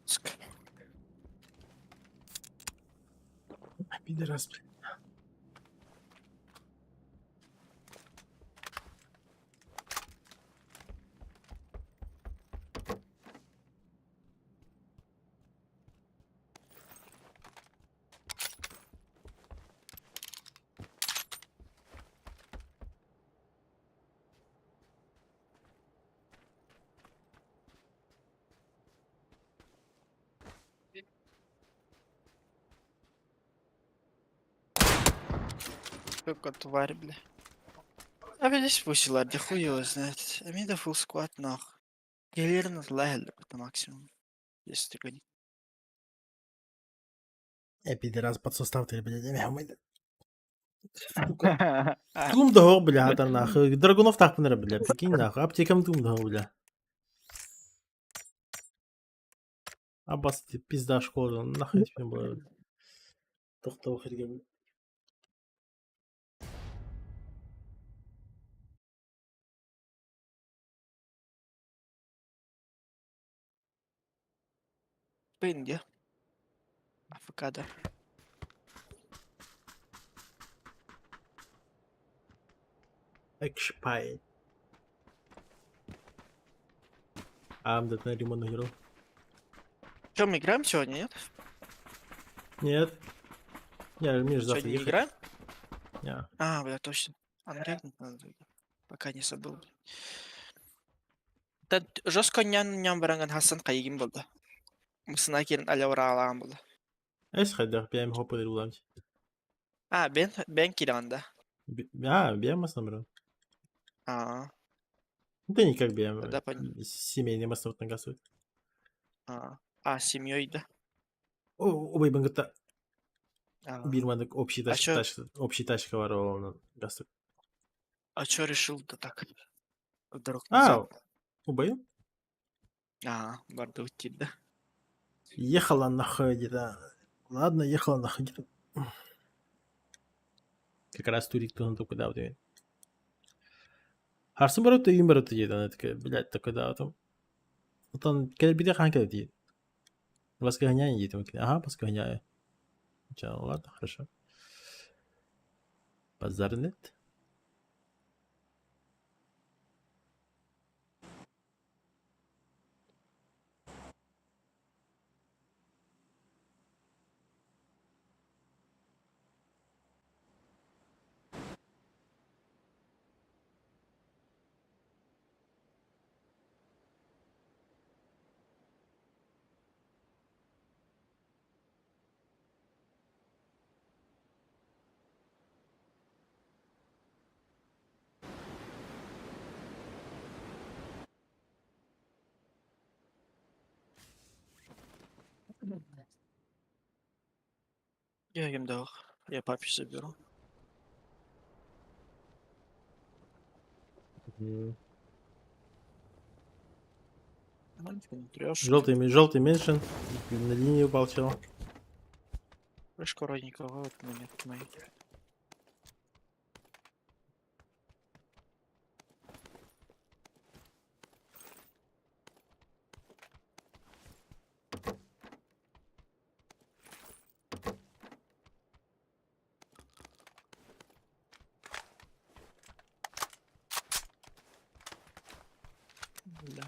Ск- Пидорас, блядь. Сколько тварь, бля. А здесь пусилар, да хуй его знает. А мне да фулл сквад нах. Гелерн лахел, это максимум. Если ты гонишь. Пидорас подсостав ты, блядь. Сука. Тум да хо, бля, хатар нахуй. Драгунов так пнера, бля. Прикинь, нахуй. Аптекам тум да хо, бля. Аббас, ты пизда школа. Нахуй тебе было. Тохтау херге, бля. Пенде. Авокадо. Экшпай. Амдат на ремонт играл. Что, мы играем сегодня, нет? Нет. Я мне же завтра Сегодня не ехать. играем? Не. А, бля, точно. Анрегнуть надо. Пока не забыл. Тад жестко ням баранган Хасан кайгин болды. Мысына керін алявра алаған болды. Эс хайдах, биями хопа дер уламч. А, бен киранда. Биями брат. А, Да никак биями. тогда понятно. Семейный массовый тангасует. А, с семьей, да. Обай бангата. А, Бирмандык общий чё- тачка бар ол гасует. а чё решил-то так? Вдруг А, нельзя? обай? Барды уйти, да. Ехала нахуй где-то. Ладно, ехала нахуй где-то. Как раз турик тунун топ куда вот. Харсын барып та үйүн барып та дейді. Ана такая, блядь, такой да там. Потом келе биде хан келе дейді. Вас гоняю, дейді. Ага, вас гоняю. Ладно, хорошо. Базар нет. Я им дал. Я папе заберу. Желтый меньшин. На линии упал чел. Вышка вроде никого, вот момент мои. Да.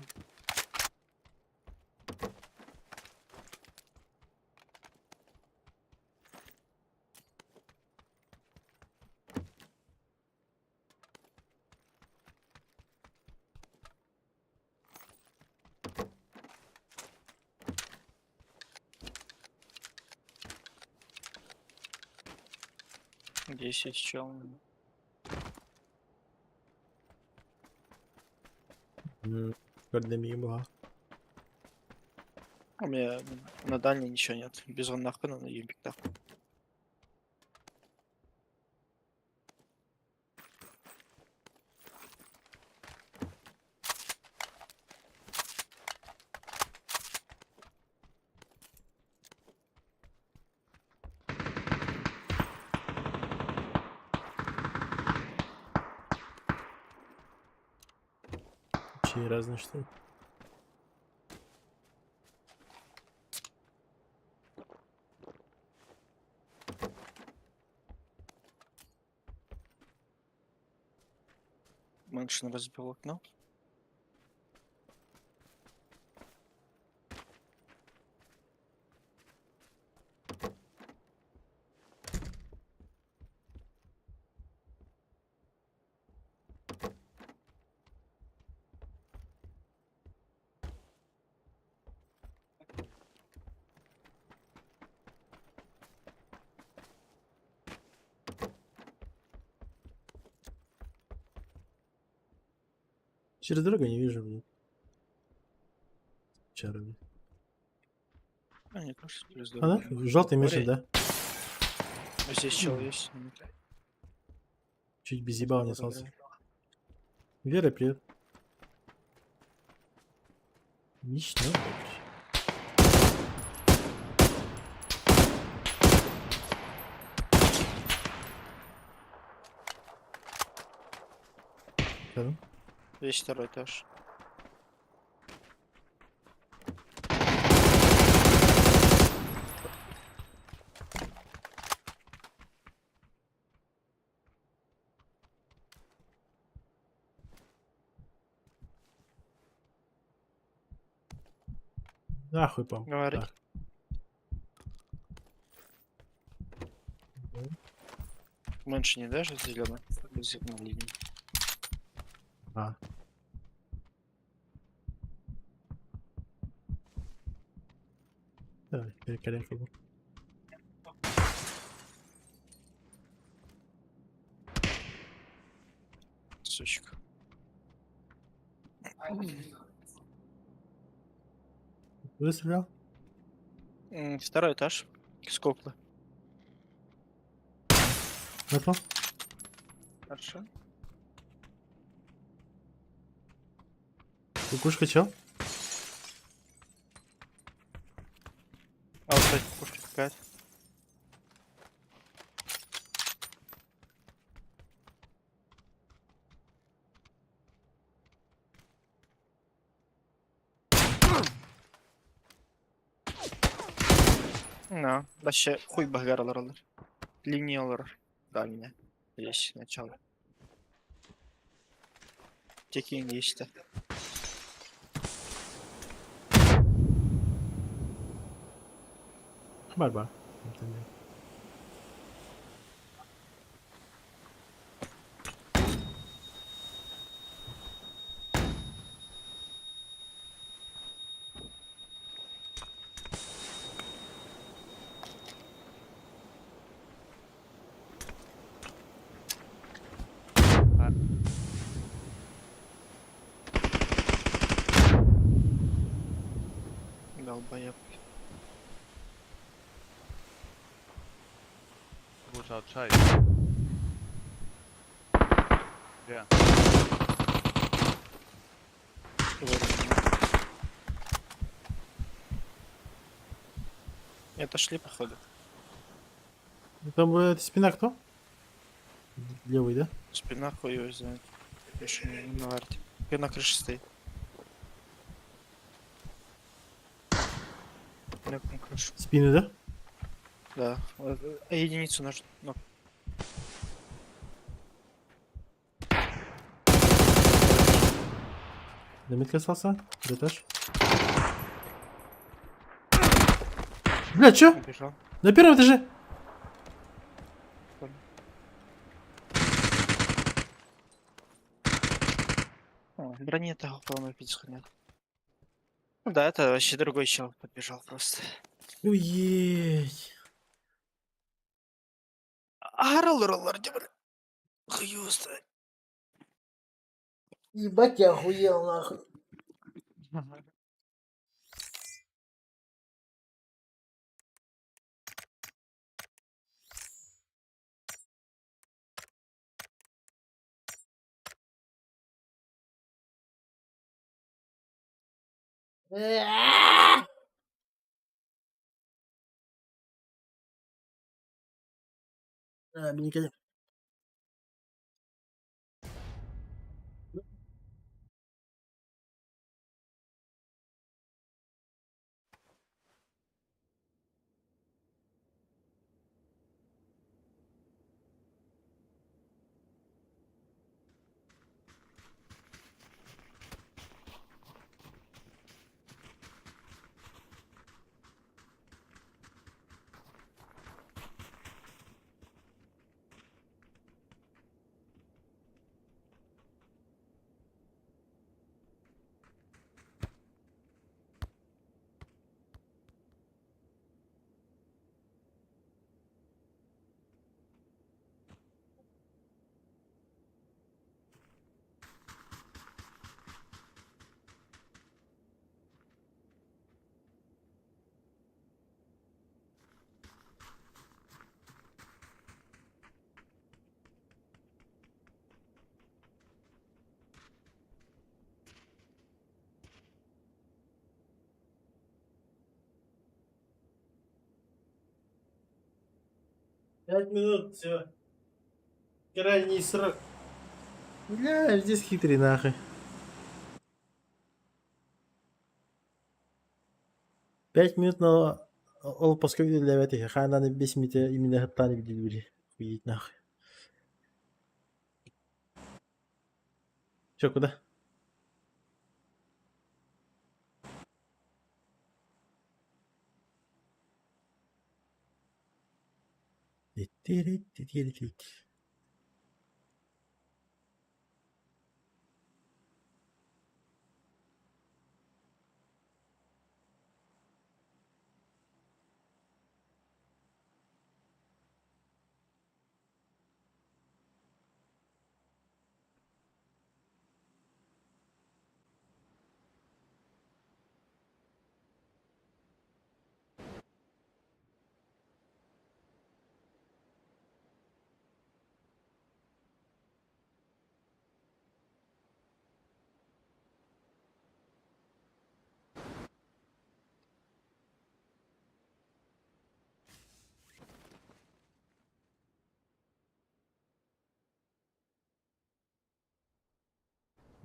Здесь есть чел. Көрдемейім бұға. У меня на дальней ничего нет. Бизон нахуй, но на юмпик нахуй. Чей разный что ли? Мэншин разбил окно. Через дорогу не вижу, блин. Чарли. А, не кажется, плюс А, да? дорога. Желтый мешок, Борей. да? А здесь чел есть. Чуть без ебала не Добрый, остался. добрый. Вера, привет. Лично, короче. Да? Весь второй этаж. Нахуй, пам. Говори. Так. Меньше не даже зеленый. Без зеленой линии. А. Давай, перекоряй фигуру. Сучка. Выстрелил? Второй этаж. С куклы. Готов? Хорошо. Кукушка чел? А вот кстати, кукушка какая-то. На, вообще хуй багарлар алар. Линиялар. Дальняя. Здесь начало. Текин есть. Борьба. Entendi. Долбоеб. Who's outside? Yeah. Это шли походу. Там спина кто? Левый, да? Спина хуй его знает. Еще не на арте. И на крыше стоит. На крышу. Спины, да? Да. Вот, единицу наш. Ну, Заметка остался? Этаж. Бля, чё? убежал. На первом этаже? О, брони этого, по-моему, пиццу нет. Ну да, это вообще другой чел подбежал просто. Уеть. Аралар, дебра. Хуёста. Ебать, я охуел нахуй. Обидненько. Пять минут, все. Крайний срок. Бля, здесь хитрый нахуй. 5 минут на ол паска видео хананы 5 минут именно хаттаны видео хуеть нахуй. Чё, куда? Ти-ти-ри-ти-ти-ри-ти.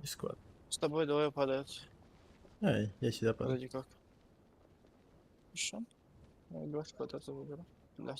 Дискорд. С тобой двое падают. Ай, я сюда падаю. Вроде как. Хорошо. Ну, давайте вот это выберу. Да.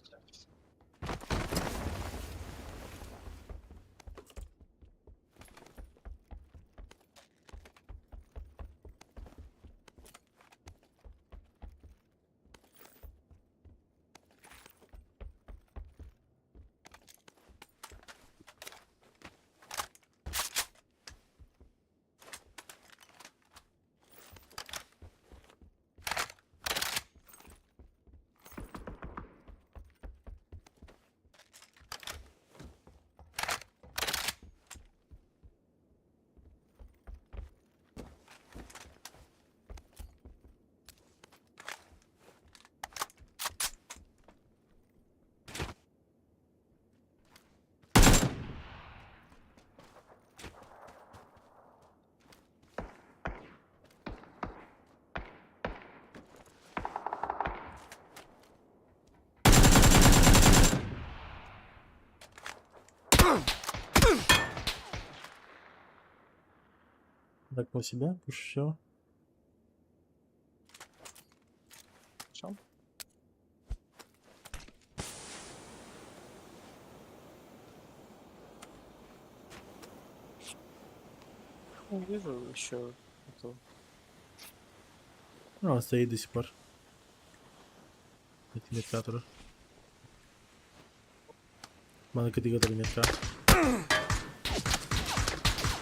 Так, у себя, все. Хорошо. Не вижу еще эту. Ну, он стоит до сих пор. Эти медкаторы. Мана категория который медка.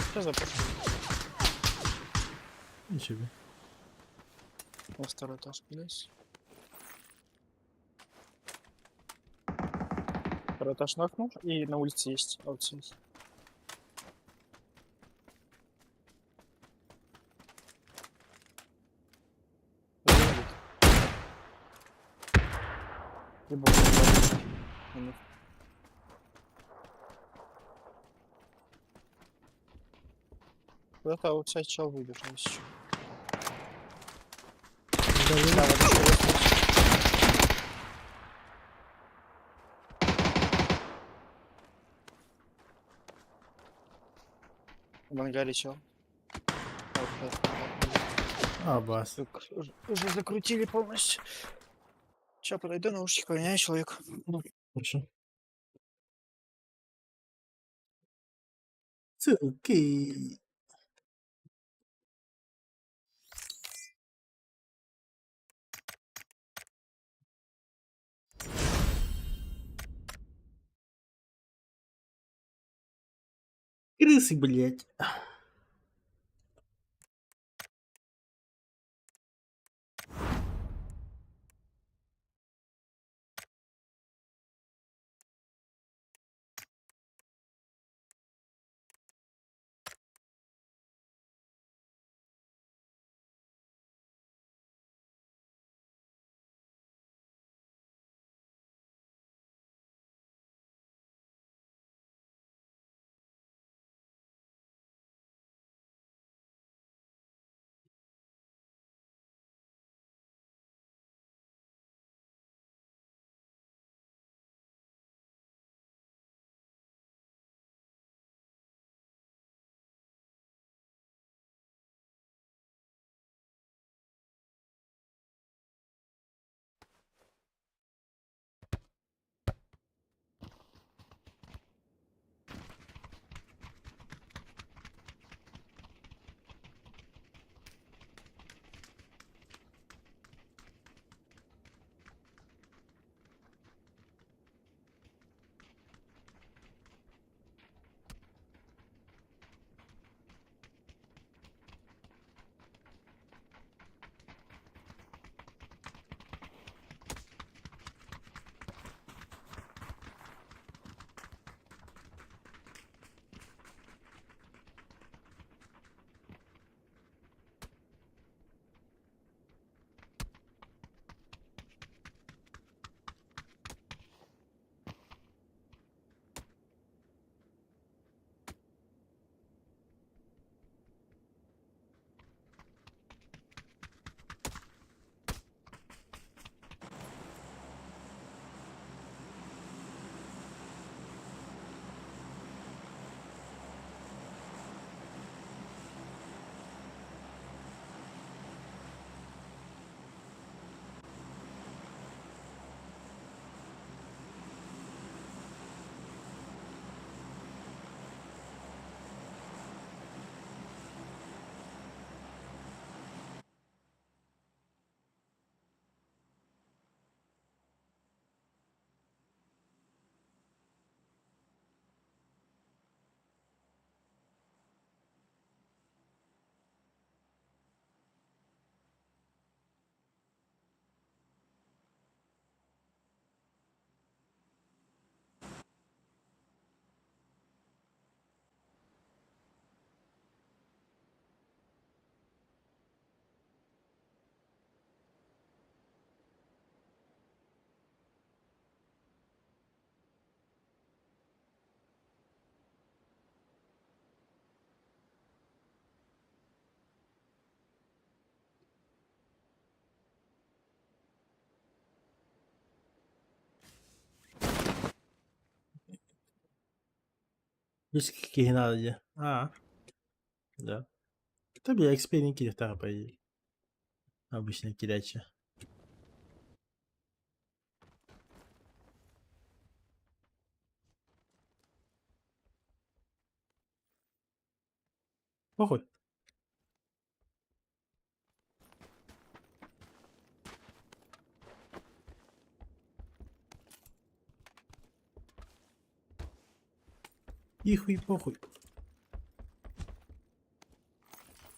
Сейчас запущу. Ничего. На второй этаж лезь. Второй этаж нокнул. И на улице есть аутсайд. И бот. Куда-то аутсайд чел выбежал еще. Слава, дошел восьмой. В ангаре чел. А, бас. Уже закрутили полностью. Сейчас подойду, наушники поменяю человеку. Хорошо. Окей. Крысы, блядь. Есть какие надо где? А, да. Там я эксперимент кидаю, по идее. Обычно кидача. Похуй. И хуй похуй.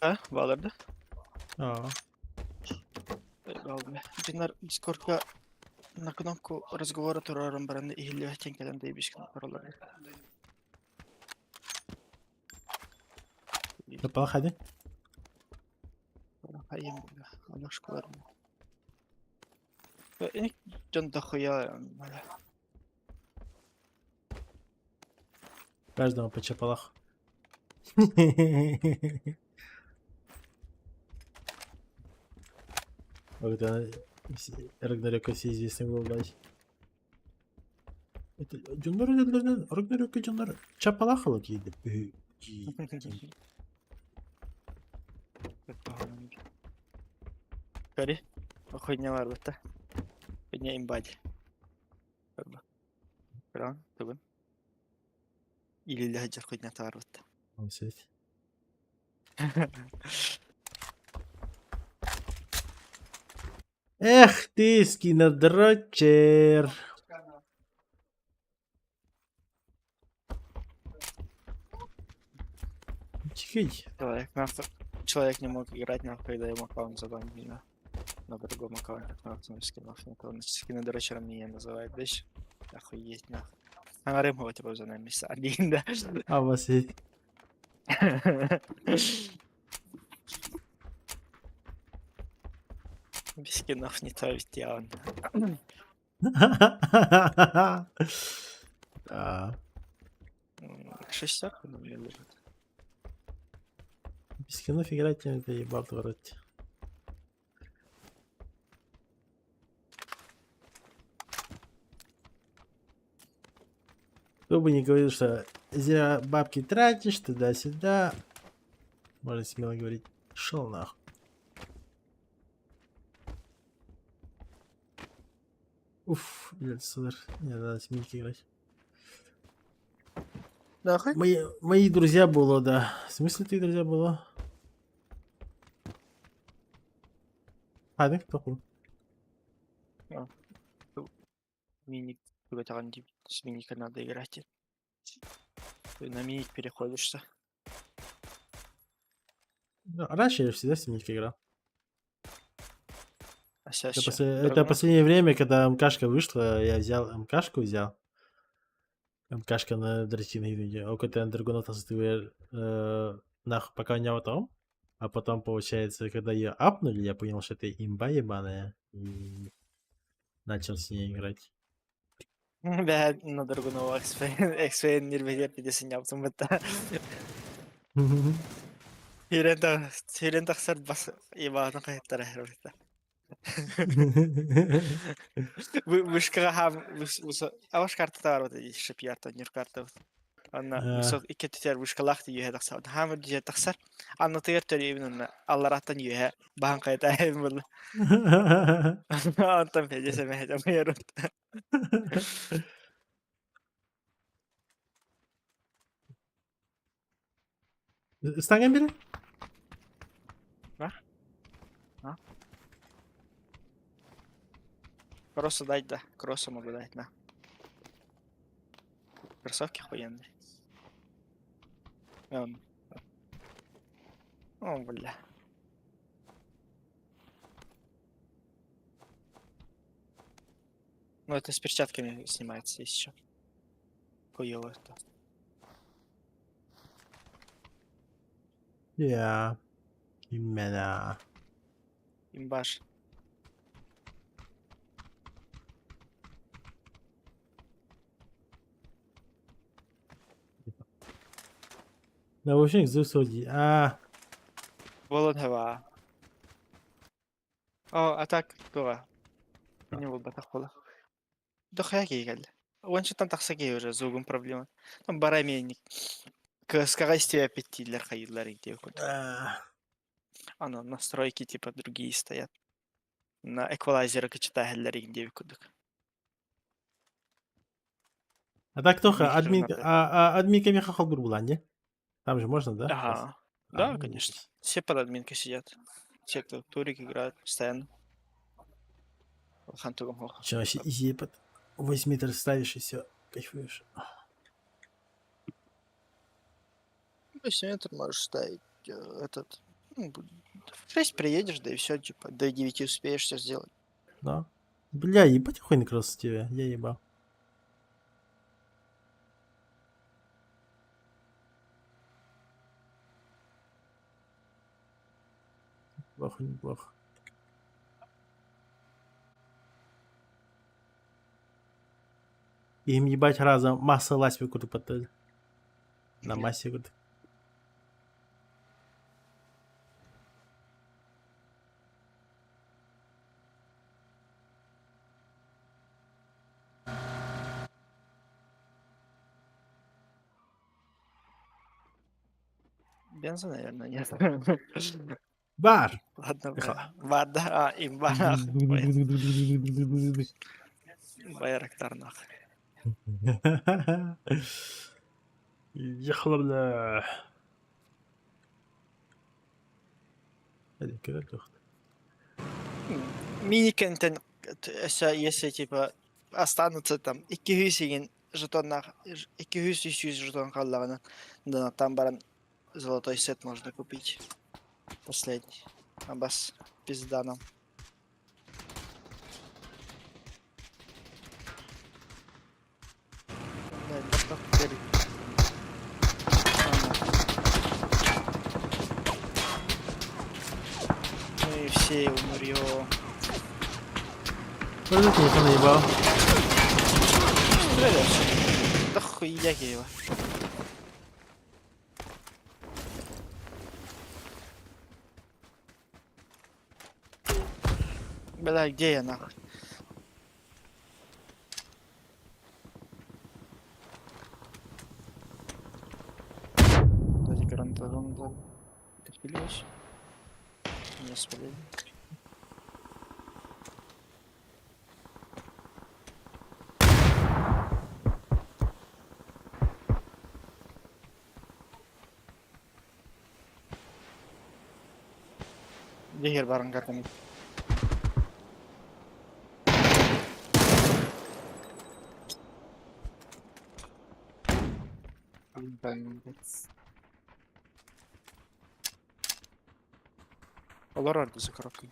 А, Баларда? А, Балды. Динар Дискордка на кнопку разговора турарым баранды ихилі теңкеден дейбішкен паралар. напал хады? Хайым буда. Анашкалар. Жон дохуя. Каждому по чапалах. Вот она, Рагнарёка все известный был, блядь. Это Джуннар, Рагнарёка Джуннар. Чапалахала кейді. Кори. Хуйня бар бата. Хуйня имбади. Прям, түгін. Илилі хаджар хуйня бар бата. Эх ты, скинодрочер. Чекай. Человек не мог играть, нахуй, когда ему аккаунт забанили, на другом аккаунте, на скинов, скины дрочером меня называют, дальше. Охуеть, нахуй. А Рим его типа за нами один, да? А у вас есть. Без скинов не то ведь я он. Да. Шестерку на мне лежит. Без скинов играть это ебал творить. Кто бы не говорил, что зря бабки тратишь туда-сюда. Можно смело говорить, шел нахуй. Уф, блядь, супер. Не надо с Мильки играть. Нахуй? Мои друзья было, да. В смысле ты друзья было? А, да, кто хуй? Миник, с миника надо играть. Ты на миник переходишься. Ну, раньше я всегда с Мильки играл. А сейчас Это, чё? это последнее время, когда МКшка вышла, я взял МКшку, взял. МКшка на дрочильной видео. А какой-то Андергонов нахуй пока не там. А потом, получается, когда ее апнули, я понял, что это имба ебаная. И начал с ней играть. Ben на другого X-Fen нирведер пидесин yaptım hatta. Hiren taksar bas ibadan kayıtlara herhalde. Вышка хам аваш карта тар вот эти шипьярта нир карта. Анна высок iki тетер вышка лахты юhe таксар. Хамер дije таксар. Анна тегер төр ебин аллараттан юhe. Бахан кайта эм был. Антам педесе мехедем ярут. Станген бiri? Кросса дать, да. Кросса могу дать, на. Кроссовки охуенные. О, бля. Ну, это с перчатками снимается здесь еще. Хуёво это. Ya. Именно. Имбаш. Наушник Зусоди. Волон хава. О, а так, кого? Не был бы так было. Да хэки geldi. Он что там таксаки уже зугун проблема. Там бараменник. Скоростью аппетитлер хайдлар идею. Ана настройки типа другие стоят. На эквалайзера качетахеллер идею кудык. А так Тоха, Микшер админка, надо. админками хахал бурбулан, не? Там же можно, да? Ага. А, Да, ну, конечно. видишь. Все под админкой сидят. Те, кто турик играют постоянно. Хантугом хох. Че, вообще изи под 8 метров ставишь и все, кайфуешь. Если ты можешь ставить этот... В 6 приедешь, да и все, типа, до 9 успеешь все сделать. Да. Бля, ебать охуенный кросс у тебя, я ебал. Неплохо, неплохо. Им ебать разом масса ласпи курдук паттады. На массе курдук. Бенза, наверное, нет. Бар! Ладно, Ехала. Вада, имба, нахуй. Байрактар, нахуй. Ехала, бля. Hadi görev yok. Мини контент, если типа останутся там 200 жетоннах, 200 жетон қаллағынан, да там баран золотой сет можно купить. Последний. Абас, пизда нам. Да, просто теперь. Мы все умрем. Что за телефон наебал? Стреляешь? Да хуя его. Бля, где я нахуй? Кстати, гарантован был. Ты пилишь? Не спалили. Дегер баран карканы. Олар арды за коробкой.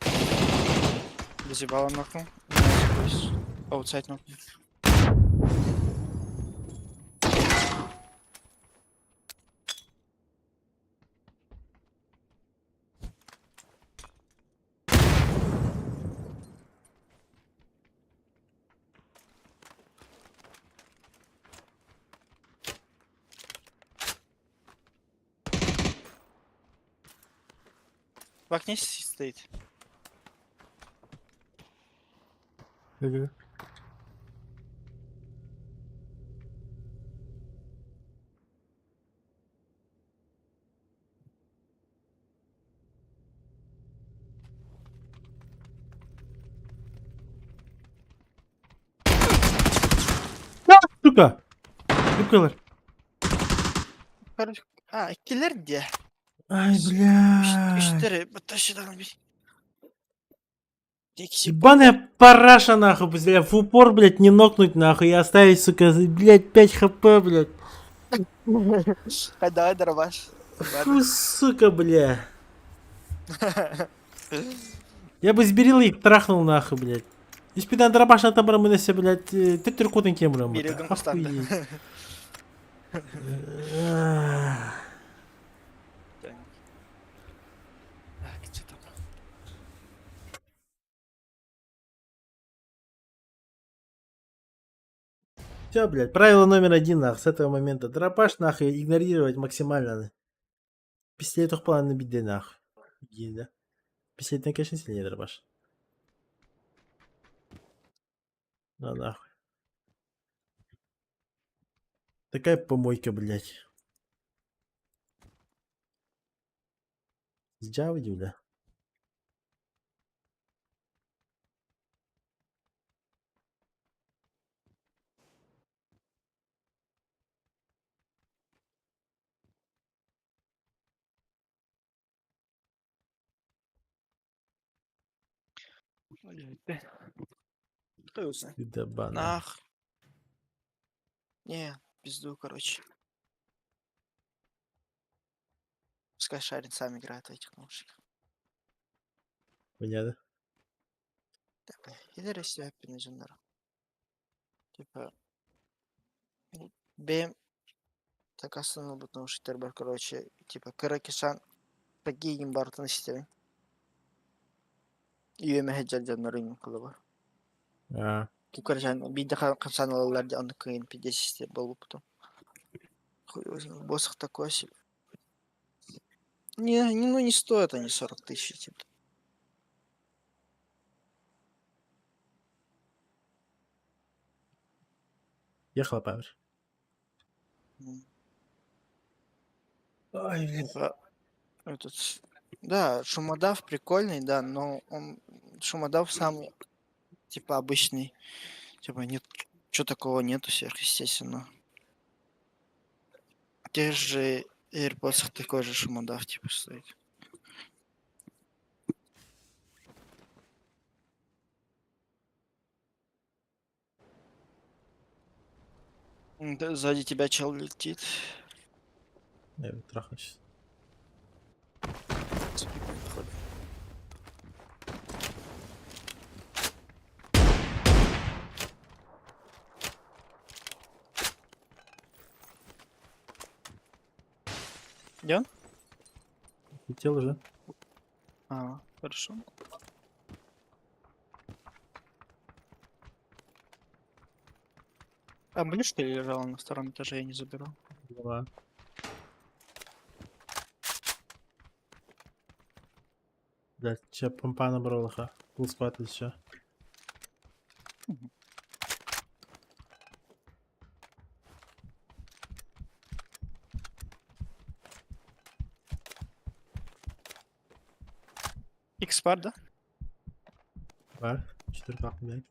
Дозебала нахуй. Аутсайд нахуй. В окне стоит. Ага. Сука! Юбкалар. Короче, киллер где? Ай, бля. Üstleri, taşıdan bir. Текси Ебаная параша, нахуй, бля, в упор, блядь, не нокнуть, нахуй, и оставить, сука, блядь, 5 хп, блядь. Давай дробаш. Фу, сука, бля. Я бы сберил их, трахнул, нахуй, блядь. И спидан дробаш на табора мы на себя, блядь, ты трикутен кемрам. Берегом кустанда. Так, что там? Все, блядь, правило номер 1, нахуй, с этого момента. Дробаш, нахуй, игнорировать максимально. Пистолет их план на биде, нахуй. Иди, да. Пистолет, конечно, сильнее дробаш. Ну, нахуй. Такая помойка, блядь. С Java, да? Хуй Да бана. Нах. Не, пизду, короче. Пускай Шарин сам играет в этих наушниках. Понятно? Да, бля, иди себя пинажендар. Типа, бем так остановил бы наушниктер бар, короче, типа, Каракишан, пагигин бартын истебин. Үйеме хеджал жаннары кылы бар. А. Кукаржан биде хансаналар да аны кыйын пидесисте болупту. Босх такой себе. Ну не стоят они 40 тысяч. Типа. Ехала, Павер. Ой, блин. Типа, этот, да, шумодав прикольный, да, но он шумодав самый, типа, обычный. Типа, нет, что такого нету сверхъестественно. В тех же AirPods такой же шумодав, типа, стоит. Да, сзади тебя чел летит. Я его трахну сейчас. Где он? Летел уже. А, хорошо. А были что ли лежала на втором этаже, я не заберу. Голова. Блядь, че помпа набрал их, а? Пул спать еще. X-Par, да? Var. 4 kalktı direkt.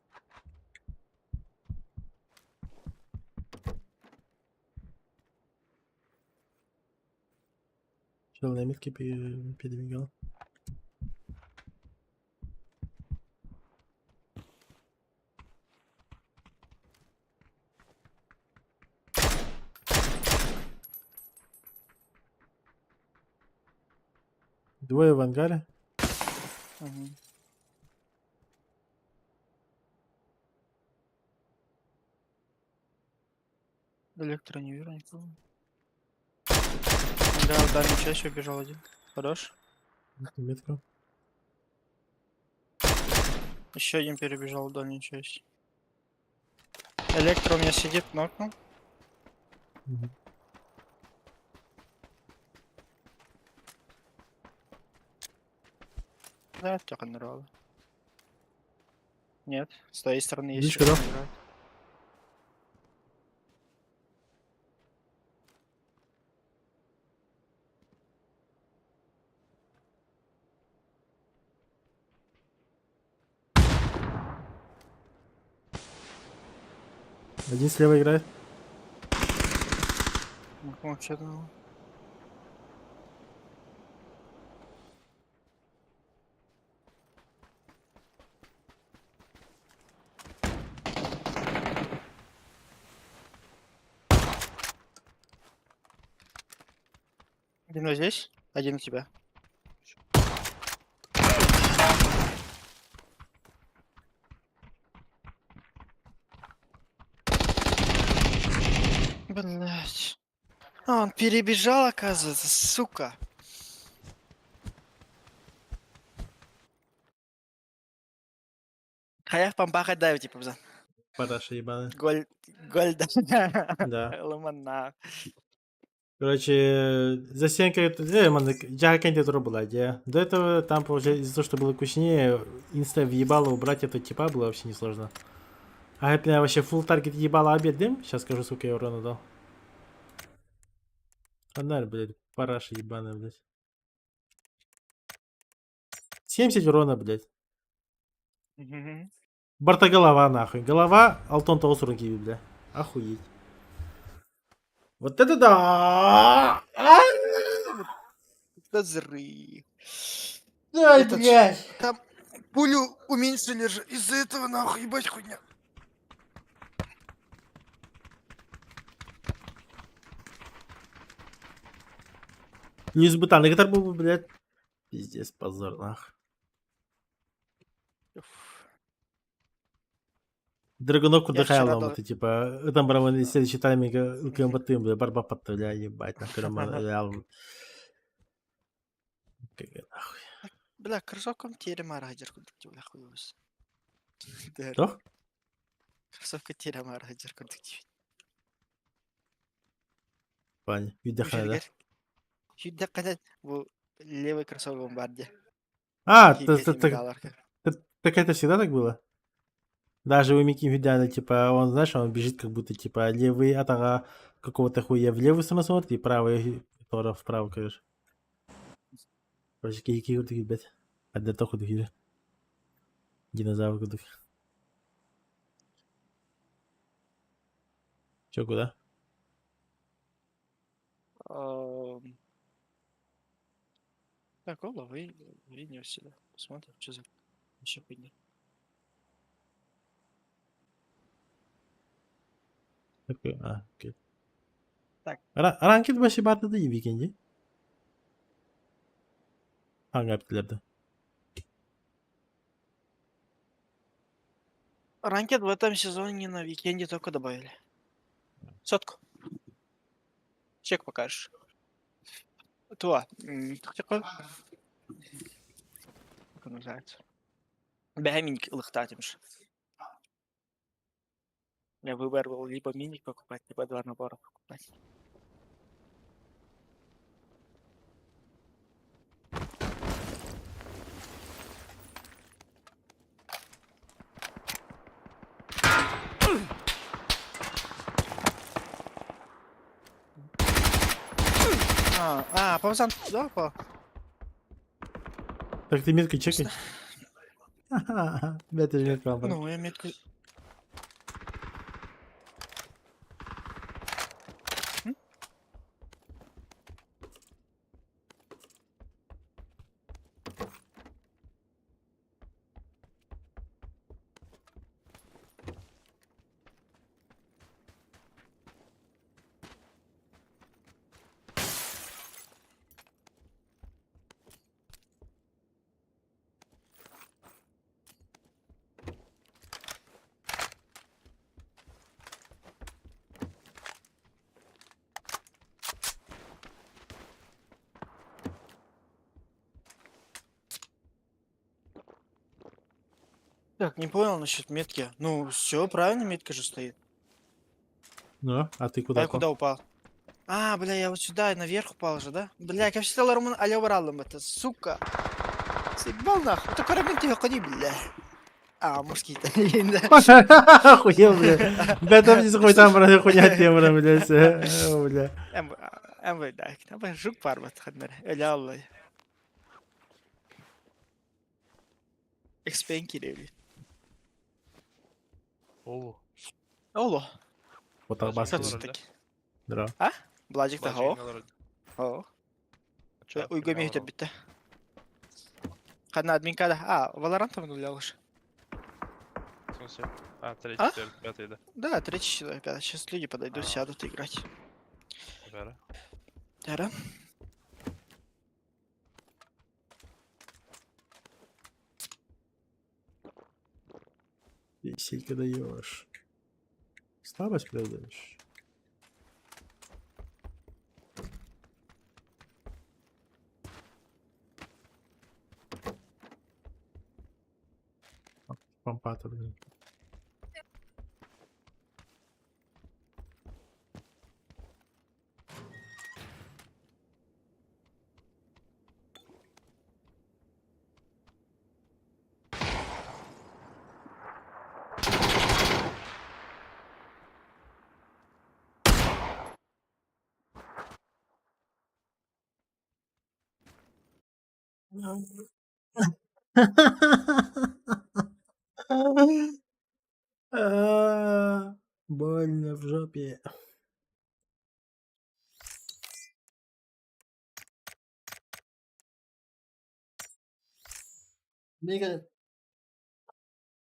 Шел на метке передвигал. Двое в ангаре. Мгм. Электро не вижу никого. Да, в дальнюю часть убежал один. Хорош. Метку. Еще один перебежал в дальнюю часть. Электро у меня сидит нокнул. Мгм. Да, так нравится. Нет, с твоей стороны есть. Видишь, что куда? играть. Один слева играет. Вообще одного. Один вот здесь, один у тебя. Блять. А, он перебежал, оказывается, сука. Хаяв пампаха даю, типа, бза. Параша ебаный. Голь, да. Да. Ломана. Короче, за стенкой, Джакенти тоже была идея. До этого там, получается, из-за того, что было вкуснее, инста въебало убрать этого типа было вообще несложно. А это я вообще full таргет ебало обед, дым? Сейчас скажу, сколько я урона дал. Фонарь, блядь, параша ебаная, блядь. 70 урона, блядь. Мгм. Борта-голова, нахуй. Голова, Алтон того сурунки, бля. Охуеть. Вот это да! Да зры. Ай, Этот, блядь! Там пулю уменьшили же. Из-за этого нахуй, ебать хуйня. Не избытан, и который был, блядь. Пиздец, позор, нахуй. Драгуновку Я вчера дыхал, дал- ты типа, там браван следующий тайминг, ЛКМБТ, бля, барба подтавля, ебать, нахуй, рамалял. Нахуй. Бля, кроссовком теремара гадер куда бля хуёвый. Что? Кроссовка тирамар хажар көрдік деймін. Пань, видеоханада. Шүйдде қанат бұл левый кроссовком бар де. А, Киімге теміралар. так это всегда так было? Даже у Микки Видяна, типа, он, знаешь, он бежит как будто, типа, левый атака какого-то хуя в левую сторону смотрит, и правый тоже вправо, короче. Короче, кики вот такие, блядь. Одна тоху такие. Динозавры такие. Чё, куда? Так, Ола, вы не сюда. Посмотрим, что за еще хуйня. Такой, окей. Так. Ранкет başı barda da iyi weekend'i. Hangi haftalarda? Ранкет в этом сезоне на викенде только добавили. Сотку. Чек покажешь. Туа. Как такое? Как он называется? Бегаминник лыхтатимш. Я выбор был либо миник покупать, либо 2 набора покупать. Паузан, да, по. Так ты меткой чекай. Это же метка. Ну, я метку. Так, не понял насчет метки. Ну, все правильно, метка же стоит. Ну, а ты А куда? я куда упал? Бля, я вот сюда, наверх упал же, да? Бля, я всегда Роман алевралом это, сука. Съебал нахуй. Это карабин тебе ходи, бля. Москита. Да. Охуел, бля. Да там не какой там, бля, хуйня темра, блядь. Бля. Да. Там жук парбат хадмер. Öyle Allah. Expen kireli. Oo. Olo. Вот так Başka баскет. olur öyle. Дра. Blacık da ho. Başka olur. Ho. Çarpı Uygun kavram. bir bitti. Хадна админка да. Валоранта нулялыш. В смысле? Третий, А? четвертый, пятый, да. Да, третий человек. Сейчас люди подойдут, сядут играть. Верно. Да. Селька даешь. Слабость продаешь. Помпата, блин. Больно в жопе.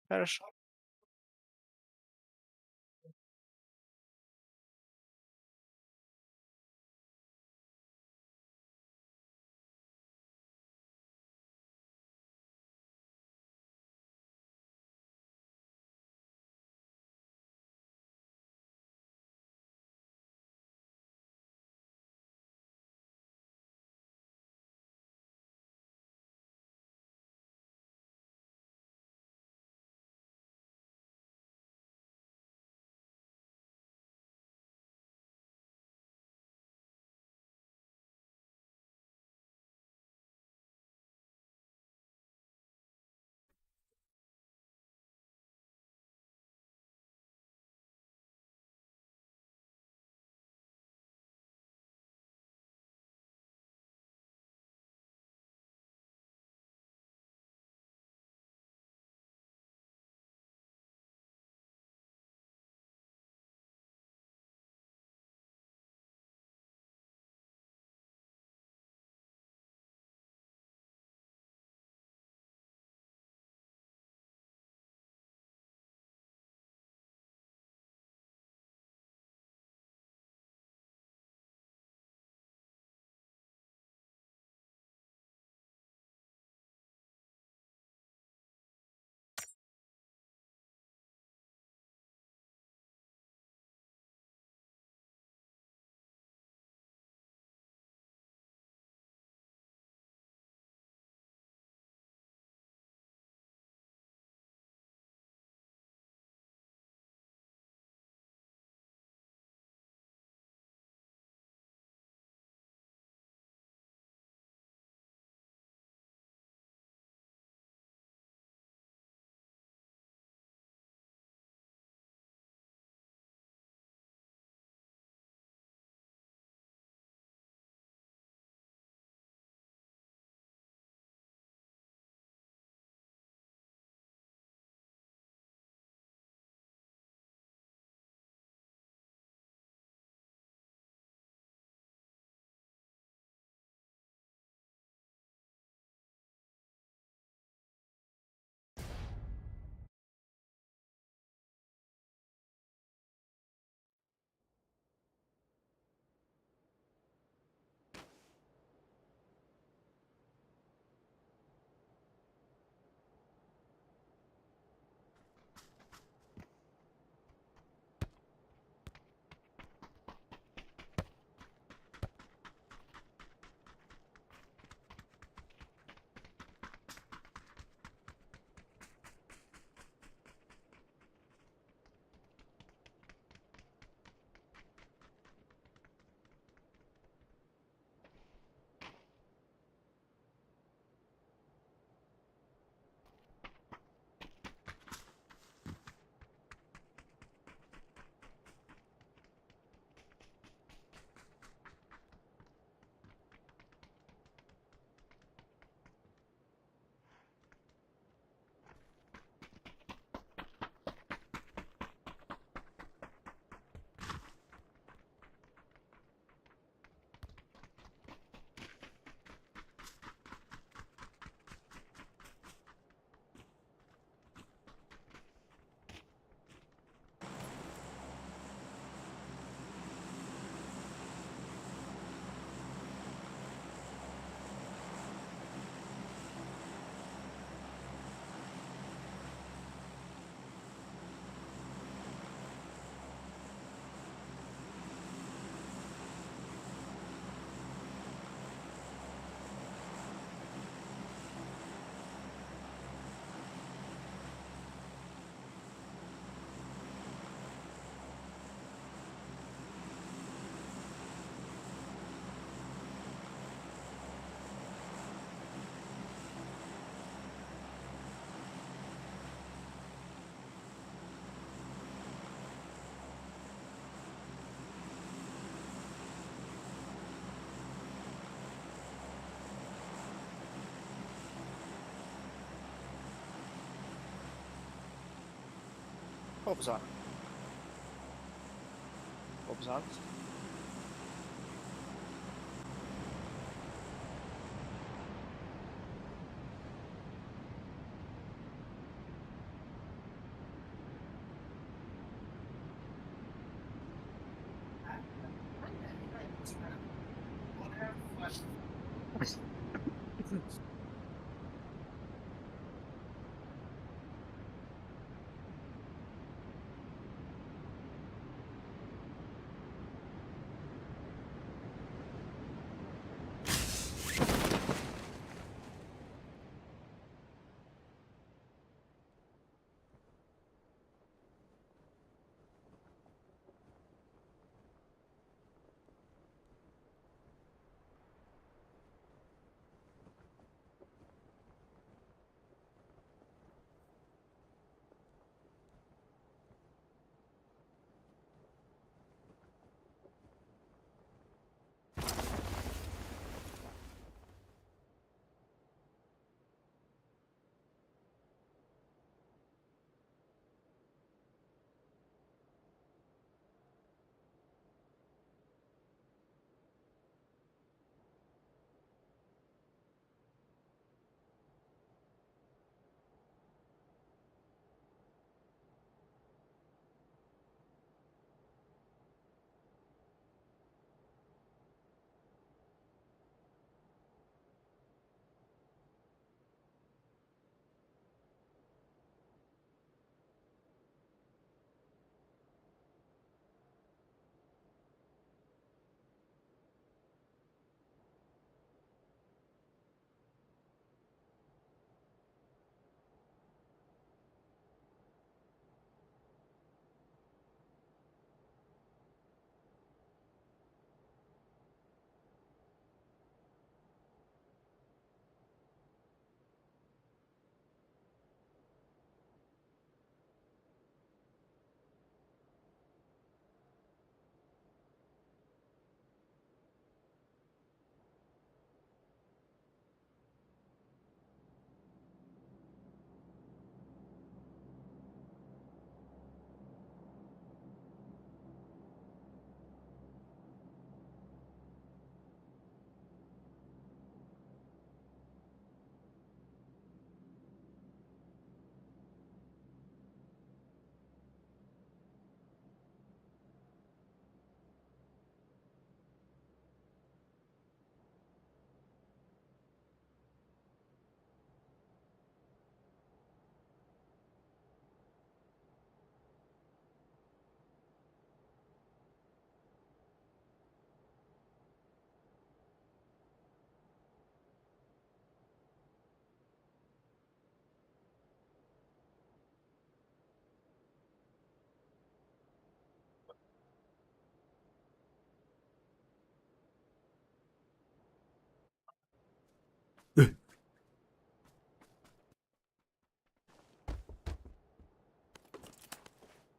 Хорошо. Obzan. Obzan.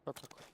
Что такое?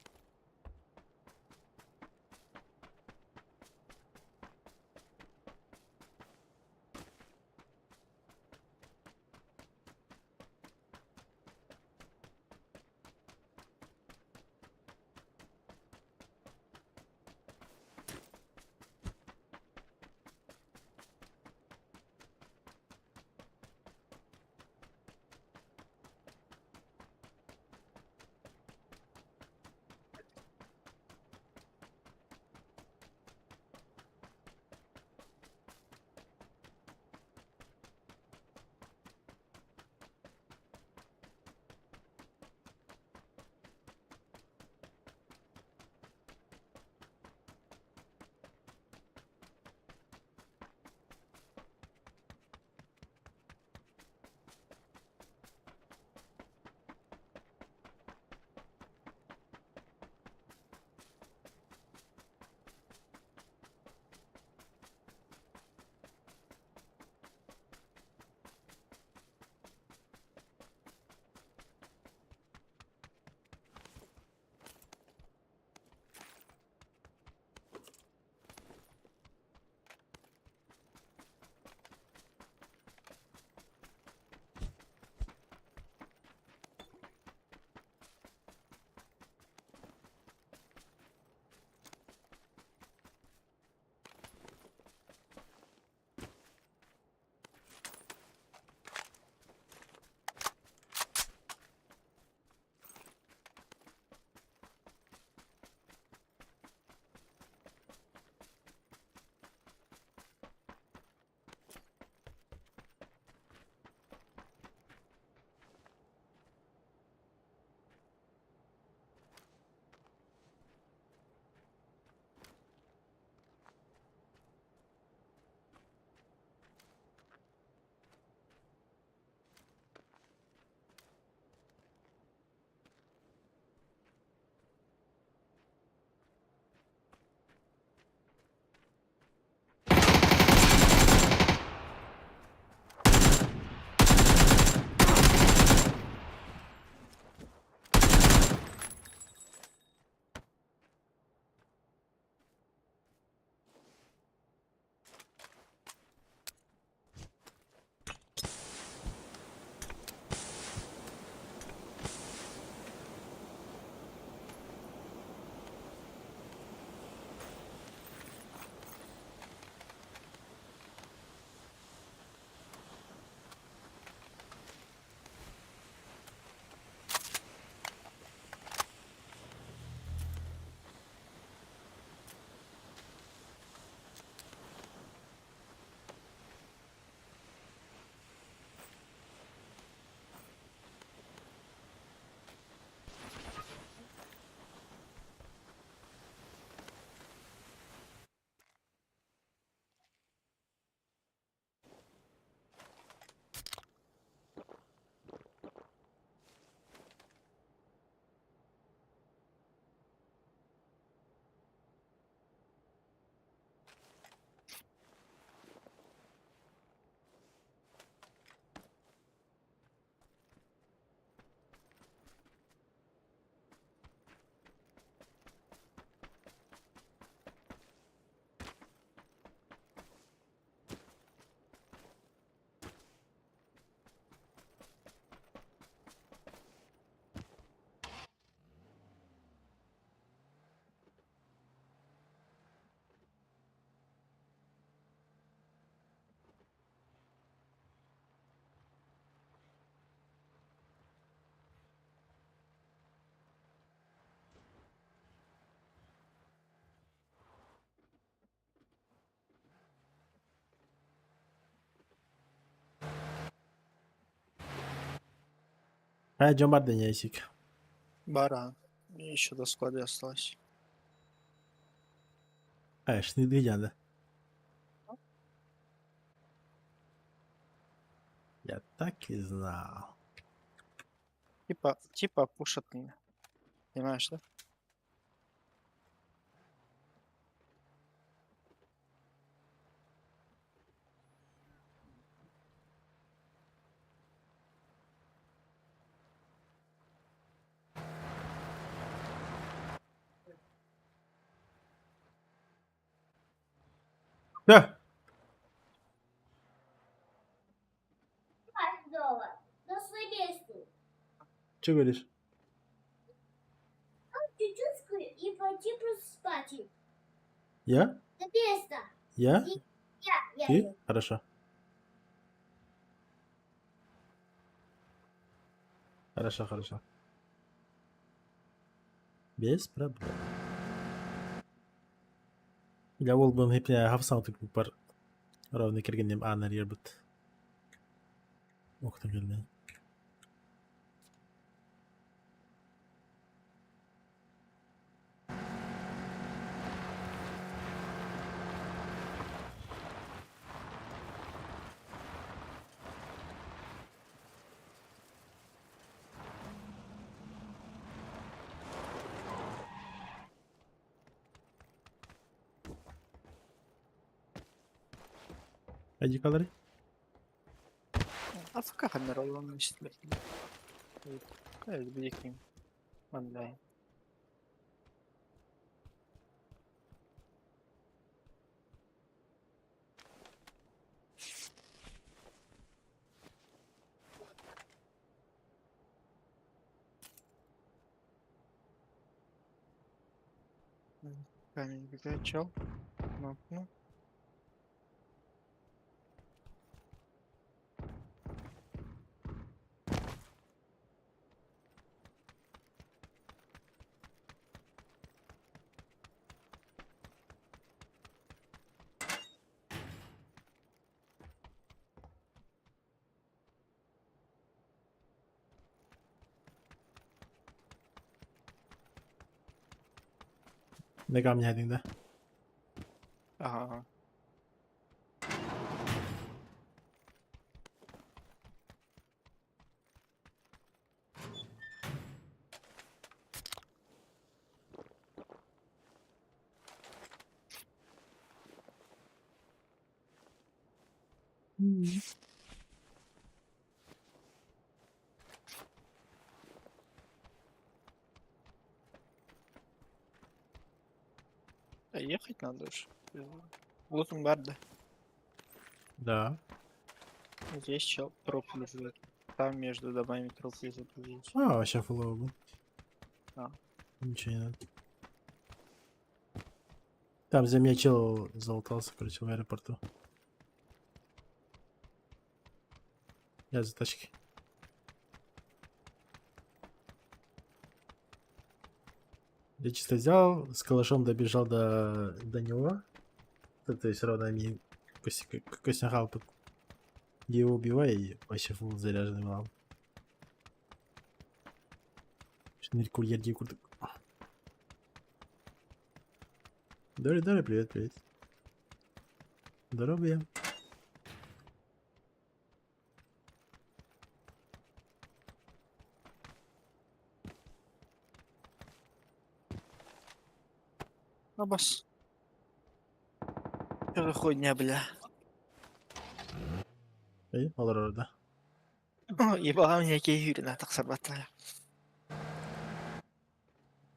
Джон Барден ясик. Бара. Еще до склада осталось. Что не двигаться. Я так и знал. Типа пушат меня. Понимаешь, да? Да, Дома, на свое место. что говоришь? Чуть-чуть и пойти просто спать. Я? На место. Я? Я. Ты? Хорошо. Хорошо. Без проблем. Я ол bunu hep hafızamda var. Ровно киргенем анар ербит. Оқта келді. Hadi kalır. АФК хамер olan işte. Evet bir yakayım. Vallahi. Камень прикачал. Ну. Ne gamle hedinde. Ага. Ехать надо уж. Лутом барда. Да. Здесь чел труп лежит. Там между домами труп лежит. Вообще фуловый был. А. Ничего не надо. Там за меня чел залутался, короче, в аэропорту. Я за тачки. Я чисто взял, с калашом добежал до него. То есть ровно они костяхал тут. Я его убиваю и вообще фул заряженный мал. Шнырь курьер дикурт. Дарья, привет. Здорово, я. Абас. Что за хуйня, бля? Ey, olur orada. Ебала меня Юрина, так сработали.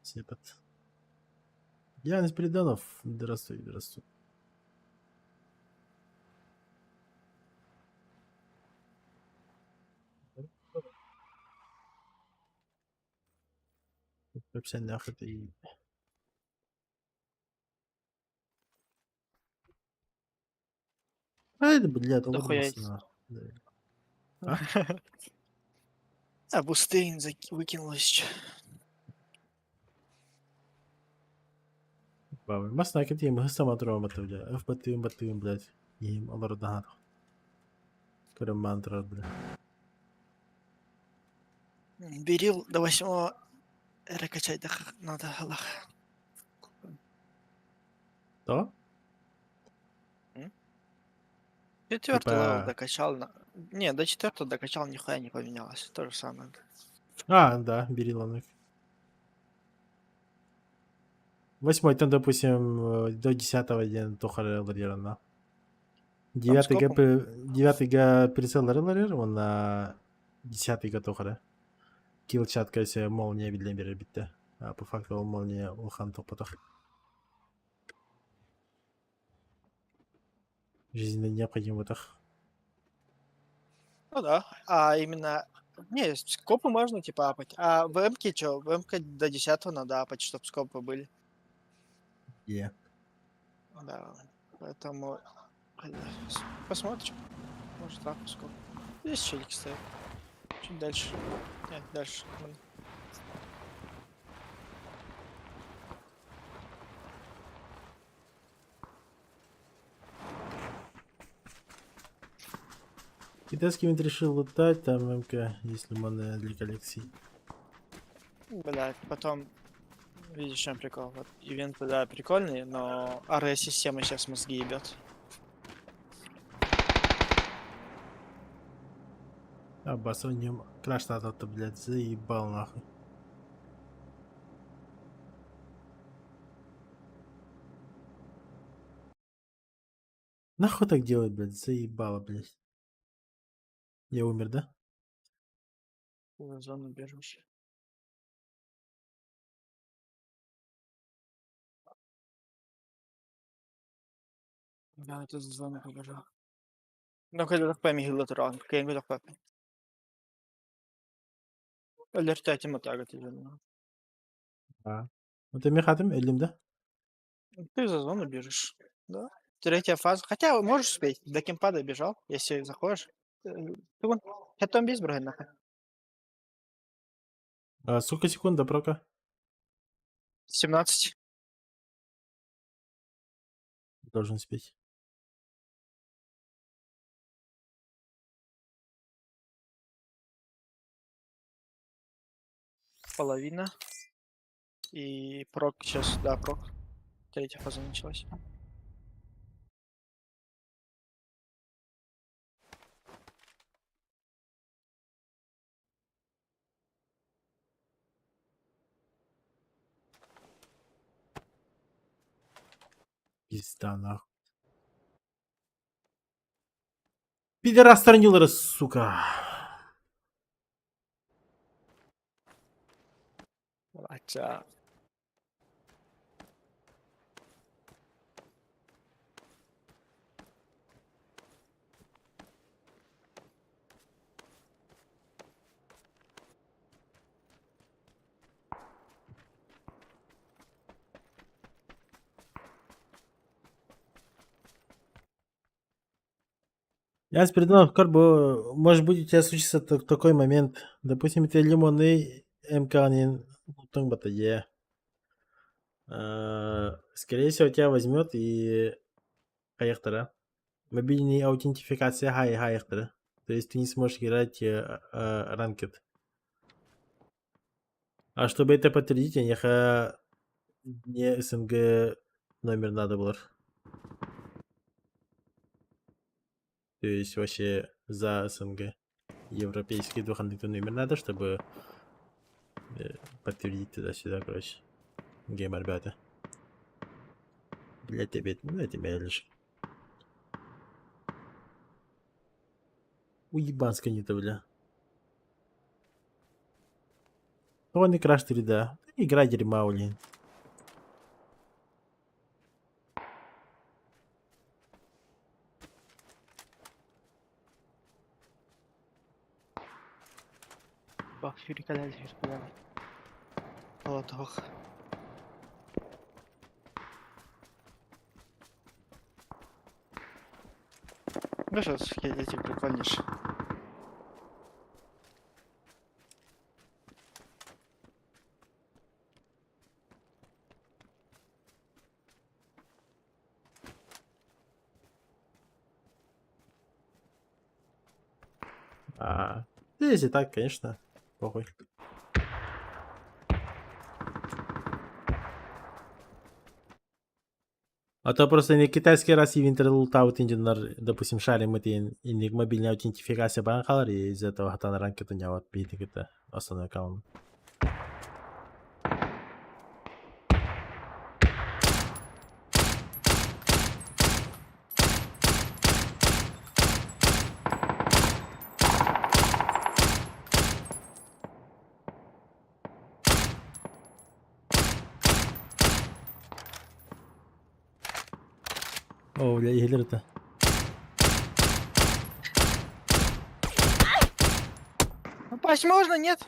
Сепет. Янис Переданов. Здравствуй. Hep sen de hakikaten iyi. Haydi блядь, Да хуя olmasın ha. А Бустейн выкинул еще. Бабы, масна кетим, хыстама драмата, бля. Батыым, блядь. Им olur daha. Kırım mantıra, bля. Берил до 8-го качать надо, Аллах. То? 4-й левел Типа... докачал. Не, до 4-го докачал, нихуя не поменялось. То же самое. А, да, Берилонок. 8-й, там, допустим, до 10-го ден тохары ларьерана. 9-га скопом? 9-га прицеллары ларьер, он на 10-га тохары. Киллчат кайсы молния билен берер битте. А по факту ол молния улхан топотох. Жизненно необходим тох. Ну да. А именно... Не, скопы можно типа апать. А в МК что? В МК до 10-го надо апать, чтобы скопы были. Е. Да. Поэтому... Посмотрим. Может так скоп. Здесь челик стоит. Чуть дальше. Нет, дальше. Китайский винт решил лутать, там МК, если можно для коллекций. Блядь, потом... Видишь, в чем прикол? Вот ивенты, да, прикольные, но АР-система сейчас мозги ебет. А басоньем краш надо, блядь, заебал нахуй. Нахуй так делать, блядь, заебало, блядь. Я умер, да? Зону бежишь. Да, это за зону побежал. Ну, когда так пойми, гилатерал, кем так пойми. Алерта тема тага ты же. А. Ну ты мехатым, элим, да? Ты за зону бежишь. Да. Третья фаза. Хотя можешь успеть. До кемпа добежал, если заходишь. Ты вон. Я там без брать нахуй. А, сколько секунд до прока? 17. Должен успеть. Половина. И прок сейчас, да, прок. Третья фаза началась. Пизда, нахуй. Пидорас сторонилары, сука. Хотя... Я придумал, как бы, может быть, у тебя случится такой момент. Допустим, ты лимонный МК, ну, батарея. Скорее всего, тебя возьмет и хайхтера. Мобильная аутентификация хайхтера. То есть ты не сможешь играть ранкет. А чтобы это подтвердить, не СНГ номер надо было. То есть вообще за СНГ. Европейский двухандный номер надо, чтобы подтвердить туда-сюда, короче. Гейм, ребята. Для тебя лишь. Уебанская не то, бля. Он и краш 3D. Игра дерьма, блин. Bak yürü kadar. Вот ох. Ну что, я тебе прикольнейший. Если так, конечно, похуй. А то просто не китайский раз и винтер лутаут инженер, допустим, шарим это инник мобильная аутентификация банкалар, и из этого хатан ранки то не вот битик это основной аккаунт. О, бля, игелер это. Попасть можно, нет?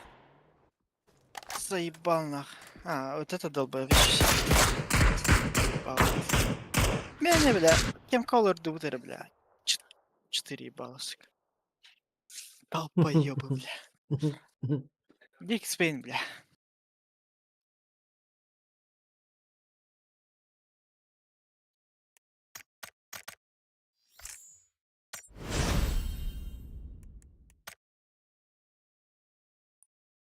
Заебал нах. А, вот это долбоевич. Не, бля. Кем-колор дутер, бля. 4 ебала, сука. Долбоёбы, бля. Биг Спейн, бля.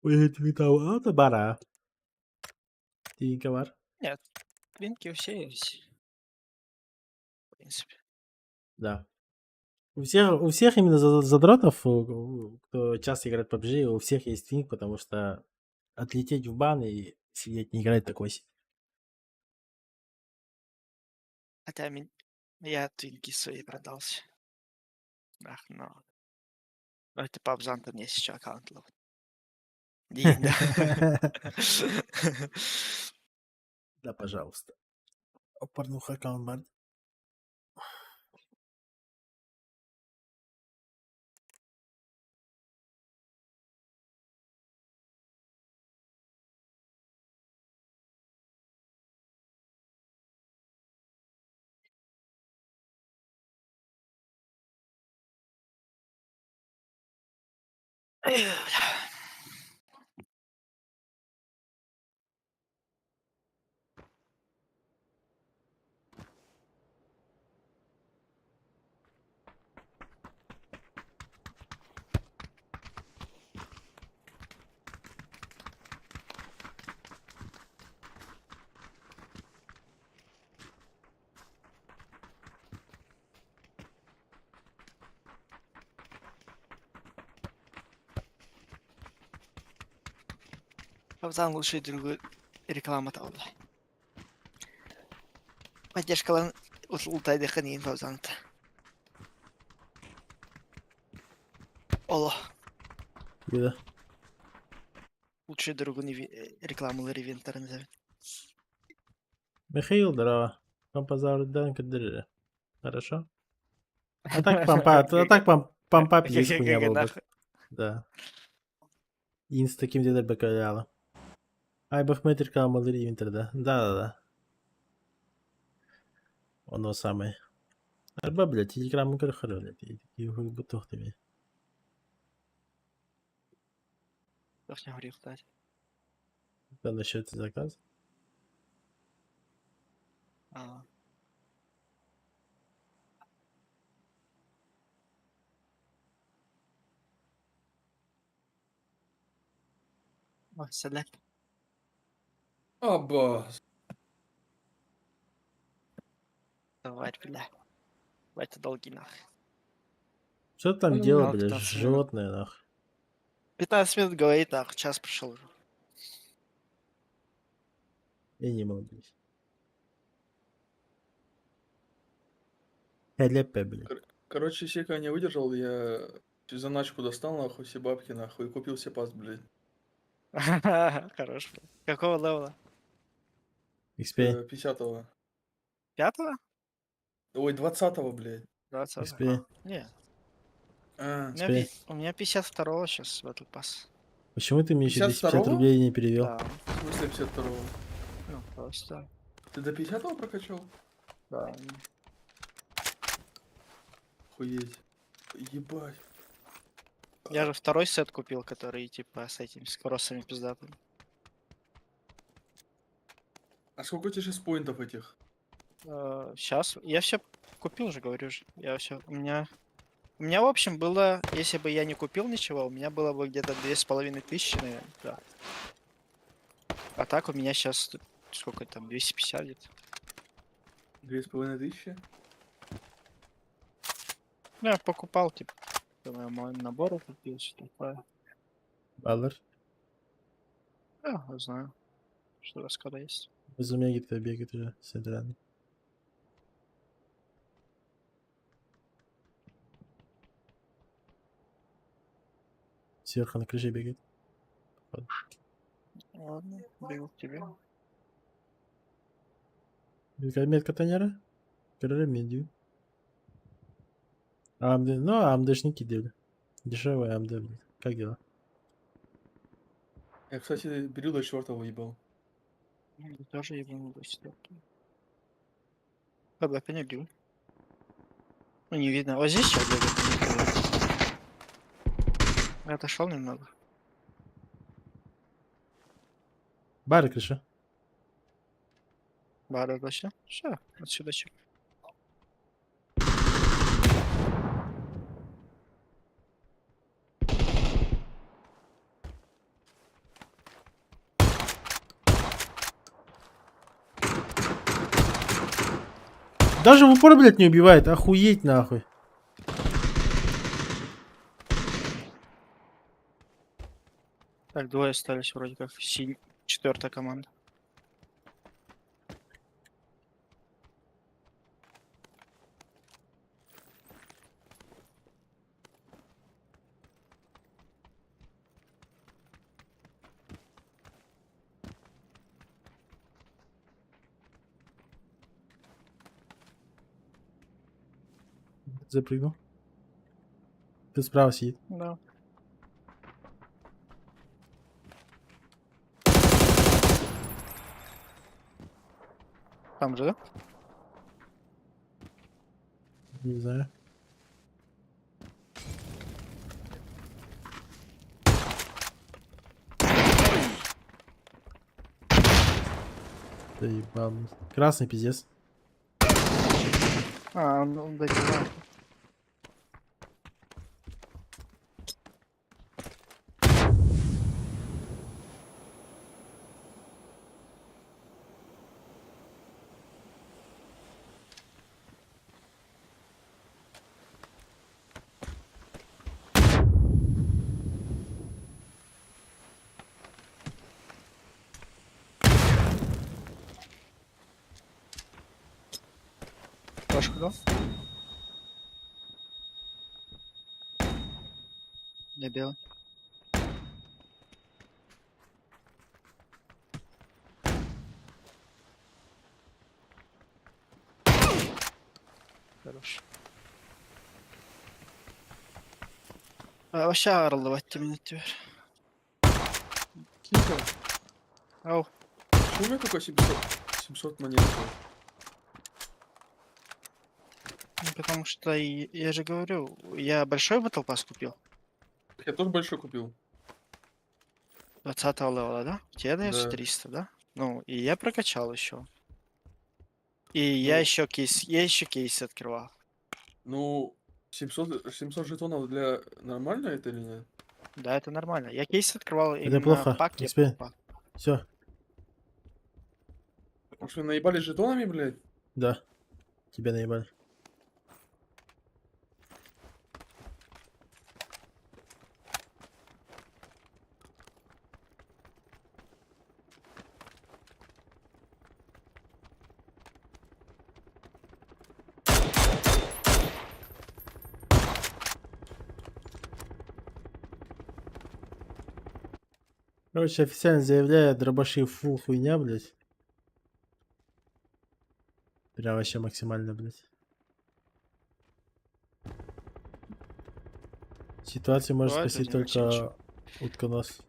Ой, твитал, а это бара. Ты говор. Винки все есть. В принципе. Да. У всех именно задротов, кто часто играет в PUBG, у всех есть твинк, потому что отлететь в бан и сидеть не играть такой себе. Хотя я твинки свои продался. Ах, ну. Это пабзанта не еще аккаунт ловит. День, да. Да, пожалуйста. Порнуха аккаунт бар. Пабзан лучший друг реклама там, бля. Поддержка ултайды ханин пабзанта. Оло. Да. Лучший друг рекламу ревентер назовет. Михаил, здорово. Пампазавр Данка Дрыра. Хорошо? А так пампа пиздец хуйня был бы. Да. Инс таким дедер бакаляла. Ай, бахметр калмалыр интер, да. Да. Оно самое. Арба, блядь, телеграмму кархара, блядь. И такие хуй бутохтами. Doch не говорил, кстати. Да, насчет заказ. А. О, седляк. Оба. Давай, бля. Давайте долги нах. Что ты там Ну, делал, да, блядь? 15 минут. Животное, нахуй. 15 минут говорит, нах, час прошел уже. Я не могу, блядь. Хелепе, блядь. Короче, сека не выдержал, я заначку достал, нахуй, все бабки, нахуй, и купил себе паст, блядь. Хорош, бля. Какого левела? XP. 50-го. 5-го? Ой, 20-го, блядь. 20-го? XP. Не. А, У меня 52-го сейчас Battle Pass. Почему ты мне еще 250 52-го? рублей не перевел? Да. в смысле 52-го? Ну, просто. Ты до 50-го прокачал? Да. Охуеть. Ебать. Я же второй сет купил, который типа с этими с кроссами пиздатыми. А сколько у тебя сейчас поинтов этих? Сейчас. Я все купил же, говорю же. Я все. У меня, в общем, было, если бы я не купил ничего, у меня было бы где-то 2500, наверное, да. А так у меня сейчас сколько там, 250 где-то. 2500. Ну, я покупал, типа, наборы купил, что такое. Alır. Я знаю, что раскада есть. Hızlıya gitti, bir götürüyor. Sinirlendim. Сверху на крыше бегает. Ладно, бегу к тебе. Metка Танера? Görelim diyor. AMD, ну AMDшники делали. Дешевая AMD, блин. Как дела? Я, кстати, беру до чертова ебал. Я тоже ебану до четвертого. Как не бил. Ну, не видно. Вот здесь сейчас бегает. Я отошел немного. Бары крыша. Бара точно. Все, отсюда чек. Даже в упор, блядь, не убивает. Охуеть нахуй. Так, двое остались вроде как. Четвертая команда. Запрыгнул. Ты справа сидит. Да. Там же, да? Не знаю. Да ебал. Красный пиздец. А, ну, да, не знаю. Флешку дал? Не белый. Хорош. Вообще аралдавать минут теперь. Кика, Ау. почему у меня только 700 монет? было? Ну, потому что я же говорю, я большой Battle Pass купил. Я тоже большой купил. 20 левела, да? Тебе дается Да. 300, да? Ну, и я прокачал еще. И Ну. я еще кейс открывал. Ну, 700 жетонов для нормально это или нет? Да, это нормально. Я кейс открывал Это именно плохо. пак, я Успей. покупал. Все. Потому что наебали жетонами, блядь. Да. Тебя наебали. Короче, официально заявляю, дробаши фул хуйня, блядь. Прям вообще максимально, блядь. Ситуацию может Бывает спасти один Максимыч. только утконос.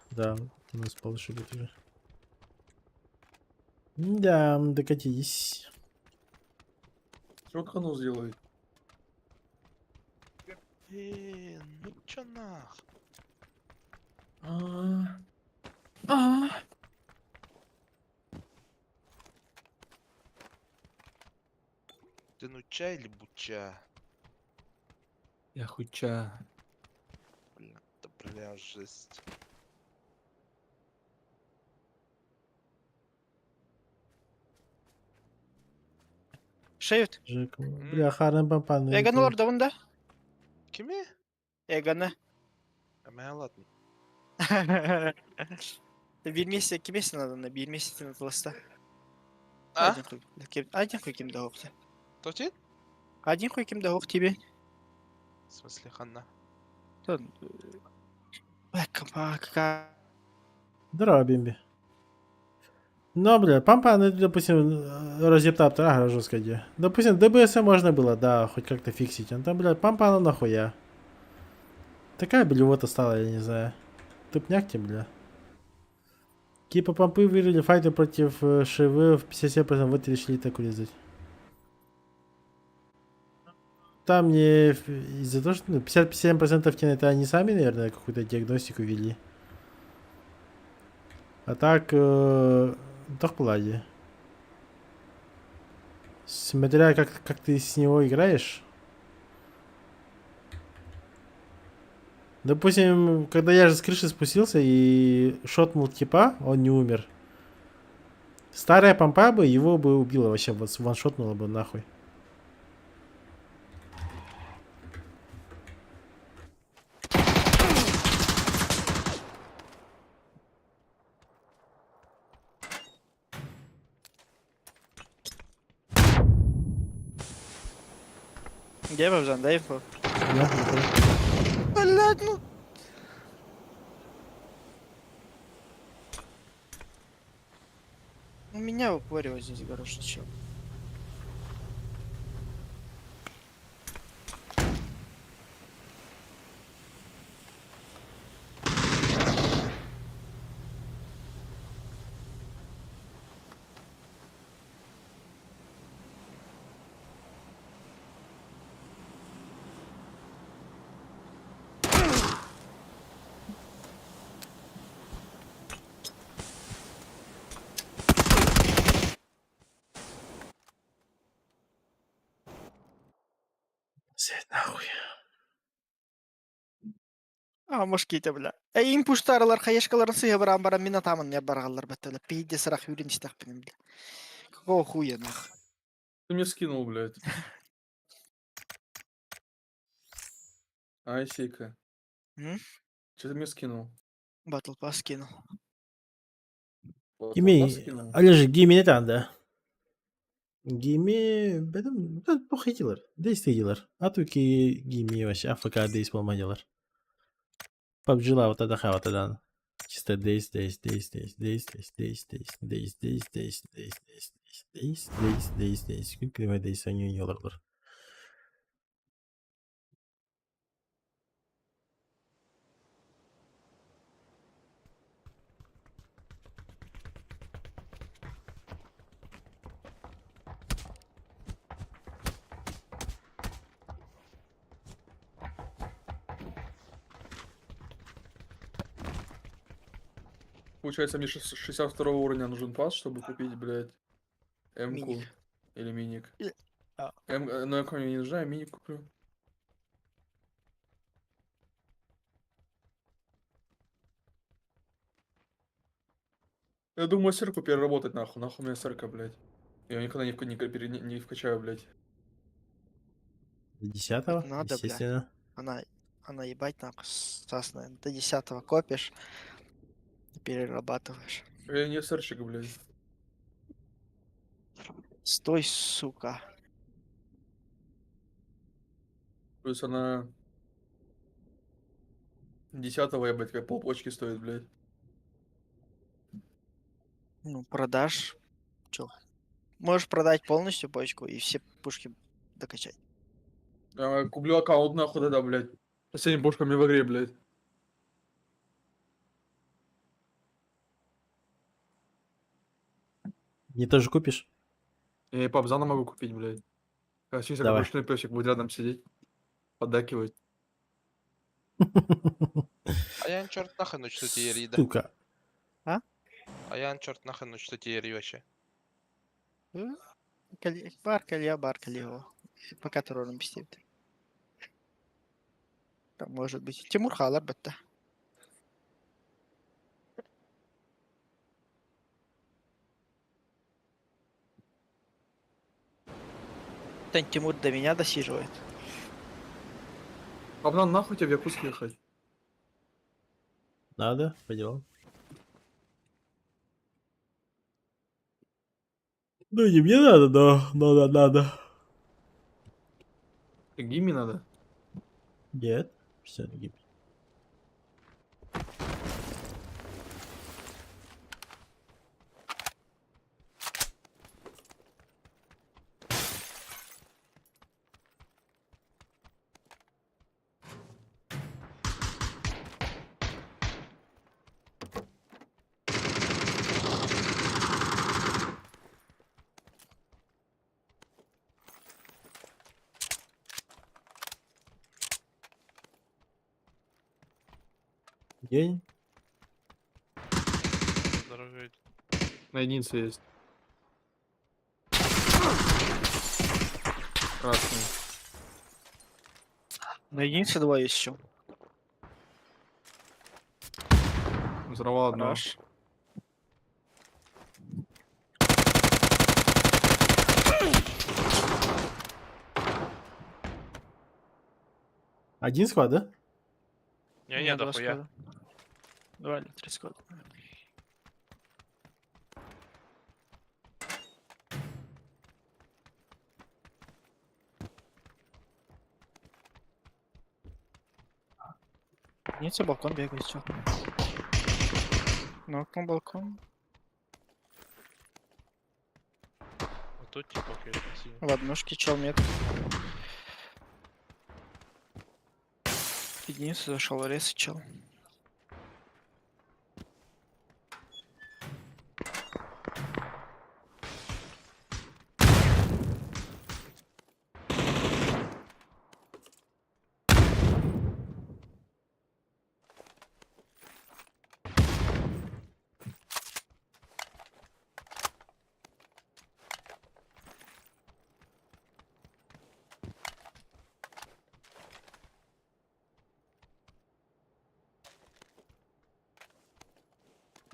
Да, у нас получше будет уже. Да, докатились. Что канал сделает? Ну чё нах? Ты ну чай или буча? Я хуча. Бля, жесть. Шейвт. Жек, бля, харен пампаны. Эганы орда бунда. Кими? Эганы. Эме ладно. Bir месяц кимесин adamda? Bir месяцтен атылыста. А? Один хуй кимде хоқты. Кто тебе? Один хуй кимде хоқ тебе. В смысле, ханна? Тон. Какая... Здорово, Бимби. Ну, бля, пампаны, допустим, разъептаптор, ага, жестко где. Допустим, ДБС можно было, да, хоть как-то фиксить. Ну там, бля, пампана нахуя. Такая блевота стала, я не знаю. Тупняк тебе, бля. Типа помпы выиграли файты против ШВ в 57%, вот и решили так урезать. Там не из-за того, что 57% это они сами, наверное, какую-то диагностику вели. А так, так плади. Смотря как ты с него играешь. Допустим, когда я же с крыши спустился и шотнул типа, он не умер. Старая помпа бы его бы убила вообще, вот ваншотнула бы нахуй. Где Бабжан, дай инфу. Да, нихуя. Блядь, ну... У меня в упоре вот здесь горошный чел. Сядь нахуй. Мошките, бля. Импуштарлар, хаешкаларын сыйга баран мина таман не баргалар баттала. Пиде сырах юрин читах бля. Какого хуя, нах? Ты мне скинул, блядь. Ай, сейка. М? Че ты мне скинул? Батл пас кинул. Вот, Гими, вот скинул. Алежи, Гими не там, да? Гими, benim, bu hediler. Değiştirdiler. Atuki Gimi вообще AFK değiştirmediler. PUBG'la вот это вот это. Чисто Gün klima değişsen yiyorlar. Получается, мне 62 уровня нужен пас, чтобы купить, блядь, М-ку Миник. или миник. А. Ну, М-ку мне не нужна, я миник куплю. Я думаю, сырку переработать нахуй. Нахуй мне сырка, блядь. Я никогда не вкачаю, блядь. До 10-го, Надо, блядь. естественно. Она ебать нахуй стасная. До 10-го копишь и перерабатываешь. Я не сырчик, блядь. Стой, сука. Плюс она 10-го, я, блядь, как полпочки стоит, блядь. Ну, продашь. Чё? Можешь продать полностью почку и все пушки докачать. Я куплю аккаунт нахуй тогда, блядь. Со всеми пушками в игре, блядь. Мне тоже купишь? Я и Пабзана могу купить, блядь. Как чисто Давай. какой песик будет рядом сидеть. Поддакивать. Аян черт нахрен что тебе да? Сука. Аян черт нахрен что тебе вообще? Баркали его. Пока террором пиздит. Там может быть. Тимур Халар бетта. Тань Тимур до меня досиживает. Обнан, нахуй тебе в Якутск ехать? Надо, по делам. Ну, не мне надо, но надо. Гимми надо. Нет, все таки. День. Дорогой. На единице есть. Красный. На единице 2 есть еще. Взорвал одного. Хорош. Один склад, да? Не, два дохуя. склада. 2 или 3 склада. Единица балкон бегает, чё. На окно балкон. Вот тут типа какая-то красивая. В однушке чел мет. Единицу зашел, рез чел.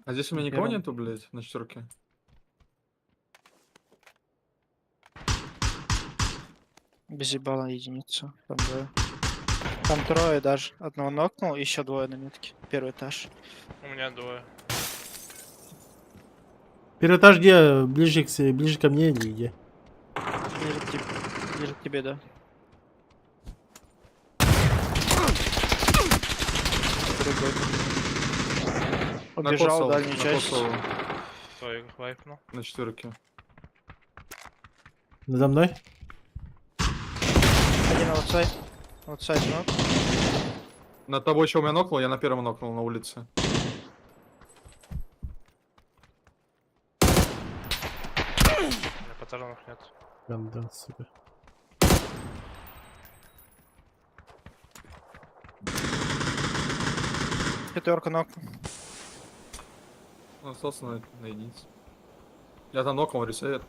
А здесь у меня никого Первым. нету, блядь, на четверке. Без ебала единицу. Там двое. Там трое даже. Одного нокнул, еще двое на метке. Первый этаж. У меня двое. Первый этаж где? Ближе ко мне или где? Ближе к тебе, ближе к тебе, да. Другой. Убежал в дальнюю часть. Твой вайпнул. На четверке. Надо мной? Один аутсайд. Аутсайд нок. На того, чего меня нокнул, я на первом нокнул на улице. У меня патронов нет. Гандон, сука. Пятерка нокнул. Он остался на единице. Я там нокнул, ресейер.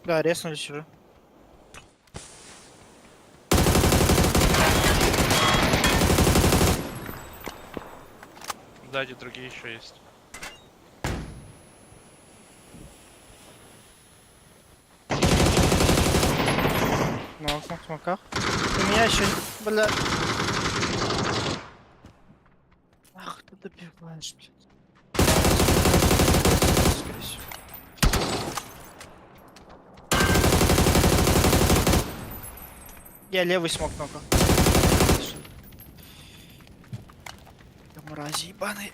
Да, резнулись уже. Сзади другие еще есть. Нокнул в смоках. У меня еще, бля. Ах, ты добиваешь, блядь. Скорее всего. Я левый смог нокнул. Мрази ебаные.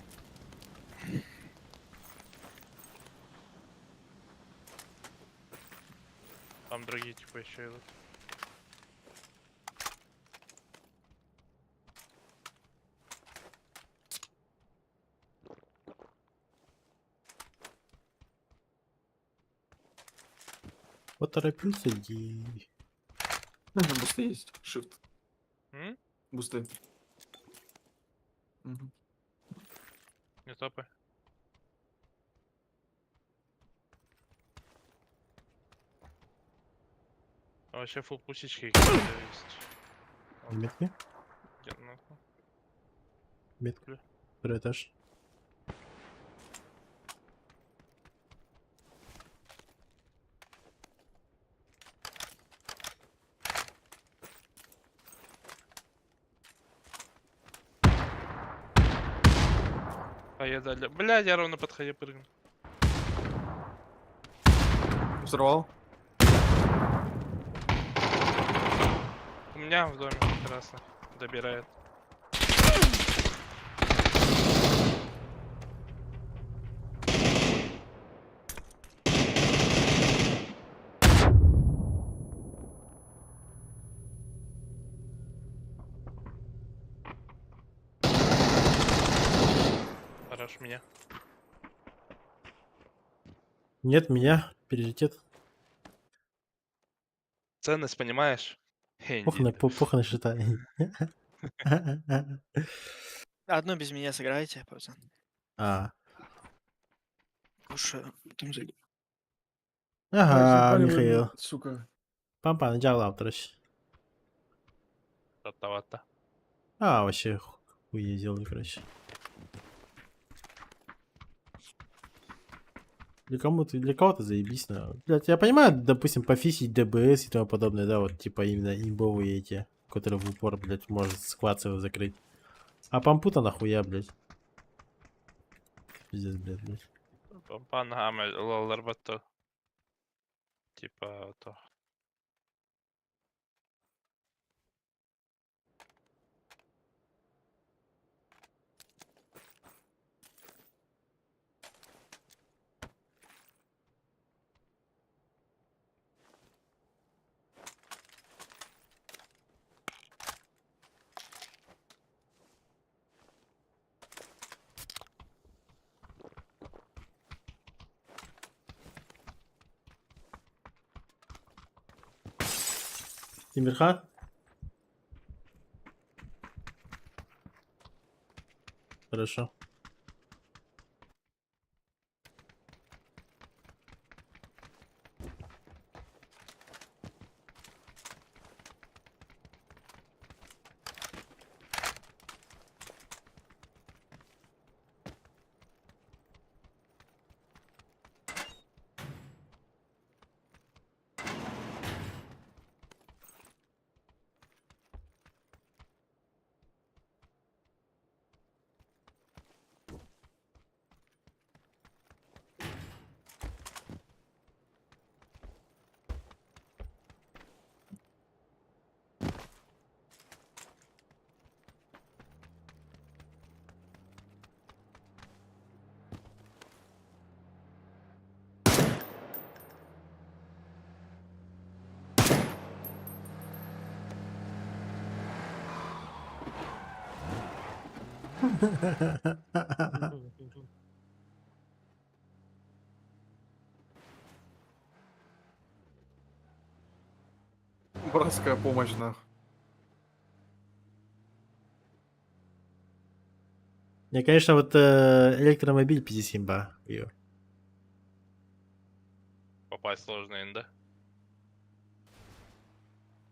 Там другие типа еще идут. Поторопился, иди. Бусты есть. Shift. М? Бусты. Мгм. Не топы. А вообще фул пусечки какие-то есть. Метки? Где нахуй? Метка. Второй этаж. Хае дали. Блядь, я ровно под хае прыгну. Взорвал. У меня в доме красный. Добирает. Хорош меня. Нет, меня. Приоритет. Ценность, понимаешь? Похуй на счета. Одну без меня сыграете, пацан. А. Кушаю. Потом зайду. Ага, Михаил. Сука. Пампа, начал авторыч. Татовато. А, вообще хуйня сделали, короче. Для кого-то заебись, но... Блядь, я понимаю, допустим, пофисить ДБС и тому подобное, да, вот, типа, именно имбовые эти, которые в упор, блядь, может сквац его закрыть. А пампута нахуя, блядь? Пиздец, блядь. Пан гаме лолар бато. Типа то. Тимирхан? Хорошо. Братская помощь, нахуй. Не, конечно, вот электромобиль 57 ба. Её. Попасть сложно, инда.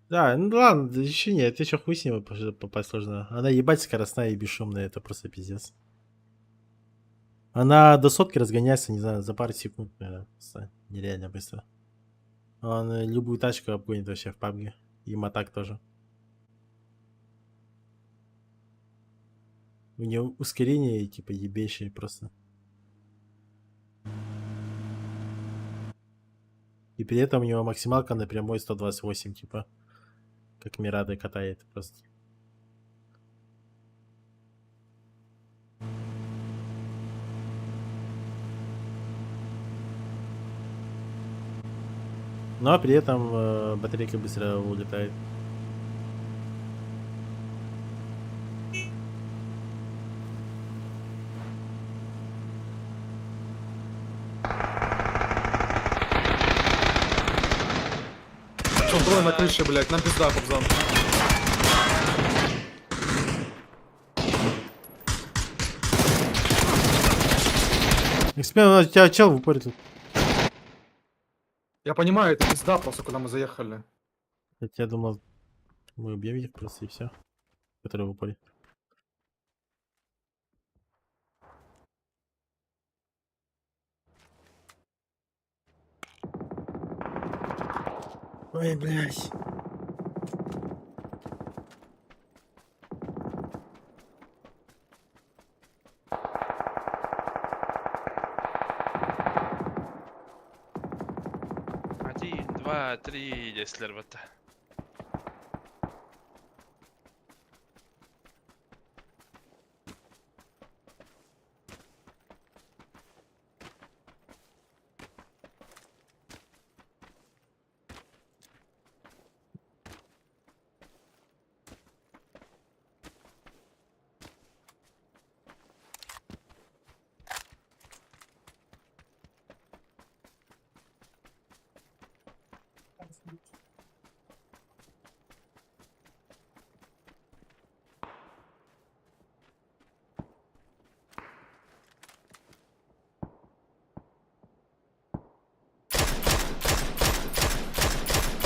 Да, ну ладно, да еще нет, это еще хуй с ним попасть сложно. Она ебать скоростная и бесшумная, это просто пиздец. Она до сотки разгоняется, не знаю, за пару секунд, наверное, просто нереально быстро. Он любую тачку обгонит вообще в пабге. И мотак тоже. У нее ускорение типа ебейшее просто. И при этом у него максималка на прямой 128, типа. Как Мирады катает просто. Но при этом батарейка быстро улетает. Что, трое на крыше, блядь, нам пизда, Кобзан. Эксперимент, у тебя чел в упоре тут. Я понимаю, это пизда просто, куда мы заехали. Я думал, мы убьем их просто и все. Которые в упоре. Ой, блядь. 2, 3 десілер бата.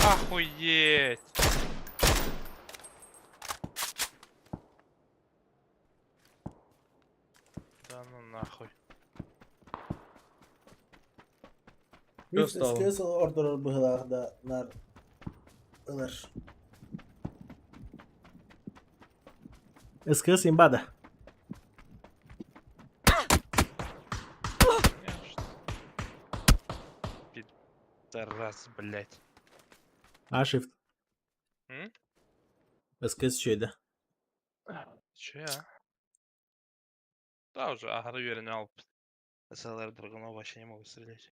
Охуеть! Да ну нахуй. Чё стало? ордер было, да, на ЛР. СКС имбада. Конечно. Пидорас, блядь. А, shift. М? СКС şöyle. Че я? Да, уже агры верен алып. СЛР Драгунов вообще не могу стрелять.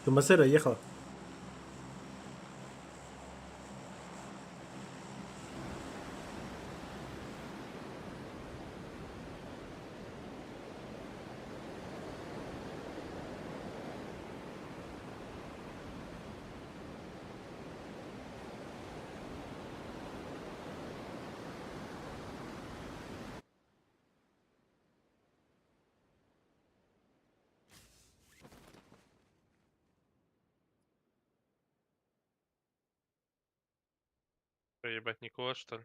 Тумасера ехал. Что, ебать, Никола, что ли?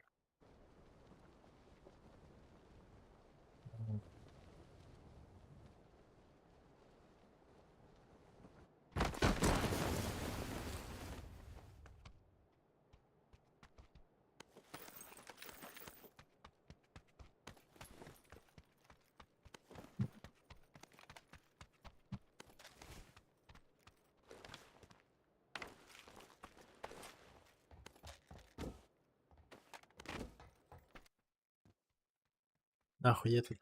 Нахуй этот.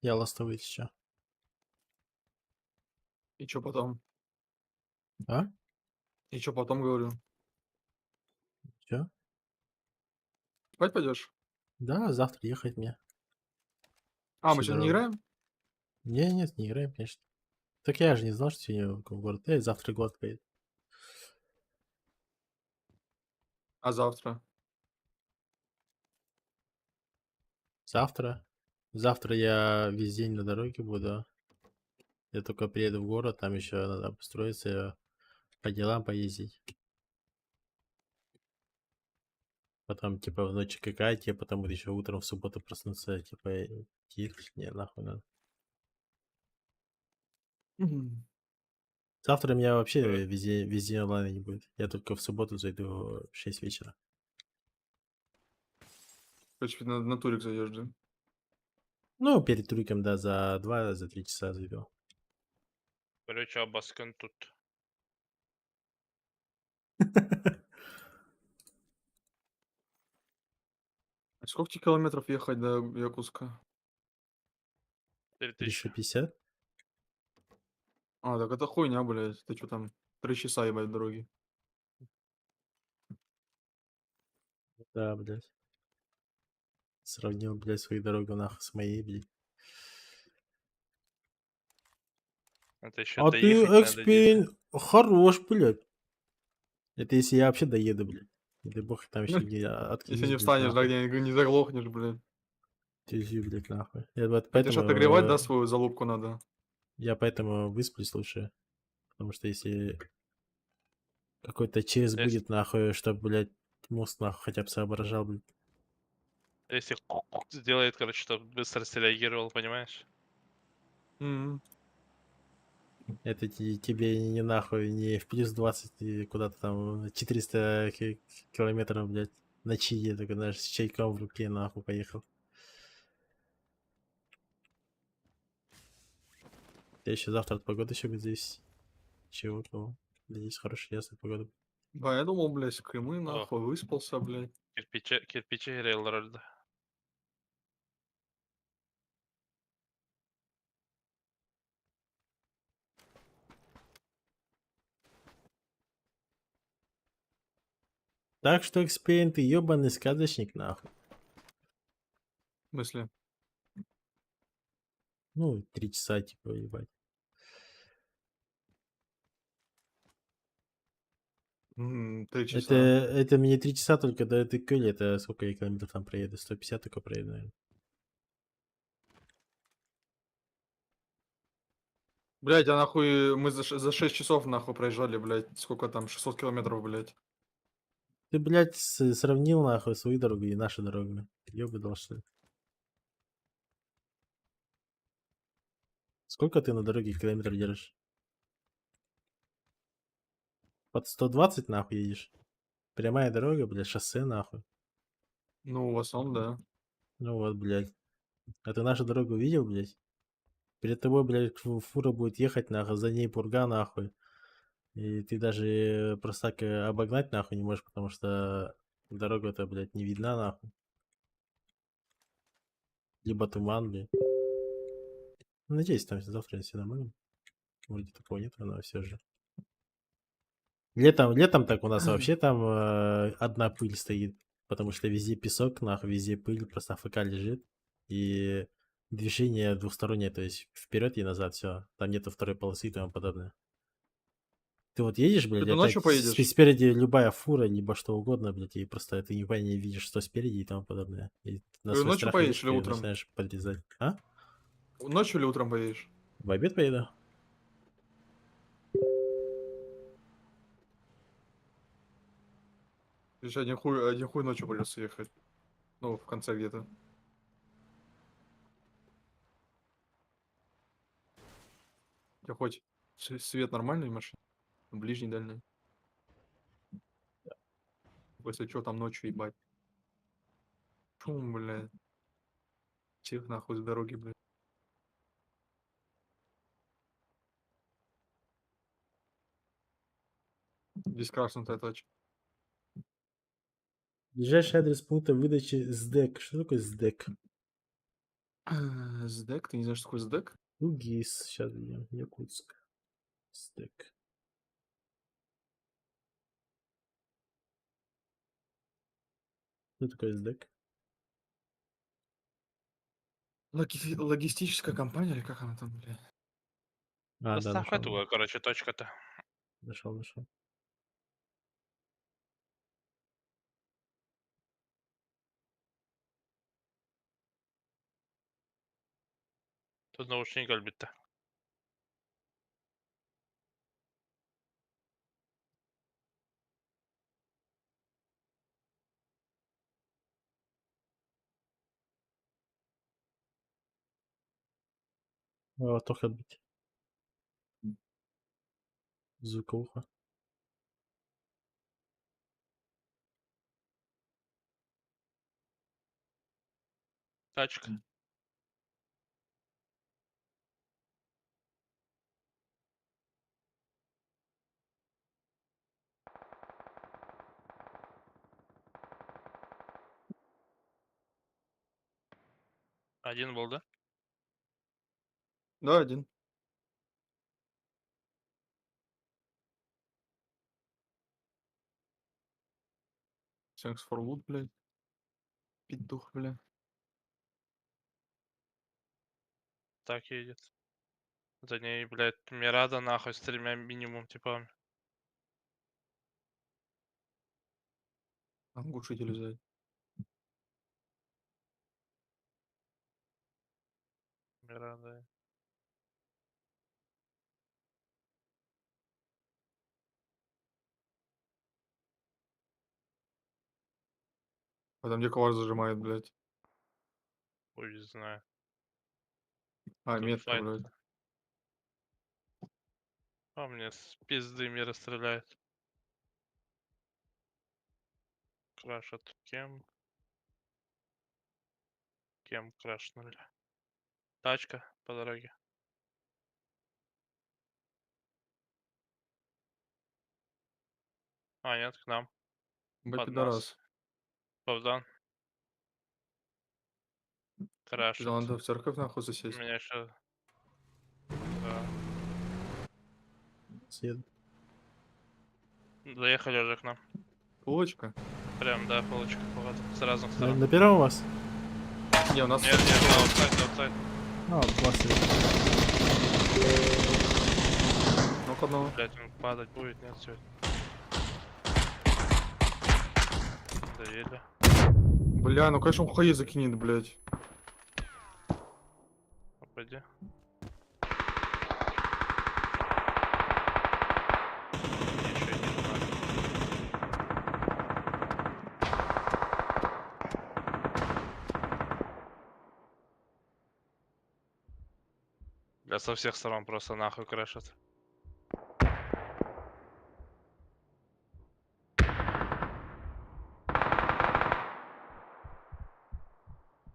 Я ластовый еще. И чё потом? А? И чё потом, говорю? Че? Спать пойдёшь? Да, завтра ехать мне. А, мы Всю сегодня не дорогу. играем? Не, нет, не играем, конечно. Так я же не знал, что сегодня в город. Я завтра город поеду. А завтра? Завтра. Завтра я весь день на дороге буду. Я только приеду в город, там еще надо обустроиться, по делам поездить. Потом, типа, в ночь какая, типа, потом вот еще утром в субботу проснуться, типа, не, нахуй надо. Мгм. Завтра у меня вообще везде онлайна не будет. Я только в субботу зайду в 6 вечера. Короче, на турик зайдешь, да? Ну, перед туриком, да, за 2-3 часа зайду. Короче, Абаскан тут. А сколько тебе километров ехать до Якутска? 3000. 350? А, так это хуйня, блядь. Ты что там? 3 часа, ебать, дороги. Да, блядь. Сравнил, блядь, свою дорогу нахуй с моей, блядь. Это еще А ты доехать надо где-то. хорош, блядь. Это если я вообще доеду, блядь. Не дай бог, там еще не Если откинусь, не блядь, встанешь, да, нахуй. где не заглохнешь, блядь. Тюзю, блядь, нахуй. Я вот Хотя ж поэтому, отогревать, да, свою залупку надо. я поэтому высплюсь лучше. Потому что если какой-то ЧС Если, будет, нахуй, чтобы, блядь, мозг, нахуй, хотя бы соображал, блядь. если сделает, короче, чтобы быстро среагировал, понимаешь? Мгм. Это тебе не нахуй, не в плюс 20 и куда-то там 400 километров, блядь, на чиде, только, знаешь, с чайком в руке, нахуй, поехал. Я еще завтра от погоды еще будет зависеть. Чего, кого. Здесь хорошая, ясная погода. Да, я думал, блядь, в Крыму О, нахуй, выспался, блядь. кирпичи рейлрольда. Так что, Экспейн, ты ебаный сказочник, нахуй. В смысле? Ну, 3 часа, типа, ебать. 3 часа. Это мне 3 часа только до этой Кёли, это сколько я километров там проеду? 150 только проеду, наверное. Блядь, а нахуй мы за 6 часов нахуй проезжали, блядь. Сколько там? 600 километров, блядь. Ты, блядь, сравнил, нахуй, свою дорогу и нашу дорогу. Ёбы дал, что ли? Сколько ты на дороге километров держишь? Под 120, нахуй, едешь? Прямая дорога, блядь, шоссе, нахуй. Ну, в основном, да. Ну вот, блядь. А ты нашу дорогу видел, блядь? Перед тобой, блядь, фура будет ехать, нахуй, за ней пурга, нахуй. И ты даже просто так обогнать, нахуй, не можешь, потому что дорога-то, блядь, не видна, нахуй. Либо туман, блядь. Ну, надеюсь, там завтра все нормально. Вроде такого нет, но все же. Летом так у нас вообще там одна пыль стоит, потому что везде песок, нахуй, везде пыль, просто АФК лежит. И движение двухстороннее, то есть вперед и назад, все. Там нету второй полосы и тому подобное. Ты вот едешь, блядь, Ты ночью опять поедешь? спереди любая фура, либо что угодно, блядь, и просто ты никогда не видишь, что спереди и тому подобное. И на Ты свой ночью страх и поедешь риск или ты утром? начинаешь подрезать. А? Ночью или утром поедешь? В обед поеду? Еще один хуй ночью придется ехать. Ну, в конце где-то. У тебя хоть свет нормальный в машине? Ближний, дальний? Если что, там ночью ебать. Шум, блядь. Всех нахуй с дороги, блядь. Бескрашенная точка. Ближайший адрес пункта выдачи СДЭК. Что такое СДЭК? СДЭК? Ты не знаешь, что такое СДЭК? УГИС. Сейчас видим. Якутск. СДЭК. Что такое СДЭК? Логистическая компания или как она там, блядь? А, да, Доставка нашел. туго, короче, точка-то. Нашел. Тут наушник әлбетте. Только бить. Звуковуха. Тачка. Один был, да? Да, один. Thanks for wood, блядь. Петух, бля. Так едет. За ней, блядь, Мирада нахуй с 3 минимум типами. А глушитель взять. Мирада. А там где ковар зажимает, блядь. Хуй знаю. А, Тут метка, файт. блядь. А мне с пизды мира стреляет. Крашат кем. Кем крашнули. Тачка по дороге. А, нет, к нам. Бля, Под пидорас. нас. Богдан. Пизда, Крашит. надо в церковь нахуй У засесть. меня еще... Да. Съеду. Доехали уже к нам. Полочка? Прям, да, полочка, походу. С разных На сторон. первом у вас? Не, у нас... Нет, нет, на аутсайд, аутсайд. А, класс. Ну-ка, одного. Блять, он падать будет, нет, все. Доели. Бля, ну конечно он хуи закинет, блядь. Попади. Еще не знаю. Бля, со всех сторон просто нахуй крашат.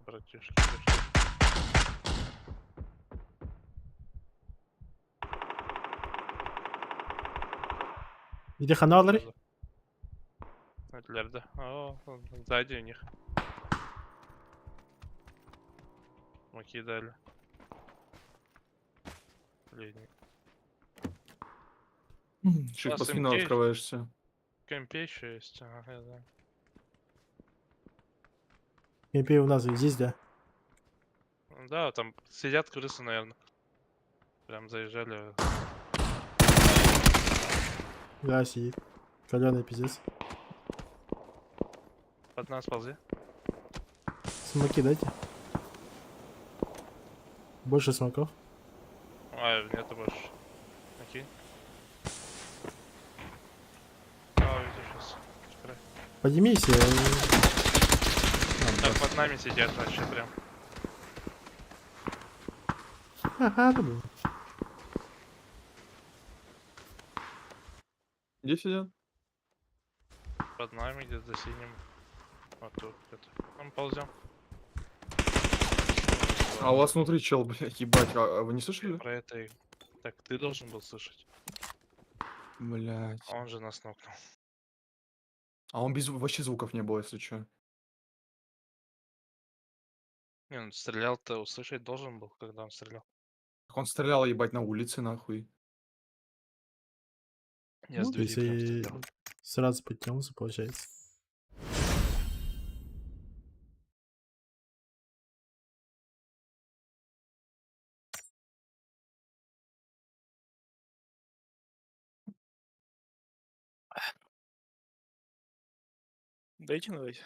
Братишки, пришли. Где ханалары? Этлерді. О, сзади у них. Мы кидали. Блин, Чуть нас по спину МК. открываешься. в кемпе еще есть. Ага, я знаю. КМП у нас здесь, да? Да, там сидят крысы, наверное. Прям заезжали. Да, сидит. Каляный пиздец. Под нас ползи. Смоки дайте. Больше смоков. А, нету больше. Окей. А, видишь, сейчас. Поднимись. Так, под нами сидят вообще прям. Ага, да был. Где сидят? Под нами где-то за синим. Вот тут где-то. Мы ползем. А у вас внутри чел, блядь, ебать. А вы не слышали? Про это и... Так, ты должен был слышать. Блядь. Он же нас нокнул. А он без вообще звуков не было, если чё. Не, он стрелял-то услышать должен был, когда он стрелял. Так он стрелял, ебать, на улице, нахуй. Я с Ну, двери прям если стрелял. сразу подтянулся, получается. Дайте новость.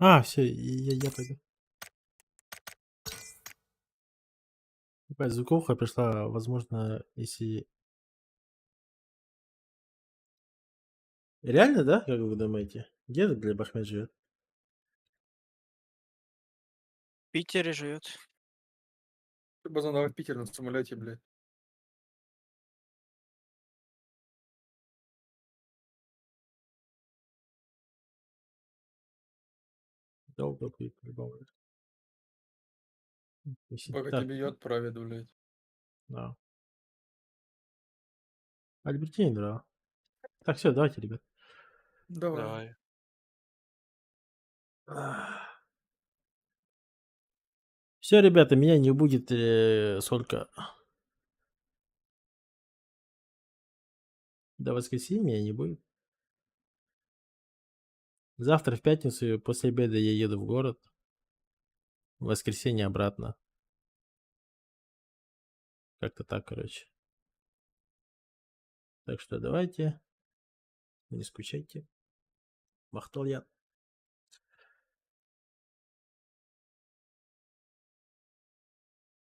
А, все, я пойду. Ебать, звуковка пришла, возможно, если... Реально, да? Как вы думаете? Где этот Глеб Ахмед живет? В Питере живет. Базан, давай в Питер на самолете, блядь. Долго будет, по-любому. Если Пока так, тебе ее отправят, блядь. да. Альбертини, да. Так, все, давайте, ребят. Давай. Давай. Все, ребята, меня не будет сколько? До воскресенья меня не будет. Завтра в пятницу после обеда я еду в город. В воскресенье обратно. Как-то так, короче. Так что давайте. Не скучайте. Махтал я.